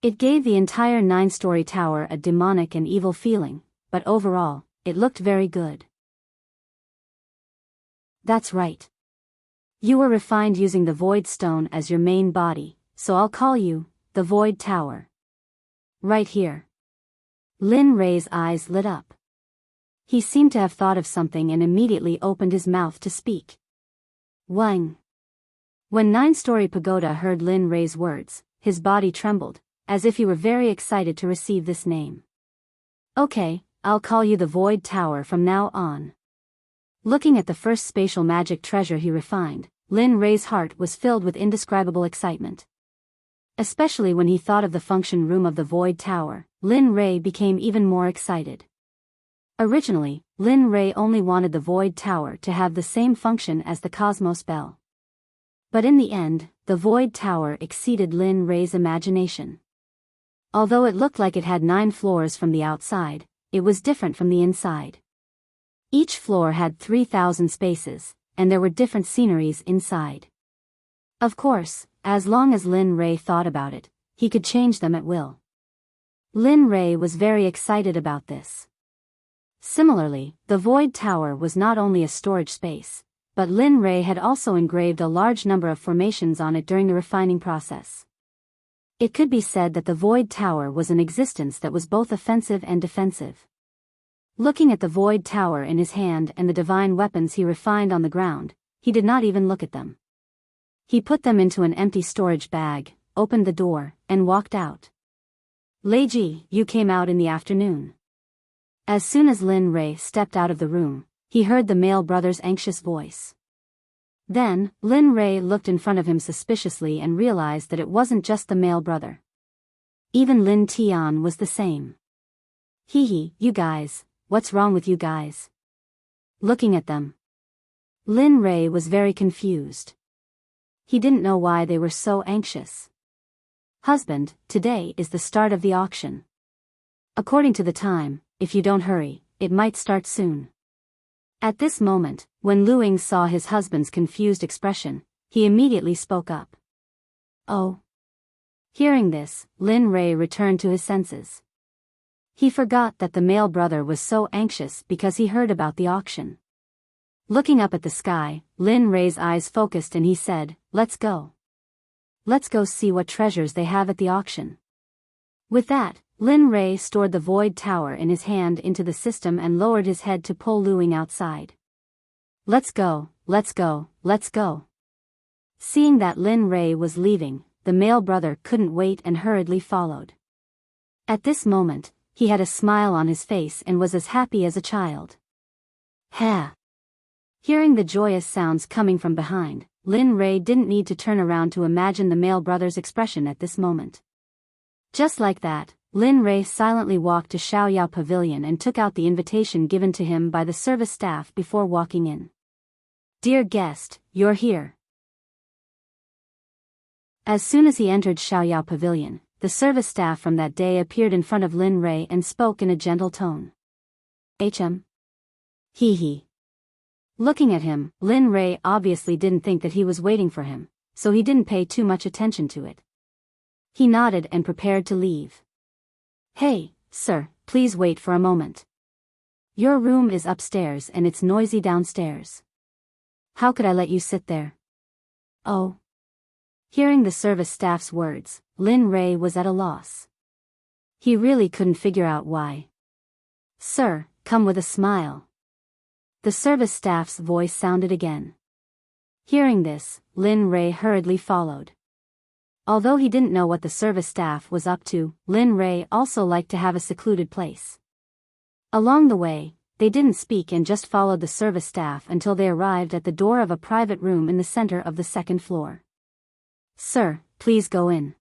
It gave the entire 9-story tower a demonic and evil feeling, but overall, it looked very good. That's right. You were refined using the Void Stone as your main body, so I'll call you, the Void Tower. Right here. Lin Rei's eyes lit up. He seemed to have thought of something and immediately opened his mouth to speak. Wang. When 9-story pagoda heard Lin Rei's words, his body trembled, as if he were very excited to receive this name. Okay, I'll call you the Void Tower from now on. Looking at the first spatial magic treasure he refined, Lin Rei's heart was filled with indescribable excitement. Especially when he thought of the function room of the Void Tower, Lin Rei became even more excited. Originally, Lin Rei only wanted the Void Tower to have the same function as the Cosmos Bell. But in the end, the Void Tower exceeded Lin Ray's imagination. Although it looked like it had 9 floors from the outside, it was different from the inside. Each floor had 3,000 spaces, and there were different sceneries inside. Of course, as long as Lin Ray thought about it, he could change them at will. Lin Ray was very excited about this. Similarly, the Void Tower was not only a storage space, but Lin Ray had also engraved a large number of formations on it during the refining process. It could be said that the Void Tower was an existence that was both offensive and defensive. Looking at the Void Tower in his hand and the divine weapons he refined on the ground, he did not even look at them. He put them into an empty storage bag, opened the door, and walked out. Leiji, you came out in the afternoon. As soon as Lin Ray stepped out of the room, he heard the male brother's anxious voice. Then, Lin Ray looked in front of him suspiciously and realized that it wasn't just the male brother. Even Lin Tian was the same. Hee, you guys, what's wrong with you guys? Looking at them, Lin Ray was very confused. He didn't know why they were so anxious. Husband, today is the start of the auction. According to the time, if you don't hurry, it might start soon. At this moment, when Luing saw his husband's confused expression, he immediately spoke up. Oh. Hearing this, Lin Ray returned to his senses. He forgot that the male brother was so anxious because he heard about the auction. Looking up at the sky, Lin Ray's eyes focused and he said, "Let's go. Let's go see what treasures they have at the auction." With that, Lin Ray stored the Void Tower in his hand into the system and lowered his head to pull Luing outside. Let's go, let's go, let's go. Seeing that Lin Ray was leaving, the male brother couldn't wait and hurriedly followed. At this moment, he had a smile on his face and was as happy as a child. Ha! Hearing the joyous sounds coming from behind, Lin Ray didn't need to turn around to imagine the male brother's expression at this moment. Just like that, Lin Ray silently walked to Xiaoyao Pavilion and took out the invitation given to him by the service staff before walking in. Dear guest, you're here. As soon as he entered Xiaoyao Pavilion, the service staff from that day appeared in front of Lin Ray and spoke in a gentle tone. HM. Hee. Looking at him, Lin Ray obviously didn't think that he was waiting for him, so he didn't pay too much attention to it. He nodded and prepared to leave. Hey, sir, please wait for a moment. Your room is upstairs and it's noisy downstairs. How could I let you sit there? Oh. Hearing the service staff's words, Lin Ray was at a loss. He really couldn't figure out why. Sir, come with a smile. The service staff's voice sounded again. Hearing this, Lin Ray hurriedly followed. Although he didn't know what the service staff was up to, Lin Ray also liked to have a secluded place. Along the way, they didn't speak and just followed the service staff until they arrived at the door of a private room in the center of the 2nd floor. Sir, please go in.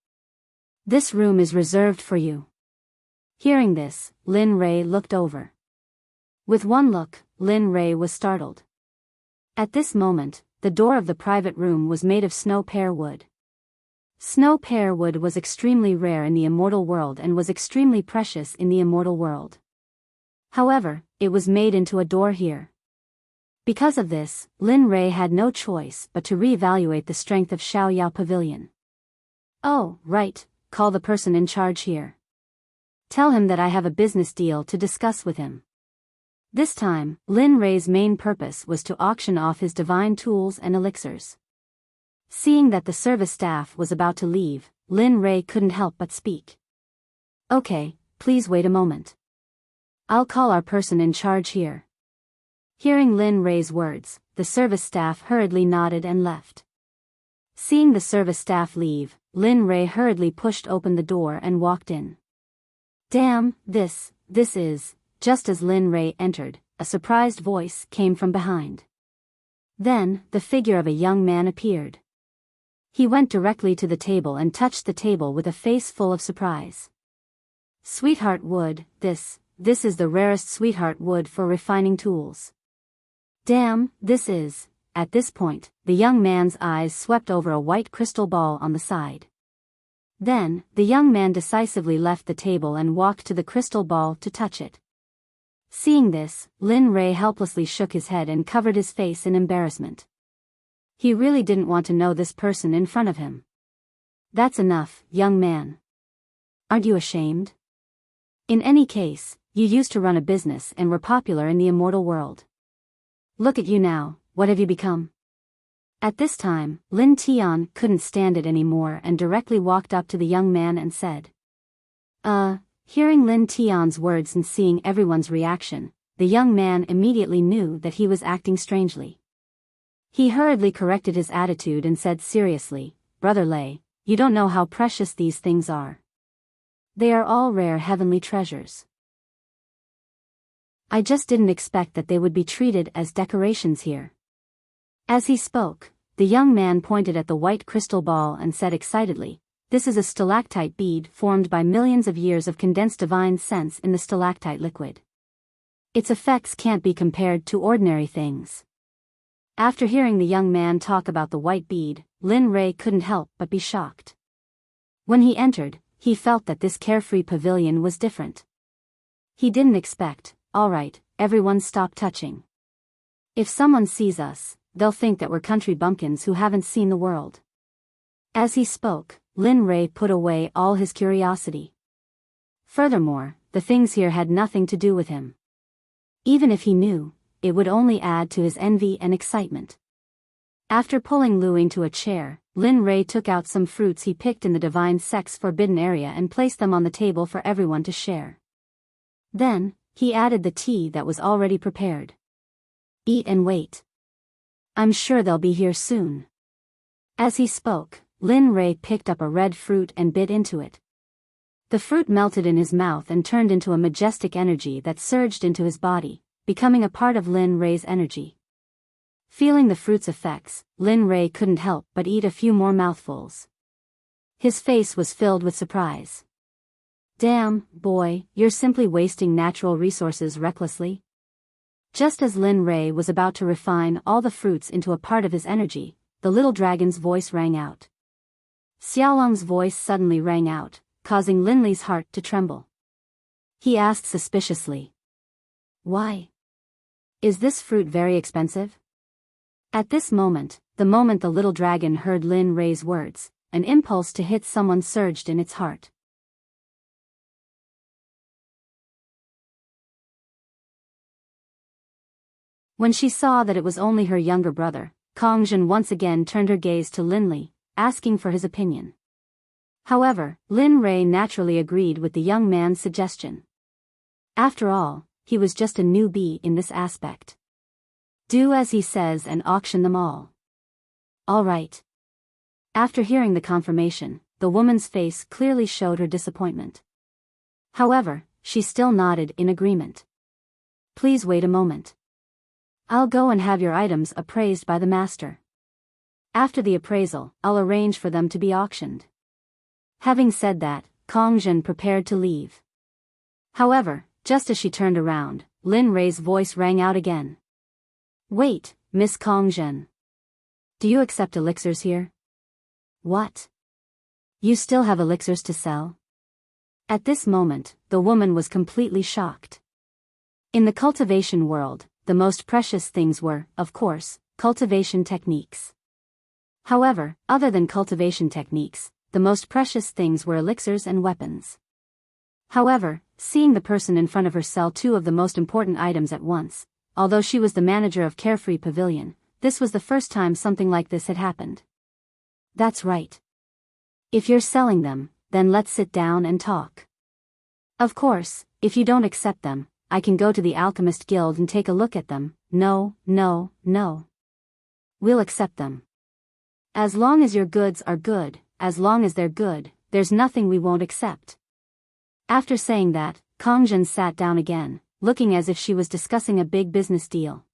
This room is reserved for you. Hearing this, Lin Ray looked over. With one look, Lin Ray was startled. At this moment, the door of the private room was made of snow pear wood. Snow pear wood was extremely rare in the immortal world and was extremely precious in the immortal world. However, it was made into a door here. Because of this, Lin Ray had no choice but to reevaluate the strength of Xiaoyao Pavilion. Oh, right, call the person in charge here. Tell him that I have a business deal to discuss with him. This time, Lin Ray's main purpose was to auction off his divine tools and elixirs. Seeing that the service staff was about to leave, Lin Ray couldn't help but speak. Okay, please wait a moment. I'll call our person in charge here. Hearing Lin Ray's words, the service staff hurriedly nodded and left. Seeing the service staff leave, Lin Ray hurriedly pushed open the door and walked in. Damn, this is... Just as Lin Ray entered, a surprised voice came from behind. Then, the figure of a young man appeared. He went directly to the table and touched the table with a face full of surprise. Sweetheart wood, this is the rarest sweetheart wood for refining tools. Damn, this is At this point, the young man's eyes swept over a white crystal ball on the side. Then, the young man decisively left the table and walked to the crystal ball to touch it. Seeing this, Lin Rei helplessly shook his head and covered his face in embarrassment. He really didn't want to know this person in front of him. That's enough, young man. Aren't you ashamed? In any case, you used to run a business and were popular in the immortal world. Look at you now, what have you become? At this time, Lin Tian couldn't stand it anymore and directly walked up to the young man and said. Hearing Lin Tian's words and seeing everyone's reaction, the young man immediately knew that he was acting strangely. He hurriedly corrected his attitude and said seriously, Brother Lei, you don't know how precious these things are. They are all rare heavenly treasures. I just didn't expect that they would be treated as decorations here. As he spoke, the young man pointed at the white crystal ball and said excitedly, this is a stalactite bead formed by millions of years of condensed divine sense in the stalactite liquid. Its effects can't be compared to ordinary things. After hearing the young man talk about the white bead, Lin Rei couldn't help but be shocked. When he entered, he felt that this carefree pavilion was different. He didn't expect, all right, everyone stop touching. If someone sees us, they'll think that we're country bumpkins who haven't seen the world. As he spoke, Lin Rei put away all his curiosity. Furthermore, the things here had nothing to do with him. Even if he knew, it would only add to his envy and excitement. After pulling Lu into a chair, Lin Rei took out some fruits he picked in the divine sect's forbidden area and placed them on the table for everyone to share. Then, he added the tea that was already prepared. Eat and wait. I'm sure they'll be here soon. As he spoke, Lin Rei picked up a red fruit and bit into it. The fruit melted in his mouth and turned into a majestic energy that surged into his body, becoming a part of Lin Rei's energy. Feeling the fruit's effects, Lin Rei couldn't help but eat a few more mouthfuls. His face was filled with surprise. Damn, boy, you're simply wasting natural resources recklessly. Just as Lin Rei was about to refine all the fruits into a part of his energy, the little dragon's voice rang out. Xiaolong's voice suddenly rang out, causing Lin Li's heart to tremble. He asked suspiciously. Why? Is this fruit very expensive? At this moment, the little dragon heard Lin Rei's words, an impulse to hit someone surged in its heart. When she saw that it was only her younger brother, Kongzhen once again turned her gaze to Lin Li, asking for his opinion. However, Lin Rei naturally agreed with the young man's suggestion. After all, he was just a newbie in this aspect. Do as he says and auction them all. All right. After hearing the confirmation, the woman's face clearly showed her disappointment. However, she still nodded in agreement. Please wait a moment. I'll go and have your items appraised by the master. After the appraisal, I'll arrange for them to be auctioned. Having said that, Kongzhen prepared to leave. However, just as she turned around, Lin Rei's voice rang out again. Wait, Miss Kongzhen. Do you accept elixirs here? What? You still have elixirs to sell? At this moment, the woman was completely shocked. In the cultivation world, the most precious things were, of course, cultivation techniques. However, other than cultivation techniques, the most precious things were elixirs and weapons. However, seeing the person in front of her sell two of the most important items at once, although she was the manager of Carefree Pavilion, this was the first time something like this had happened. That's right. If you're selling them, then let's sit down and talk. Of course, if you don't accept them, I can go to the Alchemist Guild and take a look at them. No. We'll accept them. As long as your goods are good, as long as they're good, there's nothing we won't accept. After saying that, Kongzhen sat down again, looking as if she was discussing a big business deal.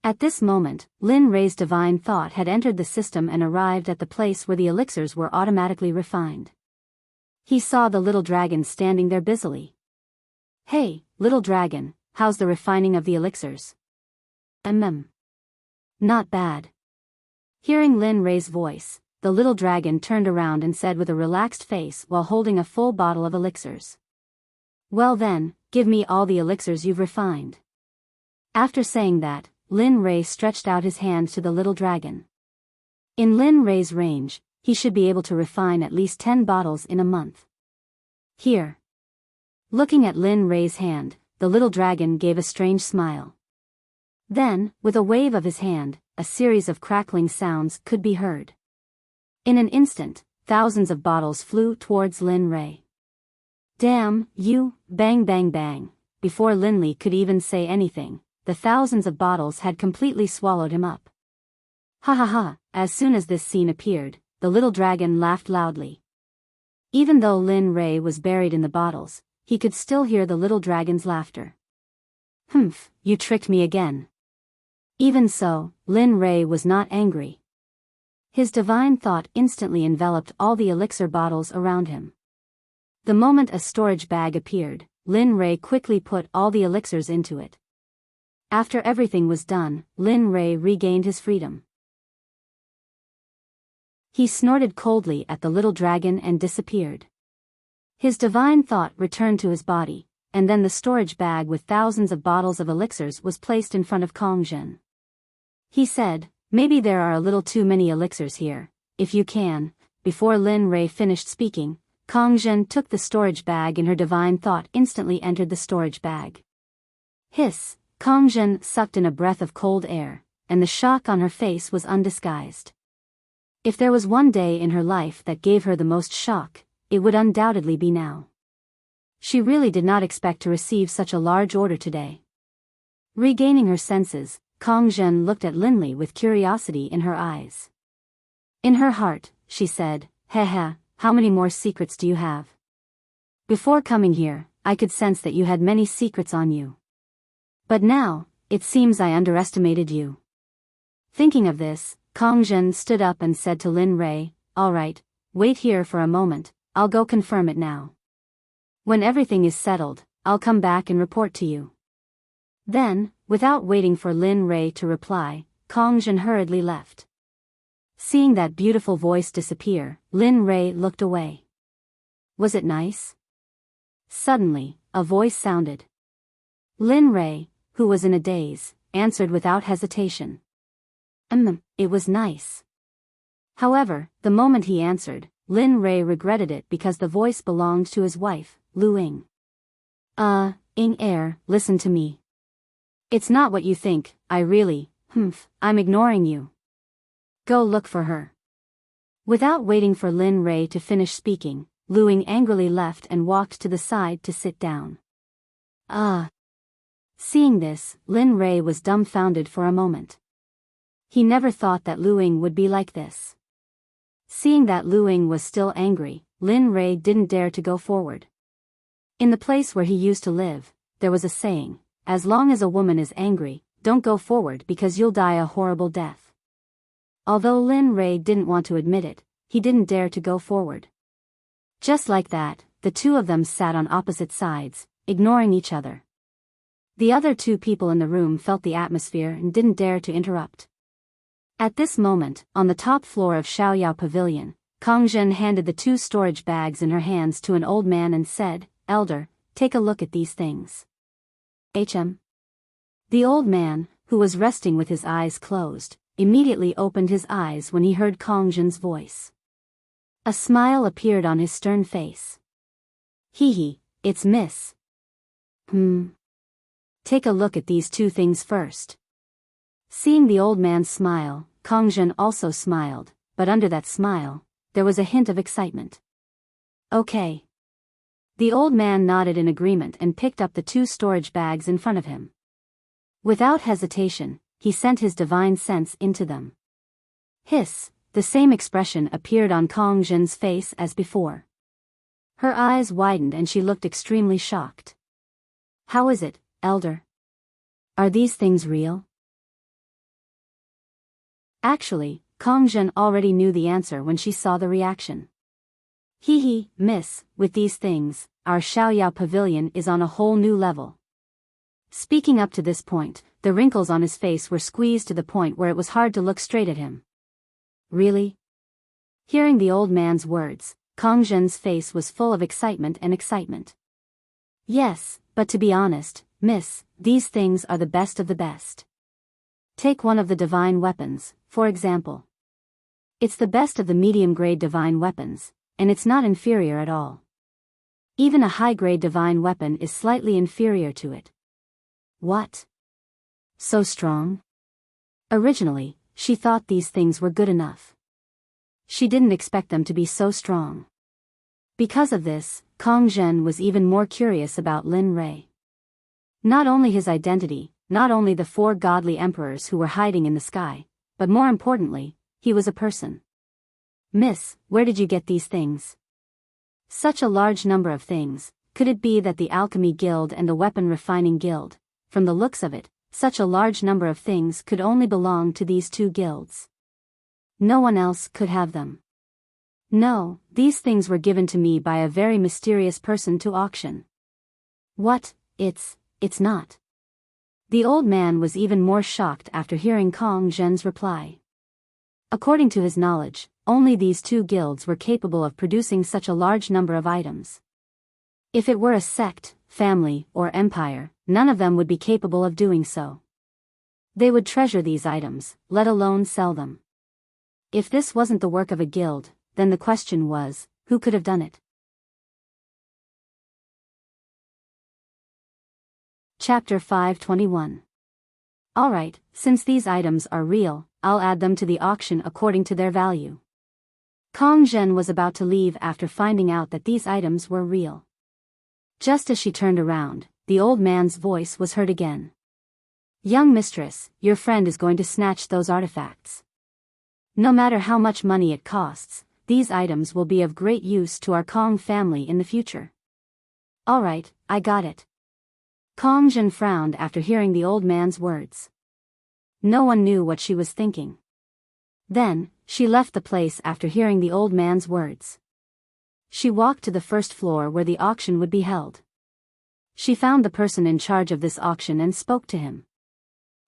At this moment, Lin Rei's divine thought had entered the system and arrived at the place where the elixirs were automatically refined. He saw the little dragon standing there busily. Hey, little dragon, how's the refining of the elixirs? Not bad. Hearing Lin Rei's voice, the little dragon turned around and said with a relaxed face while holding a full bottle of elixirs. Well then, give me all the elixirs you've refined. After saying that, Lin Rei stretched out his hand to the little dragon. In Lin Rei's range, he should be able to refine at least 10 bottles in a month. Here. Looking at Lin Rei's hand, the little dragon gave a strange smile. Then, with a wave of his hand, a series of crackling sounds could be heard. In an instant, thousands of bottles flew towards Lin Rei. Damn, you, bang bang bang. Before Lin Li could even say anything, the thousands of bottles had completely swallowed him up. Ha ha ha, as soon as this scene appeared, the little dragon laughed loudly. Even though Lin Rei was buried in the bottles, he could still hear the little dragon's laughter. Humph, you tricked me again. Even so, Lin Rei was not angry. His divine thought instantly enveloped all the elixir bottles around him. The moment a storage bag appeared, Lin Rei quickly put all the elixirs into it. After everything was done, Lin Rei regained his freedom. He snorted coldly at the little dragon and disappeared. His divine thought returned to his body, and then the storage bag with thousands of bottles of elixirs was placed in front of Kong Zhen. He said, maybe there are a little too many elixirs here, if you can. Before Lin Rei finished speaking, Kong Zhen took the storage bag and her divine thought instantly entered the storage bag. Hiss, Kong Zhen sucked in a breath of cold air, and the shock on her face was undisguised. If there was one day in her life that gave her the most shock, it would undoubtedly be now. She really did not expect to receive such a large order today. Regaining her senses, Kong Zhen looked at Lin Li with curiosity in her eyes. In her heart, she said, Heh, how many more secrets do you have? Before coming here, I could sense that you had many secrets on you. But now, it seems I underestimated you. Thinking of this, Kong Zhen stood up and said to Lin Rei, all right, wait here for a moment, I'll go confirm it now. When everything is settled, I'll come back and report to you. Then, without waiting for Lin Rei to reply, Kong Zhen hurriedly left. Seeing that beautiful voice disappear, Lin Rei looked away. Was it nice? Suddenly, a voice sounded. Lin Rei, who was in a daze, answered without hesitation. It was nice. However, the moment he answered, Lin Rei regretted it because the voice belonged to his wife, Lu Ying. Listen to me. It's not what you think, I'm ignoring you. Go look for her. Without waiting for Lin Rei to finish speaking, Lu Ying angrily left and walked to the side to sit down. Seeing this, Lin Rei was dumbfounded for a moment. He never thought that Lu Ying would be like this. Seeing that Lu Ying was still angry, Lin Rei didn't dare to go forward. In the place where he used to live, there was a saying, as long as a woman is angry, don't go forward because you'll die a horrible death. Although Lin Rei didn't want to admit it, he didn't dare to go forward. Just like that, the two of them sat on opposite sides, ignoring each other. The other two people in the room felt the atmosphere and didn't dare to interrupt. At this moment, on the top floor of Xiaoyao Pavilion, Kong Zhen handed the two storage bags in her hands to an old man and said, Elder, take a look at these things. The old man, who was resting with his eyes closed, immediately opened his eyes when he heard Kong Zhen's voice. A smile appeared on his stern face. It's Miss. Take a look at these two things first. Seeing the old man smile, Kong Zhen also smiled, but under that smile, there was a hint of excitement. Okay. The old man nodded in agreement and picked up the two storage bags in front of him. Without hesitation, he sent his divine sense into them. Hiss, the same expression appeared on Kong Zhen's face as before. Her eyes widened and she looked extremely shocked. How is it, Elder? Are these things real? Actually, Kong Zhen already knew the answer when she saw the reaction. Miss, with these things, our Xiaoyao Pavilion is on a whole new level. Speaking up to this point, the wrinkles on his face were squeezed to the point where it was hard to look straight at him. Really? Hearing the old man's words, Kong Zhen's face was full of excitement and excitement. Yes, but to be honest, miss, these things are the best of the best. Take one of the divine weapons, for example. It's the best of the medium-grade divine weapons, and it's not inferior at all. Even a high-grade divine weapon is slightly inferior to it. What? So strong? Originally, she thought these things were good enough. She didn't expect them to be so strong. Because of this, Kong Zhen was even more curious about Lin Rei. Not only his identity, not only the 4 godly emperors who were hiding in the sky, but more importantly, he was a person. Miss, where did you get these things? Such a large number of things. Could it be that the Alchemy Guild and the Weapon Refining Guild, from the looks of it, such a large number of things could only belong to these 2 guilds? No one else could have them. No, these things were given to me by a very mysterious person to auction. What? It's not. The old man was even more shocked after hearing Kong Zhen's reply. According to his knowledge, only these 2 guilds were capable of producing such a large number of items. If it were a sect, family, or empire, none of them would be capable of doing so. They would treasure these items, let alone sell them. If this wasn't the work of a guild, then the question was, who could have done it? Chapter 521. Alright, since these items are real, I'll add them to the auction according to their value. Kong Zhen was about to leave after finding out that these items were real. Just as she turned around, the old man's voice was heard again. Young mistress, your friend is going to snatch those artifacts. No matter how much money it costs, these items will be of great use to our Kong family in the future. Alright, I got it. Kong Zhen frowned after hearing the old man's words. No one knew what she was thinking. Then, she left the place after hearing the old man's words. She walked to the first floor where the auction would be held. She found the person in charge of this auction and spoke to him.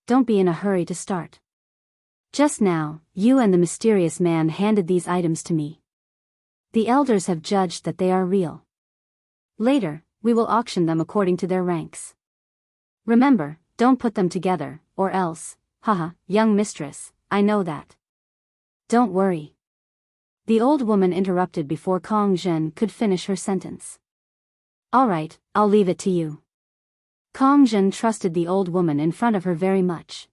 Don't be in a hurry to start. Just now, you and the mysterious man handed these items to me. The elders have judged that they are real. Later, we will auction them according to their ranks. Remember, don't put them together, or else, haha, young mistress, I know that. Don't worry. The old woman interrupted before Kong Zhen could finish her sentence. Alright, I'll leave it to you. Kong Zhen trusted the old woman in front of her very much.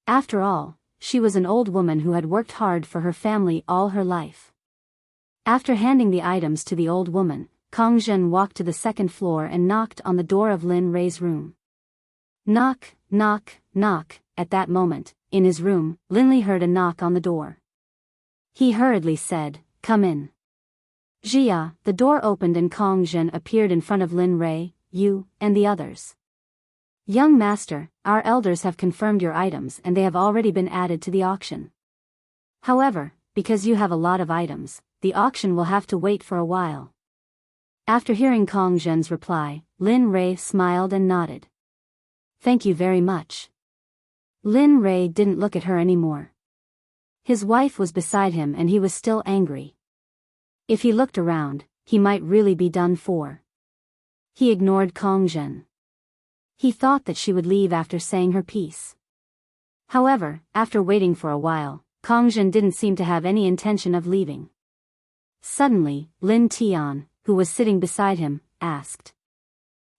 After all, she was an old woman who had worked hard for her family all her life. After handing the items to the old woman, Kong Zhen walked to the second floor and knocked on the door of Lin Rei's room. Knock, knock, knock. At that moment, in his room, Linley heard a knock on the door. He hurriedly said, "Come in." Jia, the door opened and Kong Zhen appeared in front of Lin Rei, you, and the others. Young master, our elders have confirmed your items and they have already been added to the auction. However, because you have a lot of items, the auction will have to wait for a while. After hearing Kong Zhen's reply, Lin Rei smiled and nodded. Thank you very much. Lin Rei didn't look at her anymore. His wife was beside him and he was still angry. If he looked around, he might really be done for. He ignored Kong Zhen. He thought that she would leave after saying her piece. However, after waiting for a while, Kong Zhen didn't seem to have any intention of leaving. Suddenly, Lin Tian, who was sitting beside him, asked.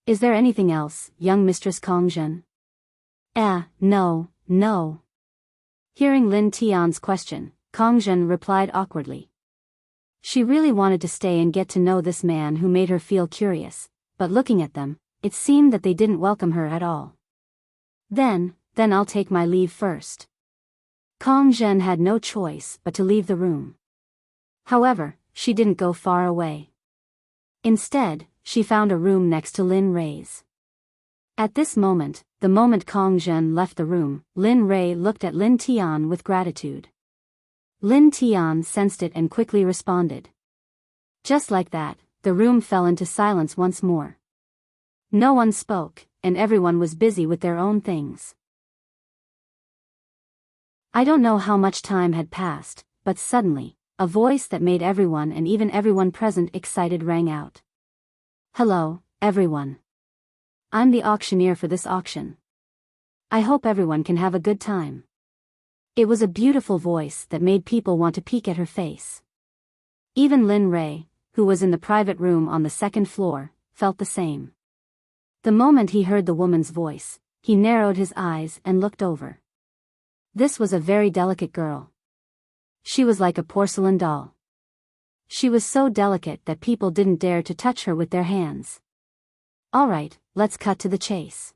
Is there anything else, young Mistress Kong Zhen? No. Hearing Lin Tian's question, Kong Zhen replied awkwardly. She really wanted to stay and get to know this man who made her feel curious, but looking at them, it seemed that they didn't welcome her at all. Then I'll take my leave first. Kong Zhen had no choice but to leave the room. However, she didn't go far away. Instead, she found a room next to Lin Rei's. At this moment, the moment Kong Zhen left the room, Lin Rei looked at Lin Tian with gratitude. Lin Tian sensed it and quickly responded. Just like that, the room fell into silence once more. No one spoke, and everyone was busy with their own things. I don't know how much time had passed, but suddenly, a voice that made everyone and even everyone present excited rang out. "Hello, everyone. I'm the auctioneer for this auction. I hope everyone can have a good time." It was a beautiful voice that made people want to peek at her face. Even Lin Ray, who was in the private room on the second floor, felt the same. The moment he heard the woman's voice, he narrowed his eyes and looked over. This was a very delicate girl. She was like a porcelain doll. She was so delicate that people didn't dare to touch her with their hands. Alright, let's cut to the chase.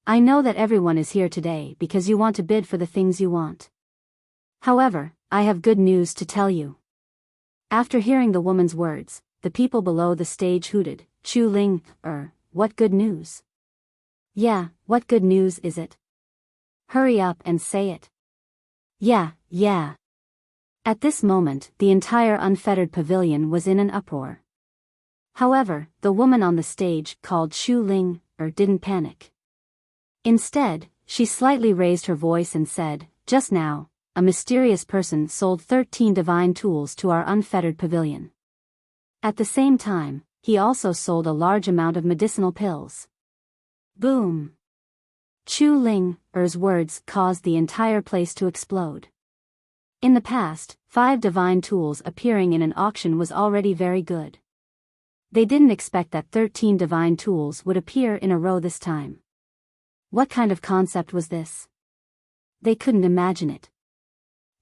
I know that everyone is here today because you want to bid for the things you want. However, I have good news to tell you. After hearing the woman's words, the people below the stage hooted, "Chu Ling, what good news?" "Yeah, what good news is it? Hurry up and say it." Yeah. At this moment, the entire unfettered pavilion was in an uproar. However, the woman on the stage, called Chu Ling, didn't panic. Instead, she slightly raised her voice and said, "Just now, a mysterious person sold 13 divine tools to our unfettered pavilion. At the same time, he also sold a large amount of medicinal pills." Boom! Chu Ling's words caused the entire place to explode. In the past, 5 divine tools appearing in an auction was already very good. They didn't expect that 13 divine tools would appear in a row this time. What kind of concept was this? They couldn't imagine it.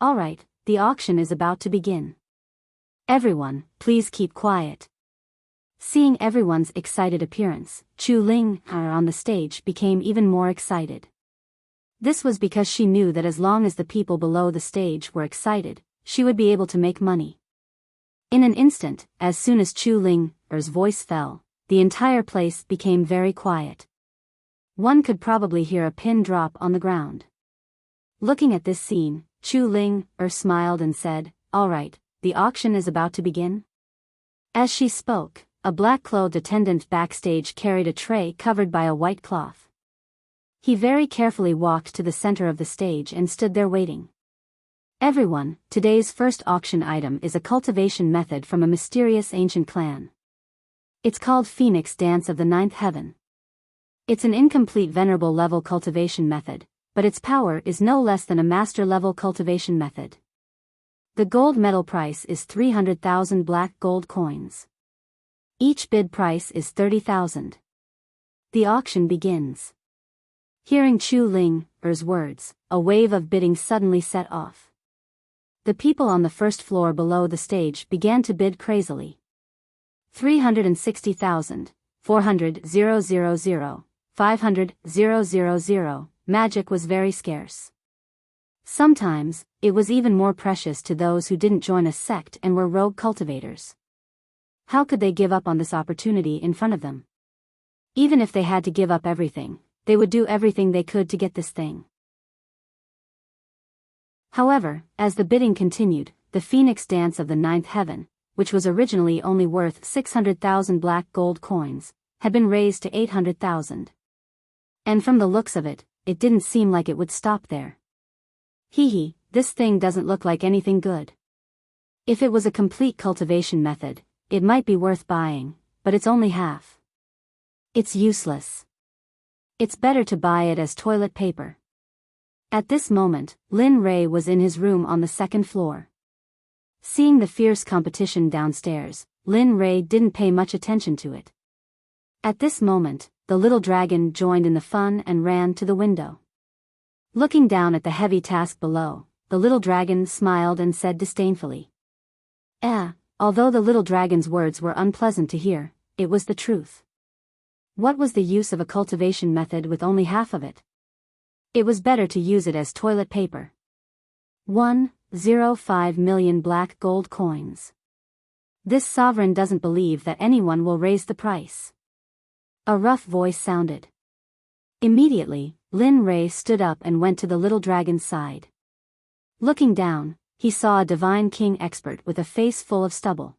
Alright, the auction is about to begin. Everyone, please keep quiet. Seeing everyone's excited appearance, Chu Ling on the stage became even more excited. This was because she knew that as long as the people below the stage were excited, she would be able to make money. In an instant, as soon as Chu Ling's voice fell, the entire place became very quiet. One could probably hear a pin drop on the ground. Looking at this scene, Chu Ling smiled and said, "Alright, the auction is about to begin?" As she spoke, a black-clothed attendant backstage carried a tray covered by a white cloth. He very carefully walked to the center of the stage and stood there waiting. "Everyone, today's first auction item is a cultivation method from a mysterious ancient clan. It's called Phoenix Dance of the Ninth Heaven. It's an incomplete venerable level cultivation method, but its power is no less than a master level cultivation method. The gold medal price is 300,000 black gold coins. Each bid price is 30,000. The auction begins." Hearing Chu Ling's words, a wave of bidding suddenly set off. The people on the first floor below the stage began to bid crazily. 360,000, 400,000, 500,000. Magic was very scarce. Sometimes, it was even more precious to those who didn't join a sect and were rogue cultivators. How could they give up on this opportunity in front of them? Even if they had to give up everything, they would do everything they could to get this thing. However, as the bidding continued, the Phoenix Dance of the Ninth Heaven, which was originally only worth 600,000 black gold coins, had been raised to 800,000. And from the looks of it, it didn't seem like it would stop there. Hee, this thing doesn't look like anything good. If it was a complete cultivation method, it might be worth buying, but it's only half. It's useless. It's better to buy it as toilet paper. At this moment, Lin Ray was in his room on the second floor. Seeing the fierce competition downstairs, Lin Ray didn't pay much attention to it. At this moment, the little dragon joined in the fun and ran to the window. Looking down at the heavy task below, the little dragon smiled and said disdainfully. Although the little dragon's words were unpleasant to hear, it was the truth. What was the use of a cultivation method with only half of it? It was better to use it as toilet paper. 1.05 million black gold coins. This sovereign doesn't believe that anyone will raise the price. A rough voice sounded. Immediately, Lin Ray stood up and went to the little dragon's side. Looking down, he saw a divine king expert with a face full of stubble.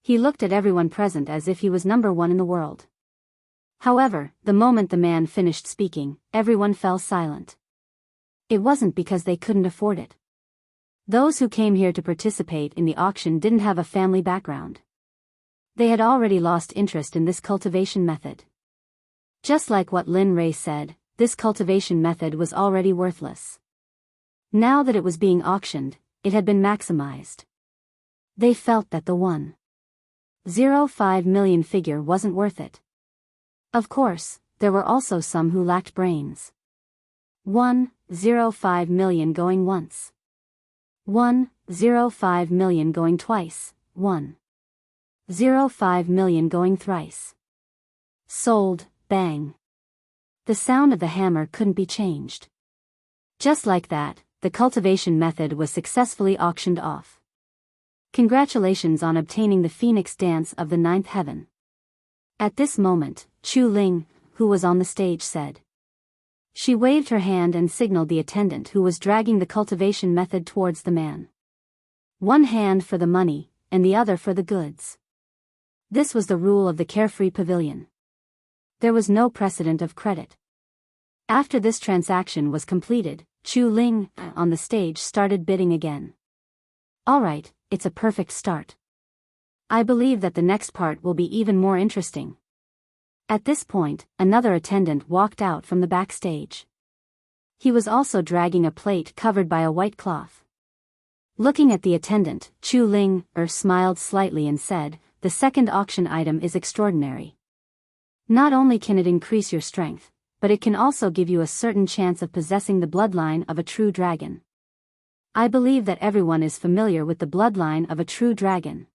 He looked at everyone present as if he was number one in the world. However, the moment the man finished speaking, everyone fell silent. It wasn't because they couldn't afford it. Those who came here to participate in the auction didn't have a family background. They had already lost interest in this cultivation method. Just like what Lin Ray said, this cultivation method was already worthless. Now that it was being auctioned, it had been maximized. They felt that the 1.05 million figure wasn't worth it. Of course, there were also some who lacked brains. 1.05 million going once. 1.05 million going twice. 1.05 million going thrice. Sold, bang. The sound of the hammer couldn't be changed. Just like that, the cultivation method was successfully auctioned off. Congratulations on obtaining the Phoenix Dance of the Ninth Heaven. At this moment, Chu Ling, who was on the stage, said. She waved her hand and signaled the attendant who was dragging the cultivation method towards the man. One hand for the money, and the other for the goods. This was the rule of the Carefree Pavilion. There was no precedent of credit. After this transaction was completed, Chu Ling, on the stage, started bidding again. Alright, it's a perfect start. I believe that the next part will be even more interesting. At this point, another attendant walked out from the backstage. He was also dragging a plate covered by a white cloth. Looking at the attendant, Chu Ling smiled slightly and said, "The second auction item is extraordinary. Not only can it increase your strength, but it can also give you a certain chance of possessing the bloodline of a true dragon. I believe that everyone is familiar with the bloodline of a true dragon."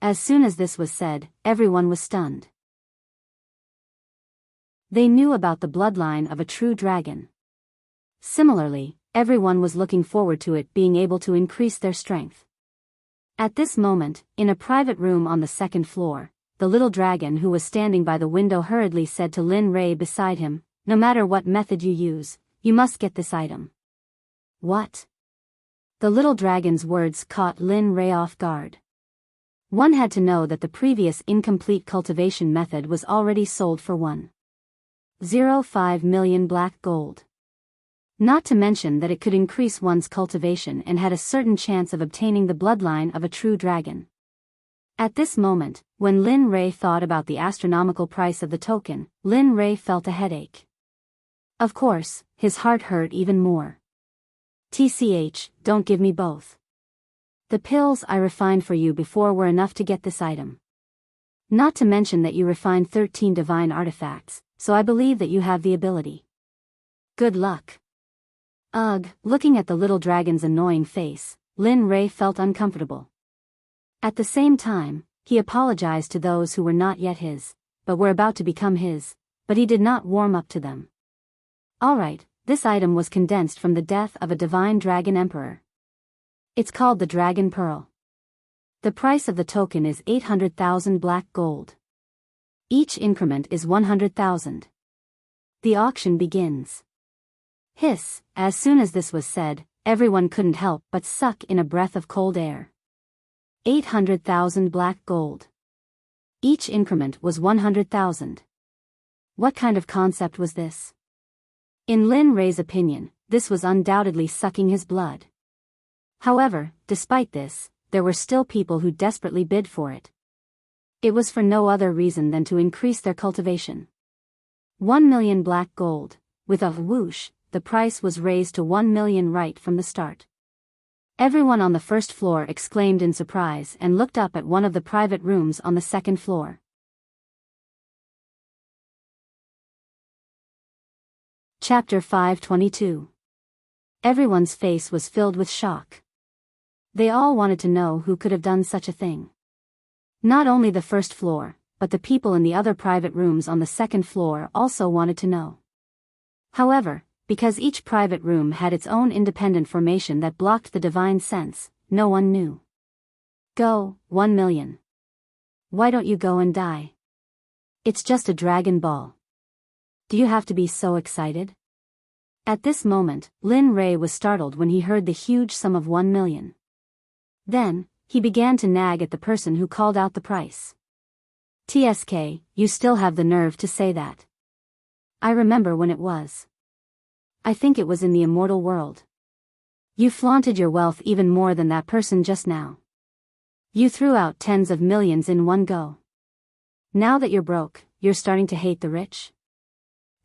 As soon as this was said, everyone was stunned. They knew about the bloodline of a true dragon. Similarly, everyone was looking forward to it being able to increase their strength. At this moment, in a private room on the second floor, the little dragon who was standing by the window hurriedly said to Lin Ray beside him, "No matter what method you use, you must get this item." What? The little dragon's words caught Lin Ray off guard. One had to know that the previous incomplete cultivation method was already sold for 1.05 million black gold. Not to mention that it could increase one's cultivation and had a certain chance of obtaining the bloodline of a true dragon. At this moment, when Lin Ray thought about the astronomical price of the token, Lin Ray felt a headache. Of course, his heart hurt even more. TCH, don't give me both. The pills I refined for you before were enough to get this item. Not to mention that you refined 13 divine artifacts, so I believe that you have the ability. Good luck. Ugh, looking at the little dragon's annoying face, Lin Ray felt uncomfortable. At the same time, he apologized to those who were not yet his, but were about to become his, but he did not warm up to them. Alright, this item was condensed from the death of a divine dragon emperor. It's called the Dragon Pearl. The price of the token is 800,000 black gold. Each increment is 100,000. The auction begins. Hiss, as soon as this was said, everyone couldn't help but suck in a breath of cold air. 800,000 black gold. Each increment was 100,000. What kind of concept was this? In Lin Ray's opinion, this was undoubtedly sucking his blood. However, despite this, there were still people who desperately bid for it. It was for no other reason than to increase their cultivation. 1 million black gold. With a whoosh, the price was raised to 1 million right from the start. Everyone on the first floor exclaimed in surprise and looked up at one of the private rooms on the second floor. Chapter 522. Everyone's face was filled with shock. They all wanted to know who could have done such a thing. Not only the first floor, but the people in the other private rooms on the second floor also wanted to know. However, because each private room had its own independent formation that blocked the divine sense, no one knew. Go, 1 million. Why don't you go and die? It's just a dragon ball. Do you have to be so excited? At this moment, Lin Ray was startled when he heard the huge sum of 1 million. Then, he began to nag at the person who called out the price. TSK, you still have the nerve to say that. I remember when it was. I think it was in the immortal world. You flaunted your wealth even more than that person just now. You threw out tens of millions in one go. Now that you're broke, you're starting to hate the rich?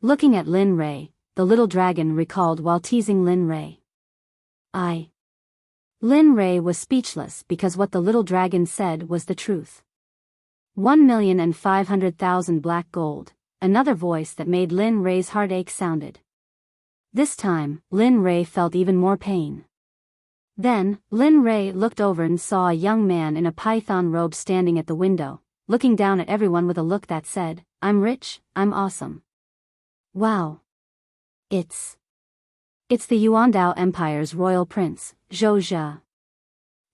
Looking at Lin Ray, the little dragon recalled while teasing Lin Ray. Lin Ray was speechless because what the little dragon said was the truth. 1,500,000 black gold, another voice that made Lin Ray's heartache sounded. This time, Lin Ray felt even more pain. Then, Lin Ray looked over and saw a young man in a python robe standing at the window, looking down at everyone with a look that said, "I'm rich, I'm awesome." Wow. It's the Yuandao Empire's royal prince, Zhou Zhe.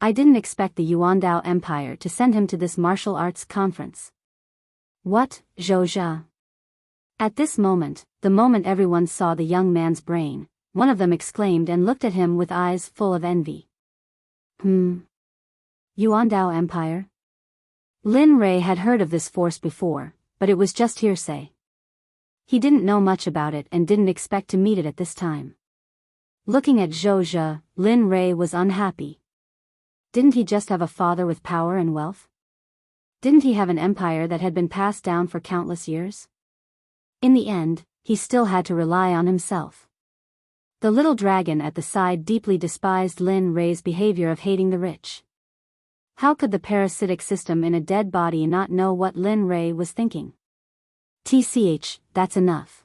I didn't expect the Yuandao Empire to send him to this martial arts conference. What, Zhou Zhe? At this moment, the moment everyone saw the young man's brain, one of them exclaimed and looked at him with eyes full of envy. Yuandao Empire? Lin Ray had heard of this force before, but it was just hearsay. He didn't know much about it and didn't expect to meet it at this time. Looking at Zhou Zhe, Lin Ray was unhappy. Didn't he just have a father with power and wealth? Didn't he have an empire that had been passed down for countless years? In the end, he still had to rely on himself. The little dragon at the side deeply despised Lin Ray's behavior of hating the rich. How could the parasitic system in a dead body not know what Lin Ray was thinking? That's enough.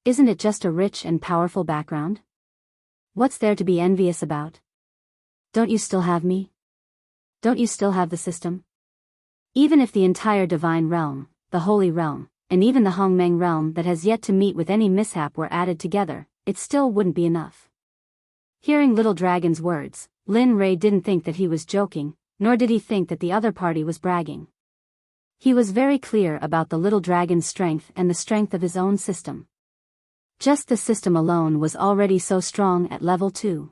Isn't it just a rich and powerful background? What's there to be envious about? Don't you still have me? Don't you still have the system? Even if the entire divine realm, the holy realm, and even the Hongmeng realm that has yet to meet with any mishap were added together, it still wouldn't be enough. Hearing Little Dragon's words, Lin Ray didn't think that he was joking, nor did he think that the other party was bragging. He was very clear about the Little Dragon's strength and the strength of his own system. Just the system alone was already so strong at level 2.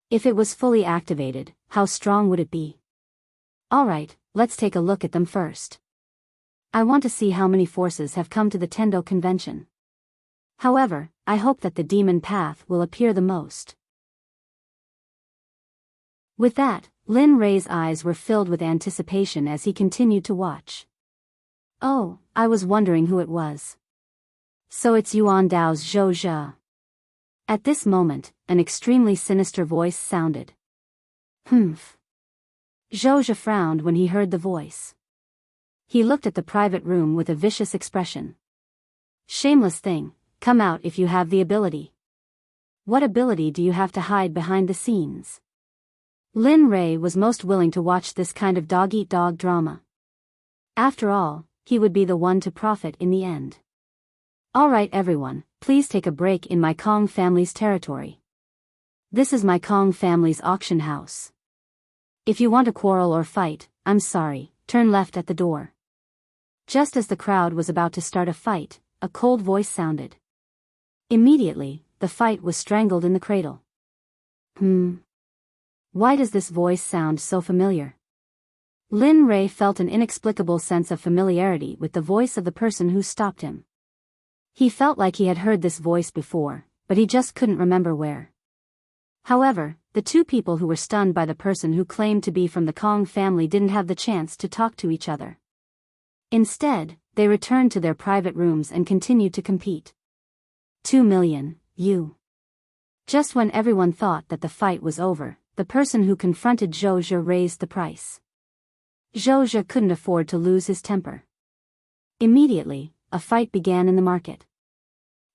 If it was fully activated, how strong would it be? Alright, let's take a look at them first. I want to see how many forces have come to the Tendo convention. However, I hope that the demon path will appear the most. With that, Lin Ray's eyes were filled with anticipation as he continued to watch. Oh, I was wondering who it was. So it's Yuandao's Zhou Zhe. At this moment, an extremely sinister voice sounded. Zhou Zhe frowned when he heard the voice. He looked at the private room with a vicious expression. Shameless thing, come out if you have the ability. What ability do you have to hide behind the scenes? Lin Ray was most willing to watch this kind of dog-eat-dog drama. After all, he would be the one to profit in the end. Alright everyone, please take a break in my Kong family's territory. This is my Kong family's auction house. If you want to quarrel or fight, I'm sorry, turn left at the door. Just as the crowd was about to start a fight, a cold voice sounded. Immediately, the fight was strangled in the cradle. Why does this voice sound so familiar? Lin Ray felt an inexplicable sense of familiarity with the voice of the person who stopped him. He felt like he had heard this voice before, but he just couldn't remember where. However, the two people who were stunned by the person who claimed to be from the Kong family didn't have the chance to talk to each other. Instead, they returned to their private rooms and continued to compete. 2 million, you. Just when everyone thought that the fight was over, the person who confronted Zhou Zhe raised the price. Zhou Zhe couldn't afford to lose his temper. Immediately, a fight began in the market.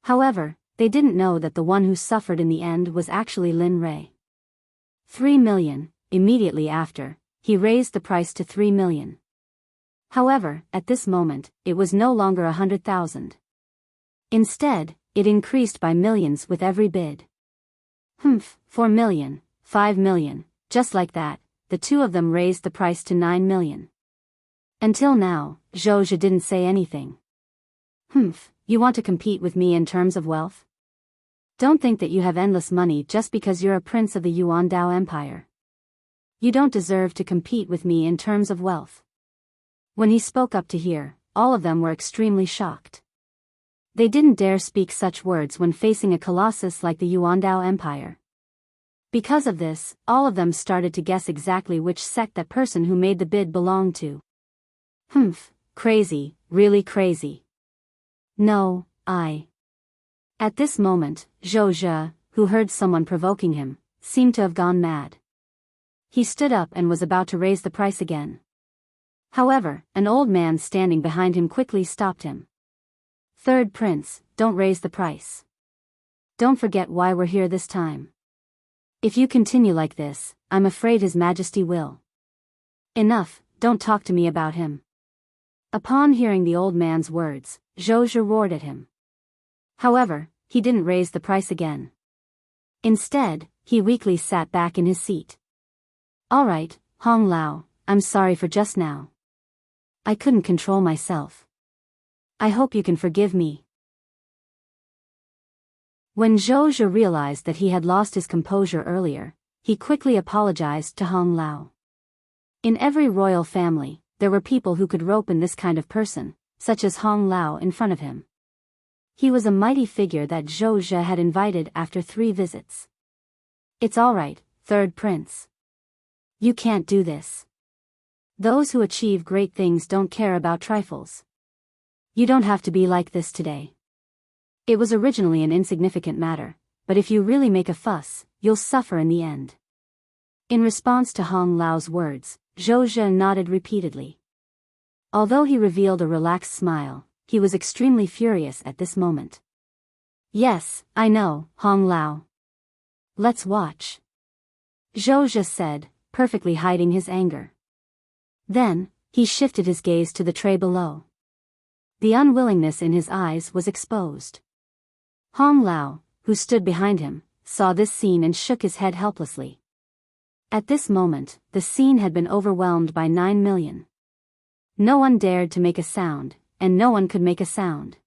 However, they didn't know that the one who suffered in the end was actually Lin Ray. 3 million, immediately after, he raised the price to 3 million. However, at this moment, it was no longer 100,000. Instead, it increased by millions with every bid. 4 million, 5 million, just like that, the two of them raised the price to 9 million. Until now, Zhou Zhe didn't say anything. You want to compete with me in terms of wealth? Don't think that you have endless money just because you're a prince of the Yuandao Empire. You don't deserve to compete with me in terms of wealth. When he spoke up to hear, all of them were extremely shocked. They didn't dare speak such words when facing a colossus like the Yuandao Empire. Because of this, all of them started to guess exactly which sect that person who made the bid belonged to. Humph, crazy, really crazy. No, I. At this moment, Zhou Zhe, who heard someone provoking him, seemed to have gone mad. He stood up and was about to raise the price again. However, an old man standing behind him quickly stopped him. Third Prince, don't raise the price. Don't forget why we're here this time. If you continue like this, I'm afraid His Majesty will. Enough, don't talk to me about him. Upon hearing the old man's words, Zhou Zhe roared at him. However, he didn't raise the price again. Instead, he weakly sat back in his seat. All right, Hong Lao, I'm sorry for just now. I couldn't control myself. I hope you can forgive me. When Zhou Zhe realized that he had lost his composure earlier, he quickly apologized to Hong Lao. In every royal family, there were people who could rope in this kind of person, such as Hong Lao in front of him. He was a mighty figure that Zhou Zhe had invited after 3 visits. It's all right, Third Prince. You can't do this. Those who achieve great things don't care about trifles. You don't have to be like this today. It was originally an insignificant matter, but if you really make a fuss, you'll suffer in the end. In response to Hong Lao's words, Zhou Zhe nodded repeatedly. Although he revealed a relaxed smile, he was extremely furious at this moment. Yes, I know, Hong Lao. Let's watch. Zhou Zhe said, perfectly hiding his anger. Then, he shifted his gaze to the tray below. The unwillingness in his eyes was exposed. Hong Lao, who stood behind him, saw this scene and shook his head helplessly. At this moment, the scene had been overwhelmed by 9 million. No one dared to make a sound, and no one could make a sound.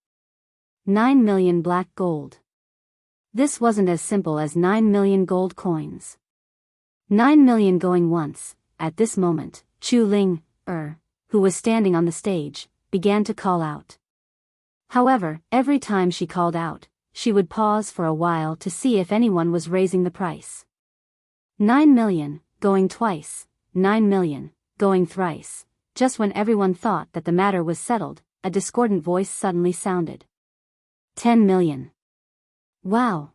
9 million black gold. This wasn't as simple as 9 million gold coins. 9 million going once. At this moment, Chu Ling, who was standing on the stage, began to call out. However, every time she called out, she would pause for a while to see if anyone was raising the price. 9 million, going twice, 9 million, going thrice. Just when everyone thought that the matter was settled, a discordant voice suddenly sounded. 10 million. Wow!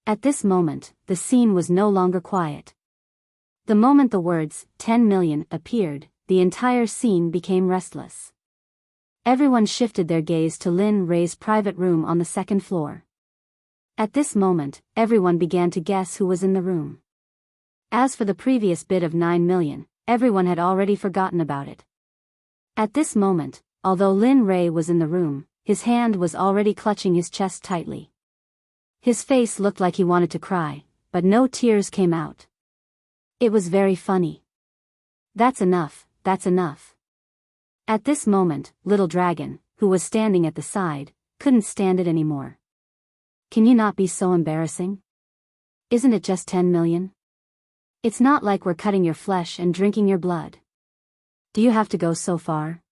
At this moment, the scene was no longer quiet. The moment the words, 10 million, appeared, the entire scene became restless. Everyone shifted their gaze to Lin Rei's private room on the 2nd floor. At this moment, everyone began to guess who was in the room. As for the previous bid of 9 million, everyone had already forgotten about it. At this moment, although Lin Rei was in the room, his hand was already clutching his chest tightly. His face looked like he wanted to cry, but no tears came out. It was very funny. That's enough, that's enough. At this moment, Little Dragon, who was standing at the side, couldn't stand it anymore. Can you not be so embarrassing? Isn't it just 10 million? It's not like we're cutting your flesh and drinking your blood. Do you have to go so far?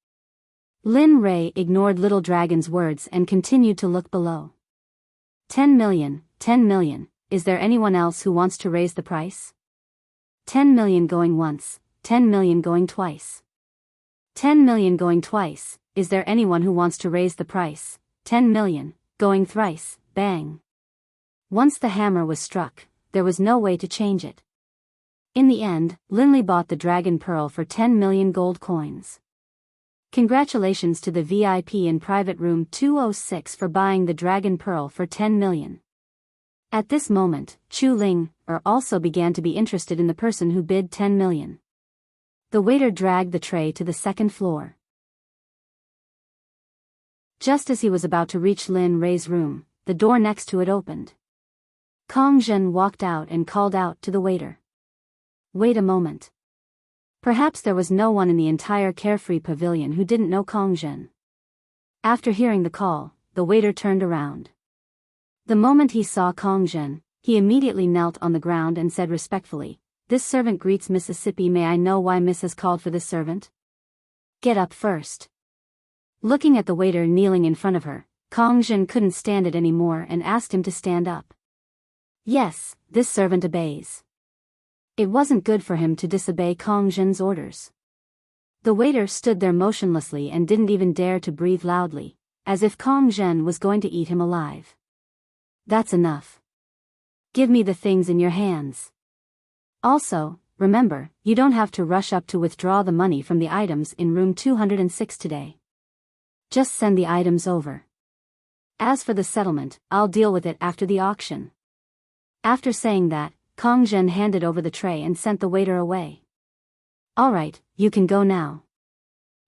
Lin Rei ignored Little Dragon's words and continued to look below. 10 million, 10 million, is there anyone else who wants to raise the price? 10 million going once, 10 million going twice. 10 million going twice, is there anyone who wants to raise the price? 10 million, going thrice, bang. Once the hammer was struck, there was no way to change it. In the end, Linley bought the Dragon Pearl for 10 million gold coins. Congratulations to the VIP in Private Room 206 for buying the Dragon Pearl for 10 million. At this moment, Chu Ling, also began to be interested in the person who bid 10 million. The waiter dragged the tray to the 2nd floor. Just as he was about to reach Lin Rei's room, the door next to it opened. Kong Zhen walked out and called out to the waiter. Wait a moment. Perhaps there was no one in the entire Carefree Pavilion who didn't know Kong Zhen. After hearing the call, the waiter turned around. The moment he saw Kong Zhen, he immediately knelt on the ground and said respectfully, "This servant greets Mississippi. May I know why Miss has called for this servant?" Get up first. Looking at the waiter kneeling in front of her, Kong Jin couldn't stand it anymore and asked him to stand up. Yes, this servant obeys. It wasn't good for him to disobey Kong Jin's orders. The waiter stood there motionlessly and didn't even dare to breathe loudly, as if Kong Jin was going to eat him alive. That's enough. Give me the things in your hands. Also, remember, you don't have to rush up to withdraw the money from the items in room 206 today. Just send the items over. As for the settlement, I'll deal with it after the auction. After saying that, Kong Jin handed over the tray and sent the waiter away. Alright, you can go now.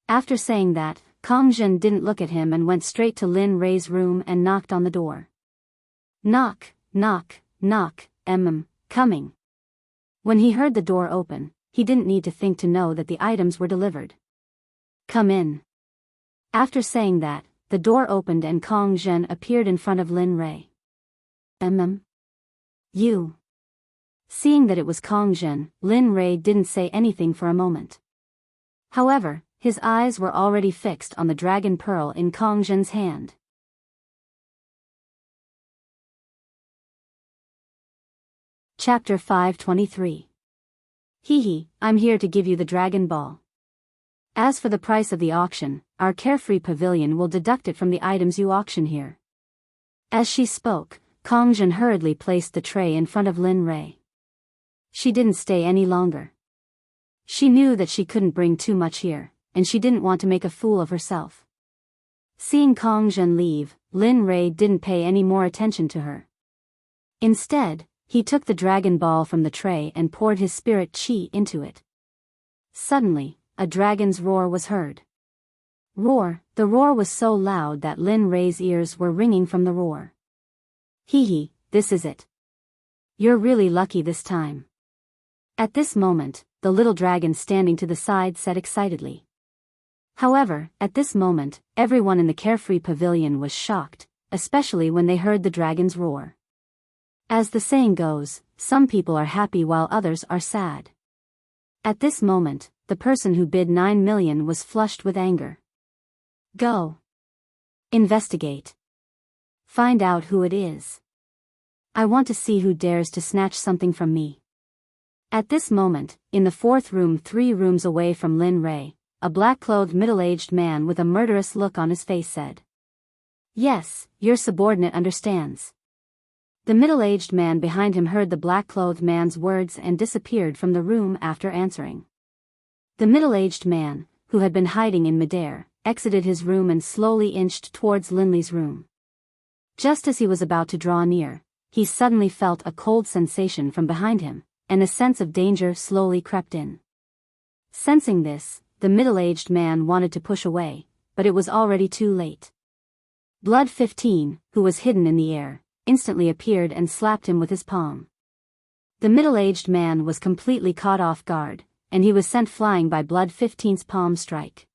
After saying that, Kong Jin didn't look at him and went straight to Lin Rei's room and knocked on the door. Knock, knock, knock, coming. When he heard the door open, he didn't need to think to know that the items were delivered. Come in. After saying that, the door opened and Kong Jin appeared in front of Lin Rei. You. Seeing that it was Kong Jin, Lin Rei didn't say anything for a moment. However, his eyes were already fixed on the dragon pearl in Kong Jin's hand. Chapter 523. Hee, I'm here to give you the Dragon Ball. As for the price of the auction, our carefree pavilion will deduct it from the items you auction here. As she spoke, Kong Jin hurriedly placed the tray in front of Lin Rei. She didn't stay any longer. She knew that she couldn't bring too much here, and she didn't want to make a fool of herself. Seeing Kong Jin leave, Lin Rei didn't pay any more attention to her. Instead, he took the Dragon Ball from the tray and poured his spirit chi into it. Suddenly, a dragon's roar was heard. The roar was so loud that Lin Rei's ears were ringing from the roar. Hee, this is it. You're really lucky this time. At this moment, the little dragon standing to the side said excitedly. However, at this moment, everyone in the carefree pavilion was shocked, especially when they heard the dragon's roar. As the saying goes, some people are happy while others are sad. At this moment, the person who bid 9 million was flushed with anger. Go. Investigate. Find out who it is. I want to see who dares to snatch something from me. At this moment, in the fourth room 3 rooms away from Lin Rei, a black-clothed middle-aged man with a murderous look on his face said. Yes, your subordinate understands. The middle-aged man behind him heard the black-clothed man's words and disappeared from the room after answering. The middle-aged man, who had been hiding in midair, exited his room and slowly inched towards Lin Li's room. Just as he was about to draw near, he suddenly felt a cold sensation from behind him, and a sense of danger slowly crept in. Sensing this, the middle-aged man wanted to push away, but it was already too late. Blood 15, who was hidden in the air, instantly appeared and slapped him with his palm. The middle-aged man was completely caught off guard, and he was sent flying by Blood 15's palm strike.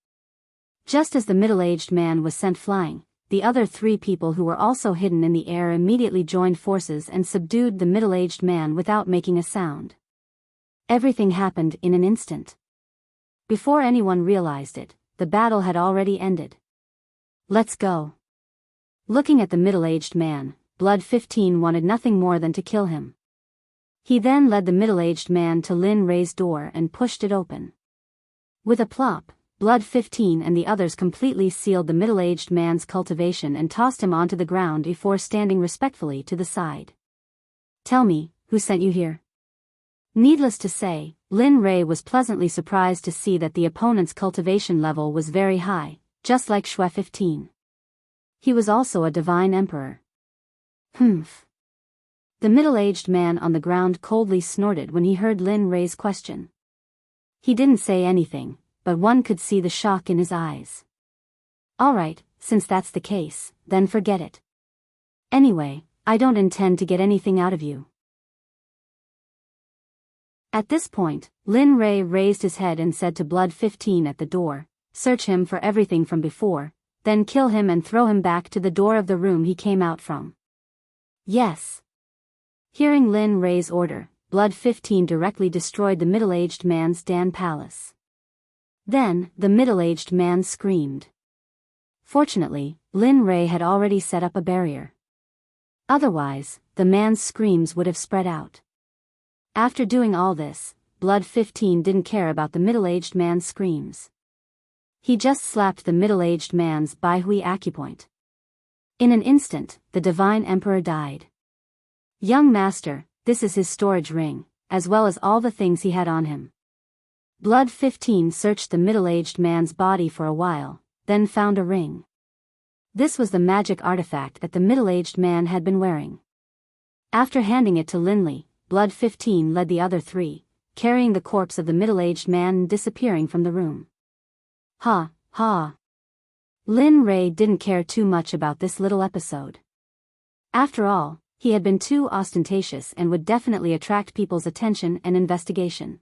Just as the middle-aged man was sent flying, the other 3 people who were also hidden in the air immediately joined forces and subdued the middle-aged man without making a sound. Everything happened in an instant. Before anyone realized it, the battle had already ended. Let's go. Looking at the middle-aged man, Blood 15 wanted nothing more than to kill him. He then led the middle-aged man to Lin Rei's door and pushed it open. With a plop, Blood 15 and the others completely sealed the middle-aged man's cultivation and tossed him onto the ground before standing respectfully to the side. Tell me, who sent you here? Needless to say, Lin Rei was pleasantly surprised to see that the opponent's cultivation level was very high, just like Shui 15. He was also a divine emperor. Humph. The middle-aged man on the ground coldly snorted when he heard Lin Rei's question. He didn't say anything, but one could see the shock in his eyes. Alright, since that's the case, then forget it. Anyway, I don't intend to get anything out of you. At this point, Lin Rei raised his head and said to Blood 15 at the door, search him for everything from before, then kill him and throw him back to the door of the room he came out from. Yes. Hearing Lin Rei's order, Blood 15 directly destroyed the middle-aged man's Dan palace. Then, the middle-aged man screamed. Fortunately, Lin Ray had already set up a barrier. Otherwise, the man's screams would have spread out. After doing all this, Blood 15 didn't care about the middle-aged man's screams. He just slapped the middle-aged man's Baihui acupoint. In an instant, the Divine Emperor died. Young master, this is his storage ring, as well as all the things he had on him. Blood 15 searched the middle-aged man's body for a while, then found a ring. This was the magic artifact that the middle-aged man had been wearing. After handing it to Linley, Blood 15 led the other three, carrying the corpse of the middle-aged man and disappearing from the room. Ha, ha. Lin Ray didn't care too much about this little episode. After all, he had been too ostentatious and would definitely attract people's attention and investigation.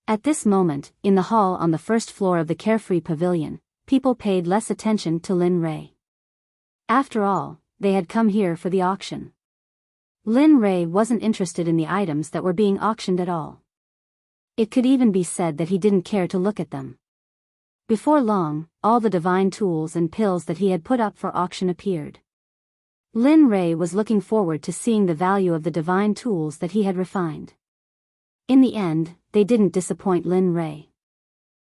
At this moment, in the hall on the first floor of the Carefree Pavilion, people paid less attention to Lin Ray. After all, they had come here for the auction. Lin Ray wasn't interested in the items that were being auctioned at all. It could even be said that he didn't care to look at them. Before long, all the divine tools and pills that he had put up for auction appeared. Lin Ray was looking forward to seeing the value of the divine tools that he had refined. In the end, they didn't disappoint Lin Ray.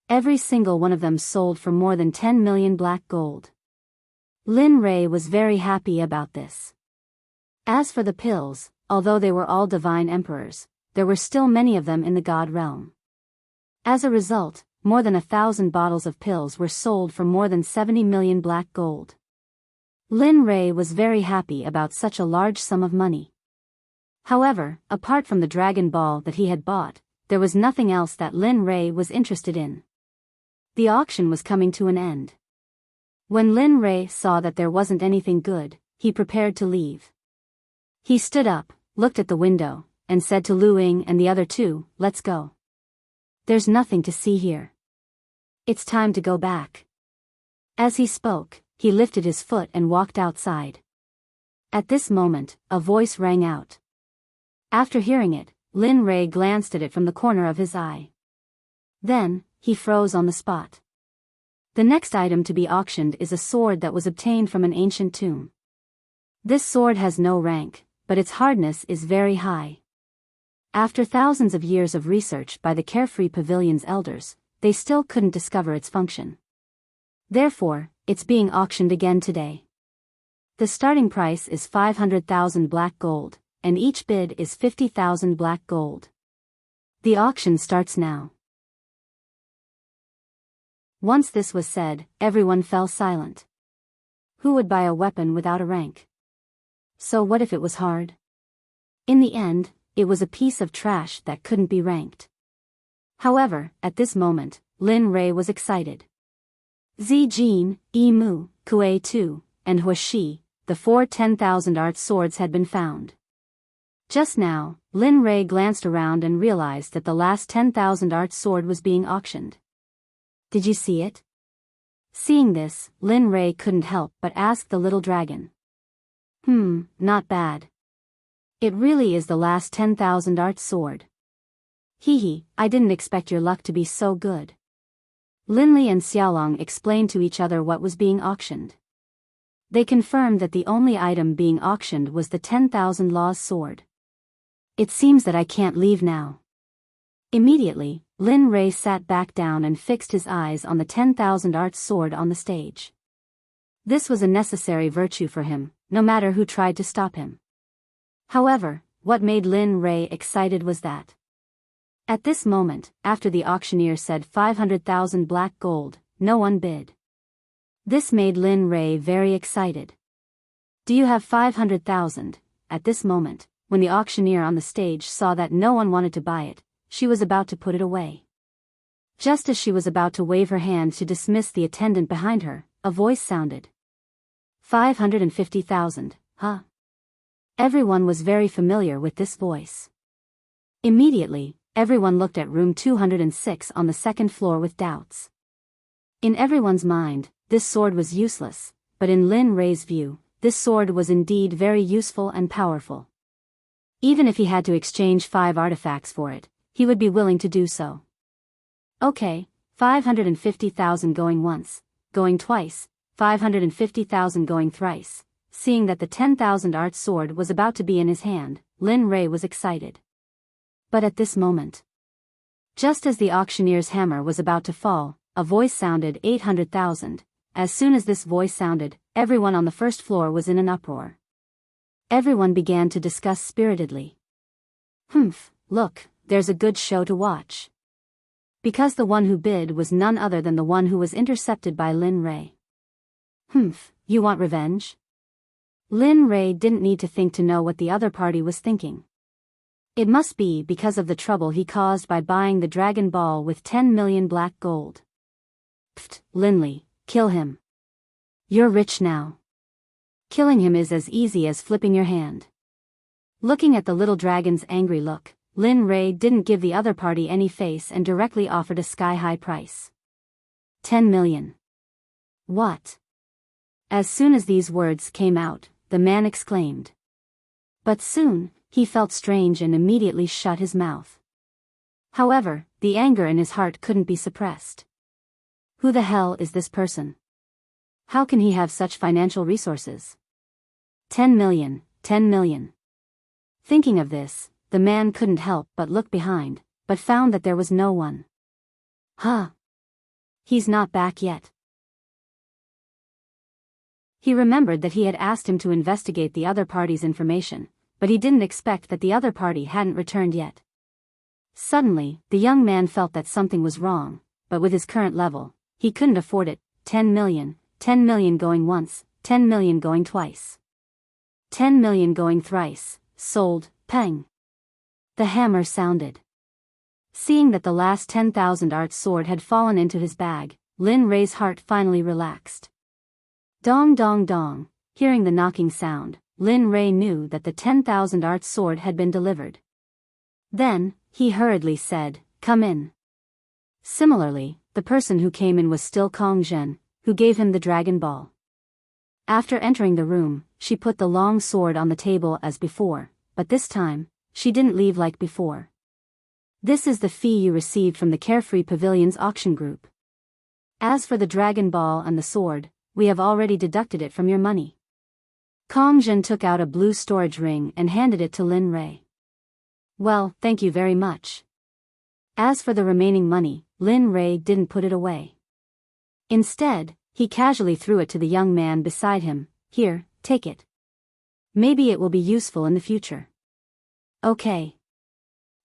Every single one of them sold for more than 10 million black gold. Lin Ray was very happy about this. As for the pills, although they were all divine emperors, there were still many of them in the god realm. As a result, more than 1,000 bottles of pills were sold for more than 70 million black gold. Lin Ray was very happy about such a large sum of money. However, apart from the Dragon Ball that he had bought, there was nothing else that Lin Ray was interested in. The auction was coming to an end. When Lin Ray saw that there wasn't anything good, he prepared to leave. He stood up, looked at the window, and said to Lu Ying and the other two, "Let's go. There's nothing to see here. It's time to go back." As he spoke, he lifted his foot and walked outside. At this moment, a voice rang out. After hearing it, Lin Ray glanced at it from the corner of his eye. Then, he froze on the spot. The next item to be auctioned is a sword that was obtained from an ancient tomb. This sword has no rank, but its hardness is very high. After thousands of years of research by the Carefree Pavilion's elders, they still couldn't discover its function. Therefore, it's being auctioned again today. The starting price is 500,000 black gold, and each bid is 50,000 black gold. The auction starts now. Once this was said, everyone fell silent. Who would buy a weapon without a rank? So what if it was hard? In the end, it was a piece of trash that couldn't be ranked. However, at this moment, Lin Ray was excited. Zi Jin, Yi Mu, Kuei Tu, and Hua Shi, the 4 10,000 art swords had been found. Just now, Lin Ray glanced around and realized that the last 10,000 art sword was being auctioned. Did you see it? Seeing this, Lin Ray couldn't help but ask the little dragon. Not bad. It really is the last 10,000 art sword. Hee, I didn't expect your luck to be so good. Linli and Xiaolong explained to each other what was being auctioned. They confirmed that the only item being auctioned was the 10,000 laws sword. It seems that I can't leave now. Immediately, Lin Ray sat back down and fixed his eyes on the 10,000 art sword on the stage. This was a necessary virtue for him, no matter who tried to stop him. However, what made Lin Ray excited was that at this moment, after the auctioneer said 500,000 black gold, no one bid. This made Lin Ray very excited. Do you have 500,000? At this moment, when the auctioneer on the stage saw that no one wanted to buy it, she was about to put it away. Just as she was about to wave her hand to dismiss the attendant behind her, a voice sounded. 550,000, huh? Everyone was very familiar with this voice. Immediately, everyone looked at room 206 on the second floor with doubts. In everyone's mind, this sword was useless, but in Lin Ray's view, this sword was indeed very useful and powerful. Even if he had to exchange 5 artifacts for it, he would be willing to do so. Okay, 550,000 going once, going twice, 550,000 going thrice. Seeing that the 10,000 art sword was about to be in his hand, Lin Rei was excited. But at this moment, just as the auctioneer's hammer was about to fall, a voice sounded 800,000. As soon as this voice sounded, everyone on the first floor was in an uproar. Everyone began to discuss spiritedly. Look, there's a good show to watch. Because the one who bid was none other than the one who was intercepted by Lin Rei. You want revenge? Lin Rei didn't need to think to know what the other party was thinking. It must be because of the trouble he caused by buying the Dragon Ball with 10 million black gold. Pfft, Linley, kill him. You're rich now. Killing him is as easy as flipping your hand. Looking at the little dragon's angry look, Lin Rei didn't give the other party any face and directly offered a sky-high price. 10 million. What? As soon as these words came out, the man exclaimed. But soon, he felt strange and immediately shut his mouth. However, the anger in his heart couldn't be suppressed. Who the hell is this person? How can he have such financial resources? 10 million, 10 million. Thinking of this, the man couldn't help but look behind, but found that there was no one. He's not back yet. He remembered that he had asked him to investigate the other party's information, but he didn't expect that the other party hadn't returned yet. Suddenly, the young man felt that something was wrong, but with his current level, he couldn't afford it. 10 million going once, 10 million going twice. 10 million going thrice, sold, pang. The hammer sounded. Seeing that the last 10,000 art sword had fallen into his bag, Lin Rei's heart finally relaxed. Dong dong dong, hearing the knocking sound, Lin Rei knew that the 10,000 art sword had been delivered. Then, he hurriedly said, "Come in." Similarly, the person who came in was still Kong Zhen, who gave him the Dragon Ball. After entering the room, she put the long sword on the table as before, but this time, she didn't leave like before. "This is the fee you received from the Carefree Pavilion's auction group. As for the Dragon Ball and the sword, we have already deducted it from your money." Kong Zhen took out a blue storage ring and handed it to Lin Rei. "Well, thank you very much." As for the remaining money, Lin Rei didn't put it away. Instead, he casually threw it to the young man beside him. "Here, take it. Maybe it will be useful in the future." "Okay."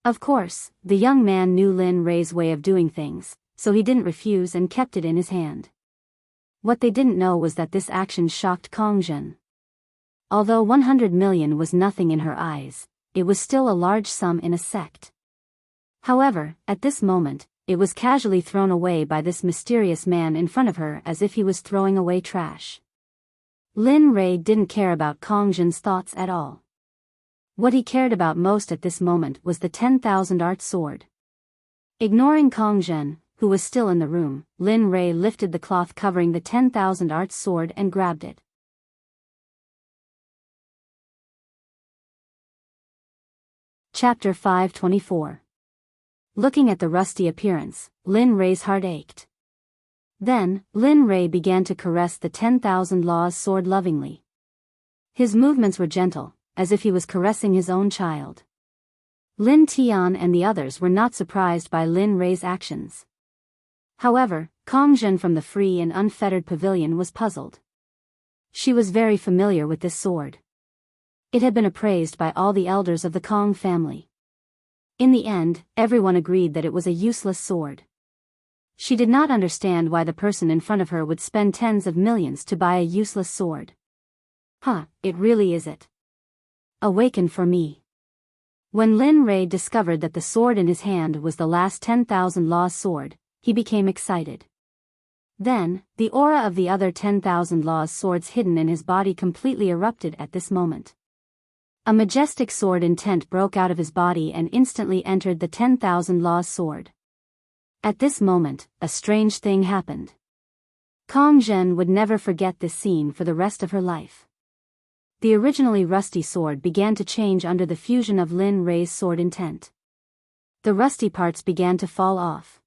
Of course, the young man knew Lin Rei's way of doing things, so he didn't refuse and kept it in his hand. What they didn't know was that this action shocked Kong Zhen. Although 100 million was nothing in her eyes, it was still a large sum in a sect. However, at this moment, it was casually thrown away by this mysterious man in front of her as if he was throwing away trash. Lin Rei didn't care about Kong Zhen's thoughts at all. What he cared about most at this moment was the 10,000 art sword. Ignoring Kong Zhen, who was still in the room, Lin Rei lifted the cloth covering the 10,000 art sword and grabbed it. Chapter 524. Looking at the rusty appearance, Lin Rei's heart ached. Then, Lin Rei began to caress the 10,000 law's sword lovingly. His movements were gentle, as if he was caressing his own child. Lin Tian and the others were not surprised by Lin Rei's actions. However, Kong Zhen from the free and unfettered pavilion was puzzled. She was very familiar with this sword. It had been appraised by all the elders of the Kong family. In the end, everyone agreed that it was a useless sword. She did not understand why the person in front of her would spend tens of millions to buy a useless sword. It really is it. Awaken for me. When Lin Rei discovered that the sword in his hand was the last 10,000 law sword, he became excited. Then, the aura of the other 10,000 law swords hidden in his body completely erupted at this moment. A majestic sword intent broke out of his body and instantly entered the 10,000 law sword. At this moment, a strange thing happened. Kong Zhen would never forget this scene for the rest of her life. The originally rusty sword began to change under the fusion of Lin Rei's sword intent. The rusty parts began to fall off.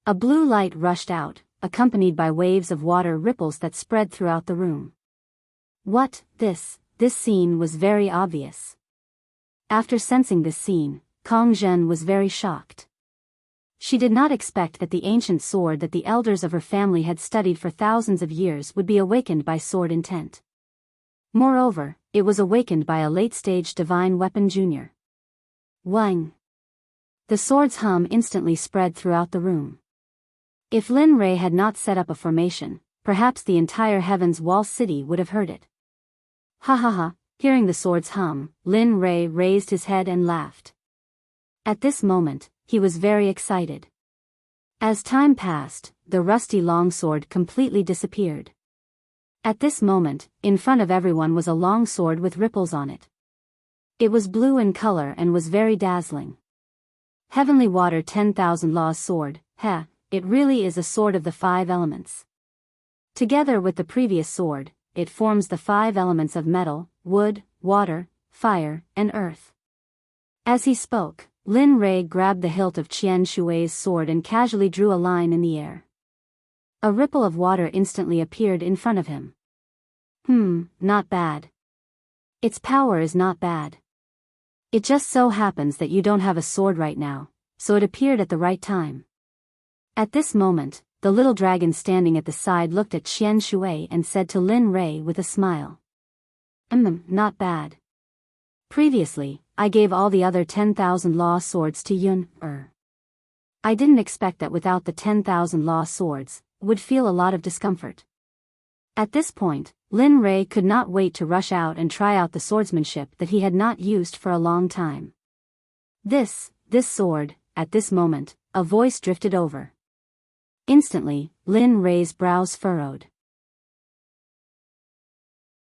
A blue light rushed out, accompanied by waves of water ripples that spread throughout the room. What, this scene was very obvious. After sensing this scene, Kong Zhen was very shocked. She did not expect that the ancient sword that the elders of her family had studied for thousands of years would be awakened by sword intent. Moreover, it was awakened by a late-stage divine weapon junior. Wang! The sword's hum instantly spread throughout the room. If Lin Rei had not set up a formation, perhaps the entire Heaven's Wall city would have heard it. Ha ha ha! Hearing the sword's hum, Lin Rei raised his head and laughed. At this moment, he was very excited. As time passed, the rusty longsword completely disappeared. At this moment, in front of everyone was a long sword with ripples on it. It was blue in color and was very dazzling. Heavenly Water 10,000 Laws Sword, it really is a sword of the 5 elements. Together with the previous sword, it forms the 5 elements of metal, wood, water, fire, and earth. As he spoke, Lin Rei grabbed the hilt of Qian Shui's sword and casually drew a line in the air. A ripple of water instantly appeared in front of him. Not bad. Its power is not bad. It just so happens that you don't have a sword right now, so it appeared at the right time. At this moment, the little dragon standing at the side looked at Qian Shui and said to Lin Rei with a smile. Not bad. Previously, I gave all the other 10,000 law swords to Yun. I didn't expect that without the 10,000 law swords, would feel a lot of discomfort. At this point, Lin Rei could not wait to rush out and try out the swordsmanship that he had not used for a long time. This sword, at this moment, a voice drifted over. Instantly, Lin Rei's brows furrowed.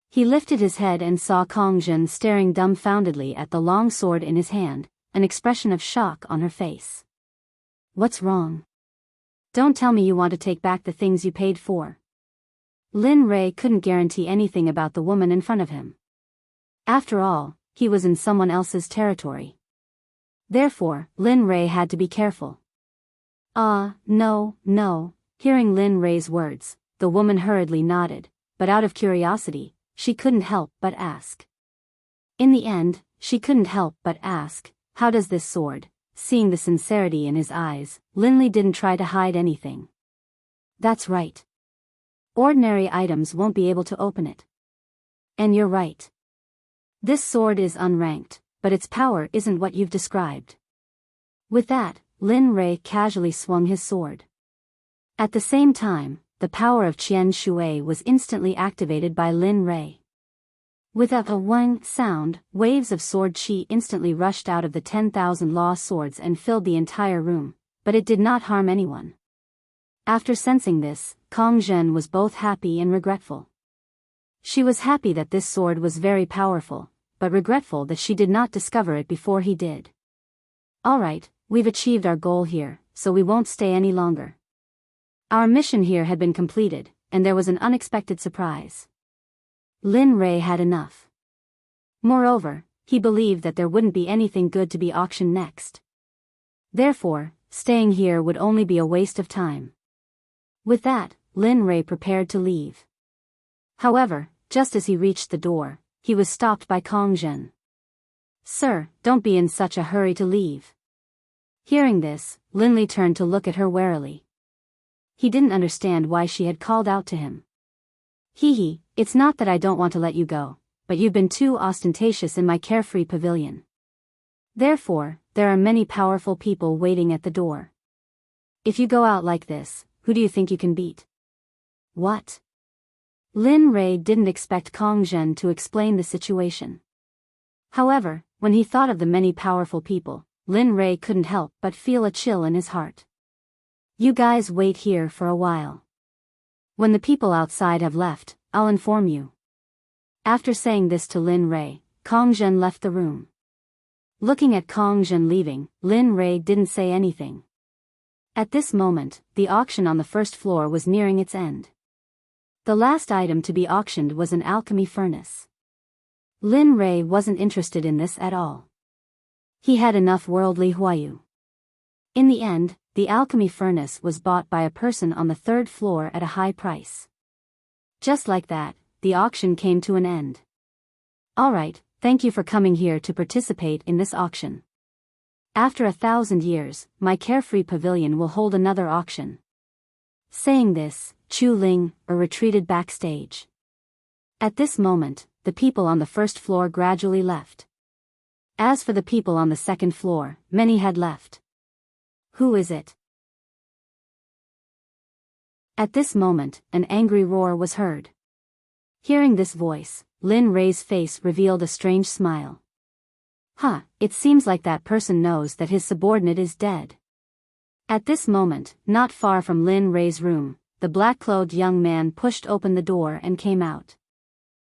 He lifted his head and saw Kong Zhen staring dumbfoundedly at the long sword in his hand, an expression of shock on her face. What's wrong? Don't tell me you want to take back the things you paid for. Lin Rei couldn't guarantee anything about the woman in front of him. After all, he was in someone else's territory. Therefore, Lin Rei had to be careful. No. Hearing Lin Rei's words, the woman hurriedly nodded, but out of curiosity, she couldn't help but ask. In the end, she couldn't help but ask, how does this sword? Seeing the sincerity in his eyes, Lin Li didn't try to hide anything. That's right. Ordinary items won't be able to open it. And you're right. This sword is unranked, but its power isn't what you've described. With that, Lin Rei casually swung his sword. At the same time, the power of Qian Shui was instantly activated by Lin Rei. With a wang sound, waves of sword qi instantly rushed out of the 10,000 law swords and filled the entire room, but it did not harm anyone. After sensing this, Kong Zhen was both happy and regretful. She was happy that this sword was very powerful, but regretful that she did not discover it before he did. Alright, we've achieved our goal here, so we won't stay any longer. Our mission here had been completed, and there was an unexpected surprise. Lin Rei had enough. Moreover, he believed that there wouldn't be anything good to be auctioned next. Therefore, staying here would only be a waste of time. With that, Lin Rei prepared to leave. However, just as he reached the door, he was stopped by Kong Zhen. Sir, don't be in such a hurry to leave. Hearing this, Lin Li turned to look at her warily. He didn't understand why she had called out to him. It's not that I don't want to let you go, but you've been too ostentatious in my carefree pavilion. Therefore, there are many powerful people waiting at the door. If you go out like this, who do you think you can beat? What? Lin Rei didn't expect Kong Zhen to explain the situation. However, when he thought of the many powerful people, Lin Rei couldn't help but feel a chill in his heart. You guys wait here for a while. When the people outside have left, I'll inform you. After saying this to Lin Rei, Kong Zhen left the room. Looking at Kong Zhen leaving, Lin Rei didn't say anything. At this moment, the auction on the first floor was nearing its end. The last item to be auctioned was an alchemy furnace. Lin Rei wasn't interested in this at all. He had enough worldly huayu. In the end, the alchemy furnace was bought by a person on the third floor at a high price. Just like that, the auction came to an end. Alright, thank you for coming here to participate in this auction. After 1,000 years, my carefree pavilion will hold another auction. Saying this, Chu Ling retreated backstage. At this moment, the people on the first floor gradually left. As for the people on the second floor, many had left. Who is it? At this moment, an angry roar was heard. Hearing this voice, Lin Rei's face revealed a strange smile. It seems like that person knows that his subordinate is dead. At this moment, not far from Lin Rei's room, the black-clothed young man pushed open the door and came out.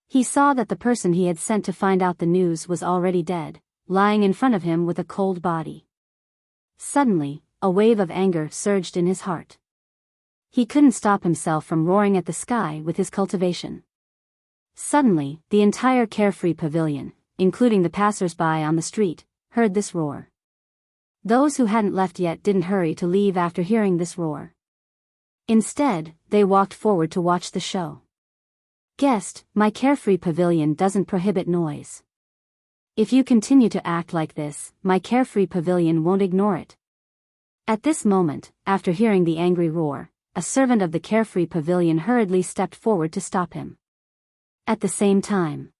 He saw that the person he had sent to find out the news was already dead, lying in front of him with a cold body. Suddenly, a wave of anger surged in his heart. He couldn't stop himself from roaring at the sky with his cultivation. Suddenly, the entire carefree pavilion, including the passers-by on the street, heard this roar. Those who hadn't left yet didn't hurry to leave after hearing this roar. Instead, they walked forward to watch the show. Guest, my carefree pavilion doesn't prohibit noise. If you continue to act like this, my carefree pavilion won't ignore it. At this moment, after hearing the angry roar, a servant of the carefree pavilion hurriedly stepped forward to stop him. At the same time,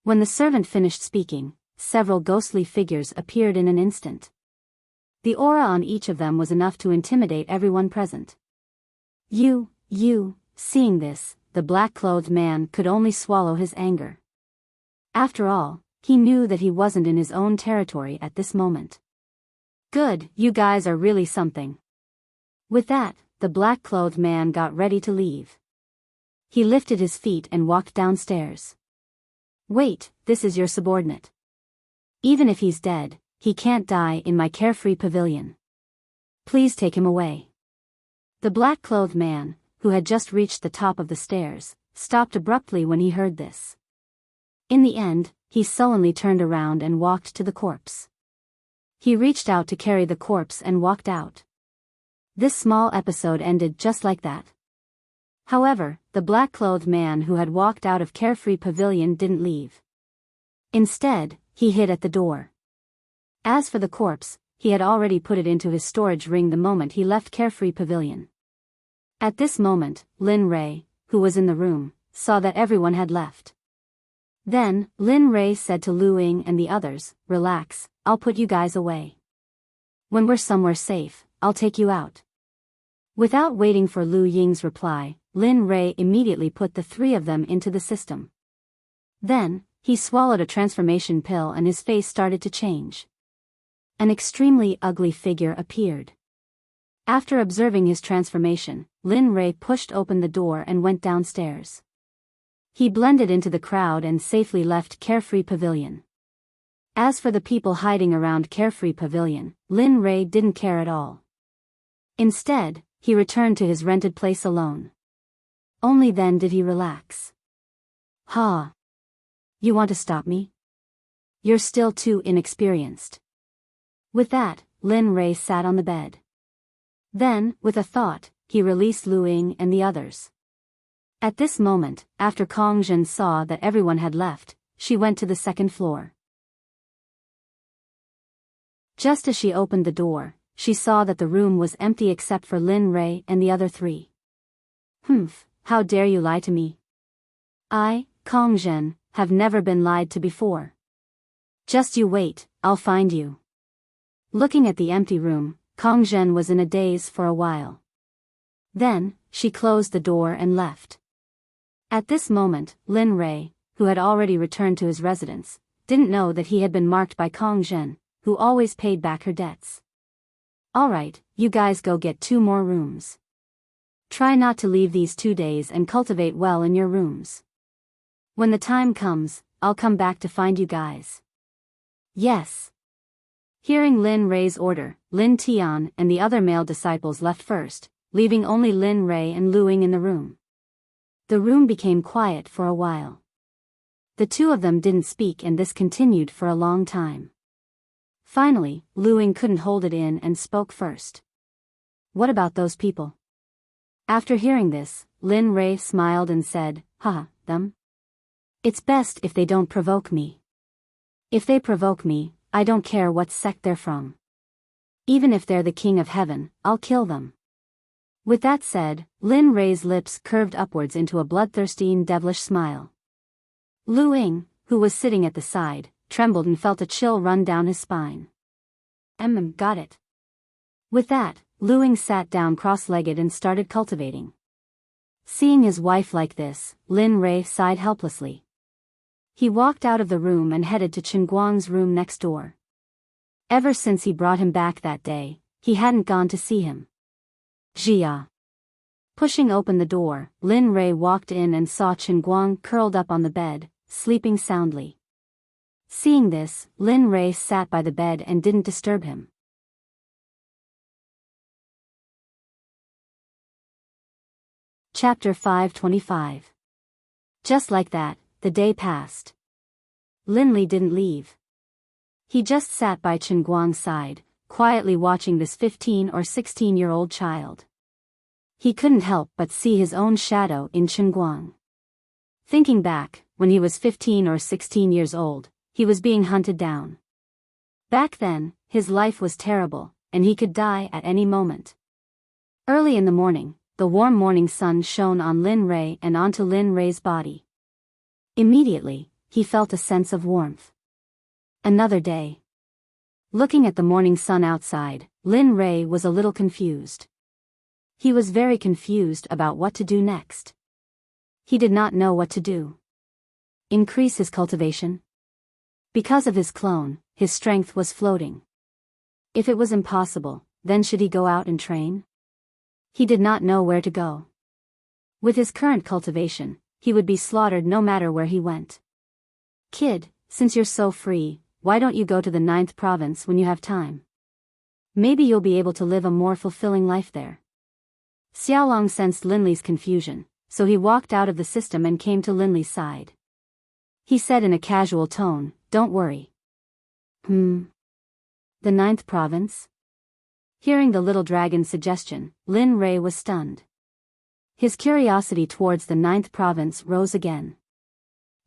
when the servant finished speaking, several ghostly figures appeared in an instant. The aura on each of them was enough to intimidate everyone present. Seeing this, the black-clothed man could only swallow his anger. After all, he knew that he wasn't in his own territory at this moment. Good, you guys are really something. With that, the black-clothed man got ready to leave. He lifted his feet and walked downstairs. Wait, this is your subordinate. Even if he's dead, he can't die in my carefree pavilion. Please take him away. The black-clothed man, who had just reached the top of the stairs, stopped abruptly when he heard this. In the end, he sullenly turned around and walked to the corpse. He reached out to carry the corpse and walked out. This small episode ended just like that. However, the black-clothed man who had walked out of Carefree Pavilion didn't leave. Instead, he hid at the door. As for the corpse, he had already put it into his storage ring the moment he left Carefree Pavilion. At this moment, Lin Rei, who was in the room, saw that everyone had left. Then, Lin Rei said to Lu Ying and the others, "Relax, I'll put you guys away. When we're somewhere safe, I'll take you out." Without waiting for Lu Ying's reply, Lin Rei immediately put the three of them into the system. Then, he swallowed a transformation pill and his face started to change. An extremely ugly figure appeared. After observing his transformation, Lin Rei pushed open the door and went downstairs. He blended into the crowd and safely left Carefree Pavilion. As for the people hiding around Carefree Pavilion, Lin Rei didn't care at all. Instead, he returned to his rented place alone. Only then did he relax. "Ha! You want to stop me? You're still too inexperienced." With that, Lin Rei sat on the bed. Then, with a thought, he released Lu Ying and the others. At this moment, after Kong Zhen saw that everyone had left, she went to the second floor. Just as she opened the door, she saw that the room was empty except for Lin Rei and the other three. "Humph, how dare you lie to me? I, Kong Zhen, have never been lied to before. Just you wait, I'll find you." Looking at the empty room, Kong Zhen was in a daze for a while. Then, she closed the door and left. At this moment, Lin Rei, who had already returned to his residence, didn't know that he had been marked by Kong Zhen, who always paid back her debts. "Alright, you guys go get 2 more rooms. Try not to leave these 2 days and cultivate well in your rooms. When the time comes, I'll come back to find you guys." "Yes." Hearing Lin Rei's order, Lin Tian and the other male disciples left first, leaving only Lin Rei and Lu Ying in the room. The room became quiet for a while. The two of them didn't speak and this continued for a long time. Finally, Lu Ying couldn't hold it in and spoke first. What about those people? After hearing this, Lin Rei smiled and said, haha, them? It's best if they don't provoke me. If they provoke me, I don't care what sect they're from. Even if they're the king of heaven, I'll kill them. With that said, Lin Rei's lips curved upwards into a bloodthirsty and devilish smile. Lu Ying, who was sitting at the side, trembled and felt a chill run down his spine. Got it. With that, Lu Ying sat down cross-legged and started cultivating. Seeing his wife like this, Lin Rei sighed helplessly. He walked out of the room and headed to Chen Guang's room next door. Ever since he brought him back that day, he hadn't gone to see him. Jia. Pushing open the door, Lin Rei walked in and saw Chen Guang curled up on the bed, sleeping soundly. Seeing this, Lin Rei sat by the bed and didn't disturb him. Chapter 525. Just like that, the day passed. Lin Li didn't leave. He just sat by Chen Guang's side, quietly watching this 15 or 16-year-old child. He couldn't help but see his own shadow in Chen Guang. Thinking back, when he was 15 or 16 years old, he was being hunted down. Back then, his life was terrible, and he could die at any moment. Early in the morning, the warm morning sun shone on Lin Rei and onto Lin Rei's body. Immediately, he felt a sense of warmth. Another day. Looking at the morning sun outside, Lin Rei was a little confused. He was very confused about what to do next. He did not know what to do. Increase his cultivation? Because of his clone, his strength was floating. If it was impossible, then should he go out and train? He did not know where to go. With his current cultivation, he would be slaughtered no matter where he went. Kid, since you're so free, why don't you go to the 9th province when you have time? Maybe you'll be able to live a more fulfilling life there. Xiaolong sensed Lin Li's confusion, so he walked out of the system and came to Lin Li's side. He said in a casual tone, "Don't worry." The 9th province? Hearing the little dragon's suggestion, Lin Rei was stunned. His curiosity towards the 9th province rose again.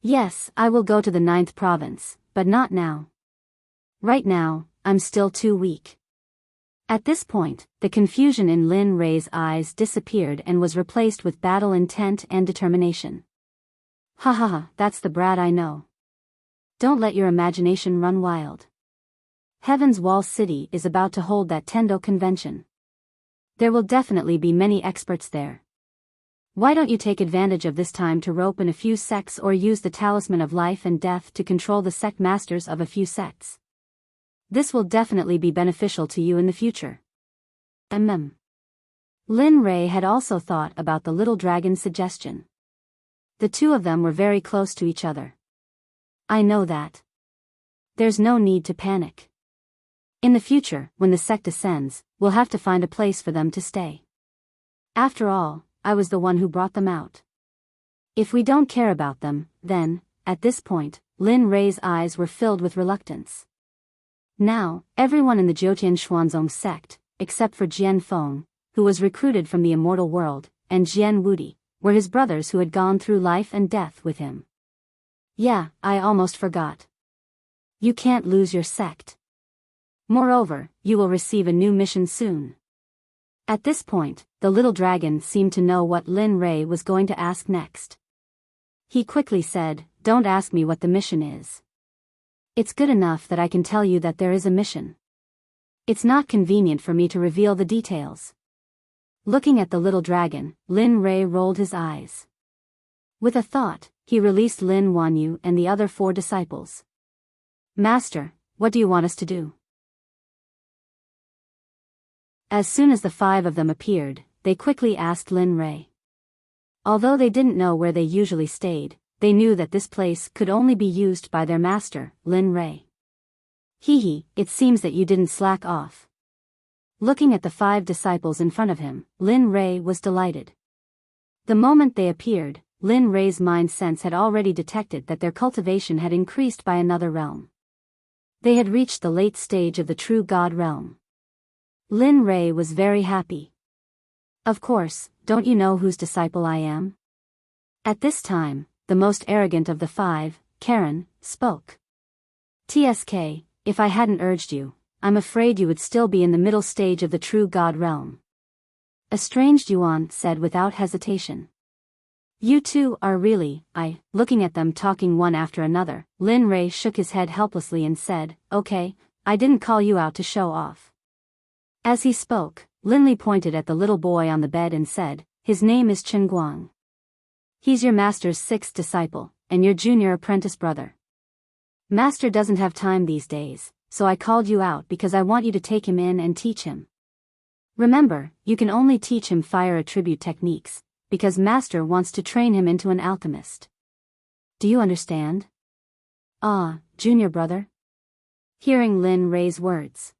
Yes, I will go to the 9th province, but not now. Right now, I'm still too weak. At this point, the confusion in Lin Rei's eyes disappeared and was replaced with battle intent and determination. Ha ha ha, that's the brat I know. Don't let your imagination run wild. Heaven's Wall City is about to hold that Tendo convention. There will definitely be many experts there. Why don't you take advantage of this time to rope in a few sects or use the talisman of life and death to control the sect masters of a few sects? This will definitely be beneficial to you in the future. Lin Rei had also thought about the little dragon's suggestion. The two of them were very close to each other. I know that. There's no need to panic. In the future, when the sect ascends, we'll have to find a place for them to stay. After all, I was the one who brought them out. If we don't care about them, then, at this point, Lin Rei's eyes were filled with reluctance. Now, everyone in the Jiutian Xuanzong sect, except for Jian Feng, who was recruited from the immortal world, and Jian Wudi, were his brothers who had gone through life and death with him. Yeah, I almost forgot. You can't lose your sect. Moreover, you will receive a new mission soon. At this point, the little dragon seemed to know what Lin Rei was going to ask next. He quickly said, "Don't ask me what the mission is. It's good enough that I can tell you that there is a mission. It's not convenient for me to reveal the details." Looking at the little dragon, Lin Rei rolled his eyes. With a thought, he released Lin Wanyu and the other 4 disciples. "Master, what do you want us to do?" As soon as the 5 of them appeared, they quickly asked Lin Rei. Although they didn't know where they usually stayed, they knew that this place could only be used by their master, Lin Rei. "Hee, it seems that you didn't slack off." Looking at the 5 disciples in front of him, Lin Rei was delighted. The moment they appeared, Lin Rei's mind sense had already detected that their cultivation had increased by another realm. They had reached the late stage of the true God realm. Lin Rei was very happy. Of course, don't you know whose disciple I am? At this time, the most arrogant of the five, Karen, spoke. TSK, if I hadn't urged you, I'm afraid you would still be in the middle stage of the true God realm. Estranged Yuan said without hesitation. You two are really, looking at them talking one after another, Lin Rei shook his head helplessly and said, okay, I didn't call you out to show off. As he spoke, Lin Li pointed at the little boy on the bed and said, his name is Chen Guang. He's your master's sixth disciple, and your junior apprentice brother. Master doesn't have time these days, so I called you out because I want you to take him in and teach him. Remember, you can only teach him fire attribute techniques, because Master wants to train him into an alchemist. Do you understand? Ah, junior brother? Hearing Lin Rei's words,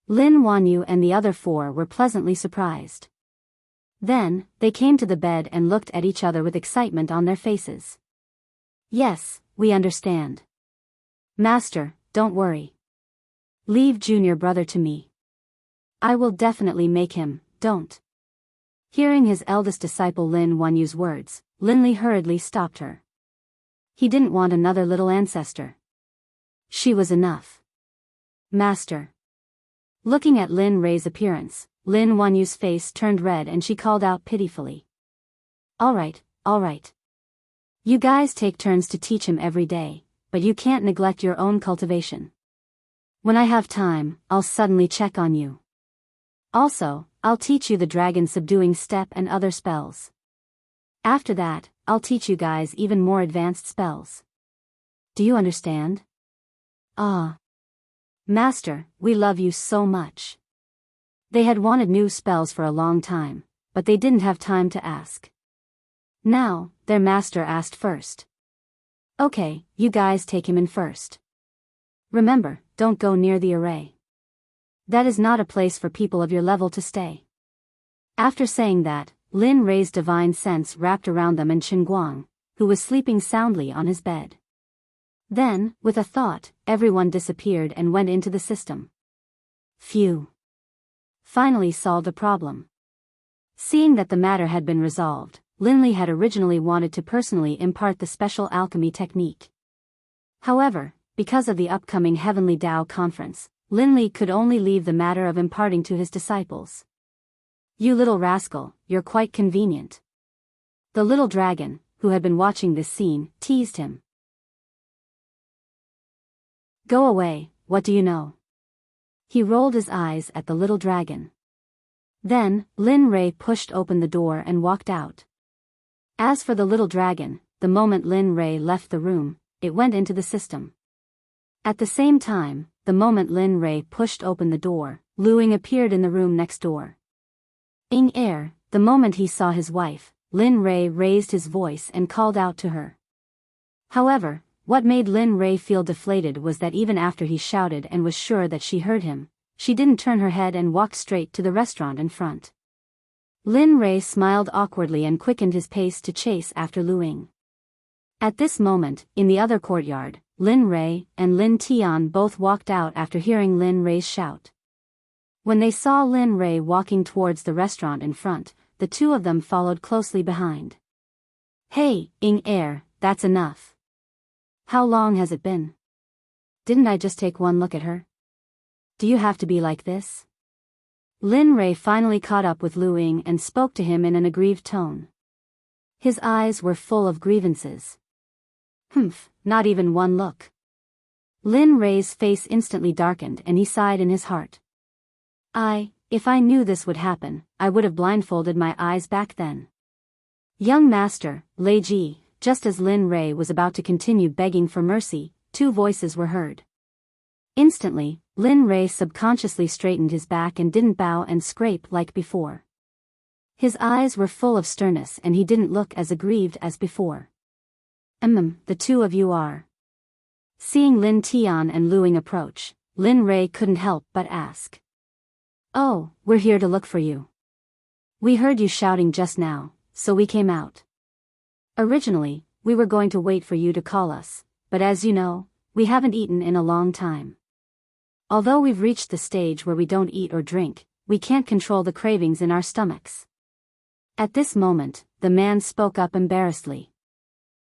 Lin Wanyu and the other four were pleasantly surprised. Then, they came to the bed and looked at each other with excitement on their faces. Yes, we understand. Master, don't worry. Leave junior brother to me. I will definitely make him, don't. Hearing his eldest disciple Lin Wanyu's words, Lin Li hurriedly stopped her. He didn't want another little ancestor. She was enough. Master. Looking at Lin Rei's appearance, Lin Wanyu's face turned red and she called out pitifully. All right. You guys take turns to teach him every day, but you can't neglect your own cultivation. When I have time, I'll suddenly check on you. Also, I'll teach you the dragon subduing step and other spells. After that, I'll teach you guys even more advanced spells. Do you understand? Ah. Master, we love you so much. They had wanted new spells for a long time, but they didn't have time to ask. Now, their master asked first. Okay, you guys take him in first. Remember, don't go near the array. That is not a place for people of your level to stay. After saying that, Lin Rei's divine sense wrapped around them and Chen Guang, who was sleeping soundly on his bed. Then, with a thought, everyone disappeared and went into the system. Phew. Finally solved a problem. Seeing that the matter had been resolved, Lin Li had originally wanted to personally impart the special alchemy technique. However, because of the upcoming Heavenly Tao conference, Lin Li could only leave the matter of imparting to his disciples. You little rascal, you're quite convenient. The little dragon, who had been watching this scene, teased him. Go away, what do you know? He rolled his eyes at the little dragon. Then, Lin Rei pushed open the door and walked out. As for the little dragon, the moment Lin Rei left the room, it went into the system. At the same time, the moment Lin Rei pushed open the door, Lu Ying appeared in the room next door. In air, the moment he saw his wife, Lin Rei raised his voice and called out to her. However, what made Lin Rei feel deflated was that even after he shouted and was sure that she heard him, she didn't turn her head and walked straight to the restaurant in front. Lin Rei smiled awkwardly and quickened his pace to chase after Lu Ying. At this moment, in the other courtyard, Lin Rei and Lin Tian both walked out after hearing Lin Rei's shout. When they saw Lin Rei walking towards the restaurant in front, the two of them followed closely behind. Hey, In Air, that's enough. How long has it been? Didn't I just take one look at her? Do you have to be like this? Lin Rei finally caught up with Lu Ying and spoke to him in an aggrieved tone. His eyes were full of grievances. Humph, not even one look. Lin Rei's face instantly darkened and he sighed in his heart. If I knew this would happen, I would have blindfolded my eyes back then. Young master, Lei Ji, just as Lin Rei was about to continue begging for mercy, two voices were heard. Instantly, Lin Rei subconsciously straightened his back and didn't bow and scrape like before. His eyes were full of sternness and he didn't look as aggrieved as before. The two of you are. Seeing Lin Tian and Lu Ying approach, Lin Rei couldn't help but ask. Oh, we're here to look for you. We heard you shouting just now, so we came out. Originally, we were going to wait for you to call us, but as you know, we haven't eaten in a long time. Although we've reached the stage where we don't eat or drink, we can't control the cravings in our stomachs. At this moment, the man spoke up embarrassedly.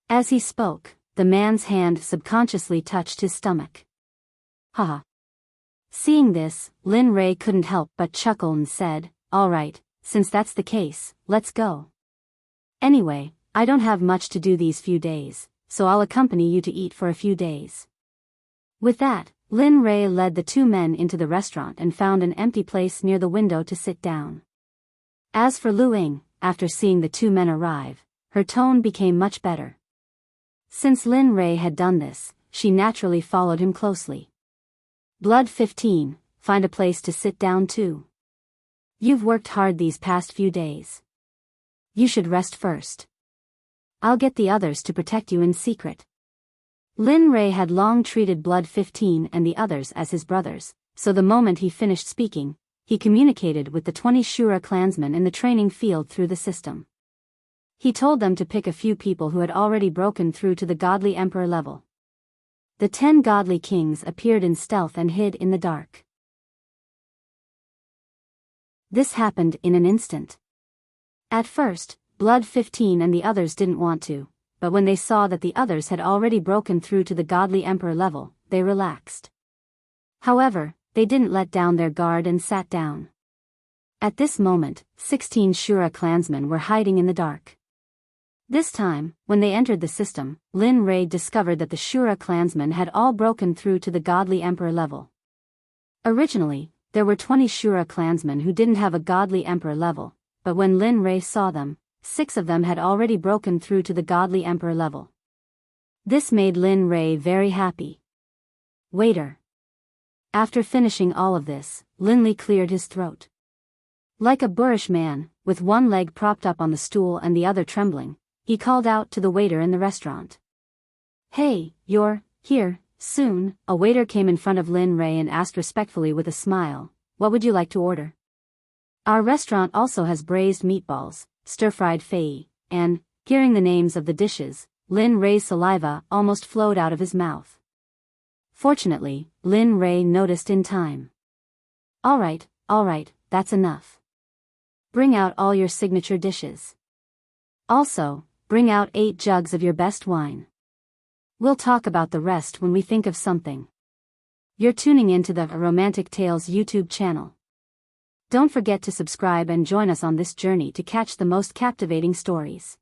As he spoke, the man's hand subconsciously touched his stomach. Haha. Seeing this, Lin Rei couldn't help but chuckle and said, "All right, since that's the case, let's go. Anyway, I don't have much to do these few days, so I'll accompany you to eat for a few days." With that, Lin Rei led the two men into the restaurant and found an empty place near the window to sit down. As for Lu Ying, after seeing the two men arrive, her tone became much better. Since Lin Rei had done this, she naturally followed him closely. Blood 15, find a place to sit down too. You've worked hard these past few days. You should rest first. I'll get the others to protect you in secret. Lin Rei had long treated Blood 15 and the others as his brothers, so the moment he finished speaking, he communicated with the 20 Shura clansmen in the training field through the system. He told them to pick a few people who had already broken through to the godly emperor level. The 10 godly kings appeared in stealth and hid in the dark. This happened in an instant. At first, Blood 15 and the others didn't want to, but when they saw that the others had already broken through to the godly emperor level, they relaxed. However, they didn't let down their guard and sat down. At this moment, 16 Shura clansmen were hiding in the dark. This time, when they entered the system, Lin Rei discovered that the Shura clansmen had all broken through to the godly emperor level. Originally, there were 20 Shura clansmen who didn't have a godly emperor level, but when Lin Rei saw them, 6 of them had already broken through to the godly emperor level. This made Lin Rei very happy. Waiter. After finishing all of this, Lin Li cleared his throat. Like a boorish man, with one leg propped up on the stool and the other trembling, he called out to the waiter in the restaurant. "Hey, you're here, soon." A waiter came in front of Lin Rei and asked respectfully with a smile, "What would you like to order?" "Our restaurant also has braised meatballs, stir-fried fei, and," hearing the names of the dishes, Lin Rei's saliva almost flowed out of his mouth. Fortunately, Lin Rei noticed in time. All right, that's enough. Bring out all your signature dishes. Also, bring out 8 jugs of your best wine. We'll talk about the rest when we think of something." You're tuning into the Romantic Tales YouTube channel. Don't forget to subscribe and join us on this journey to catch the most captivating stories.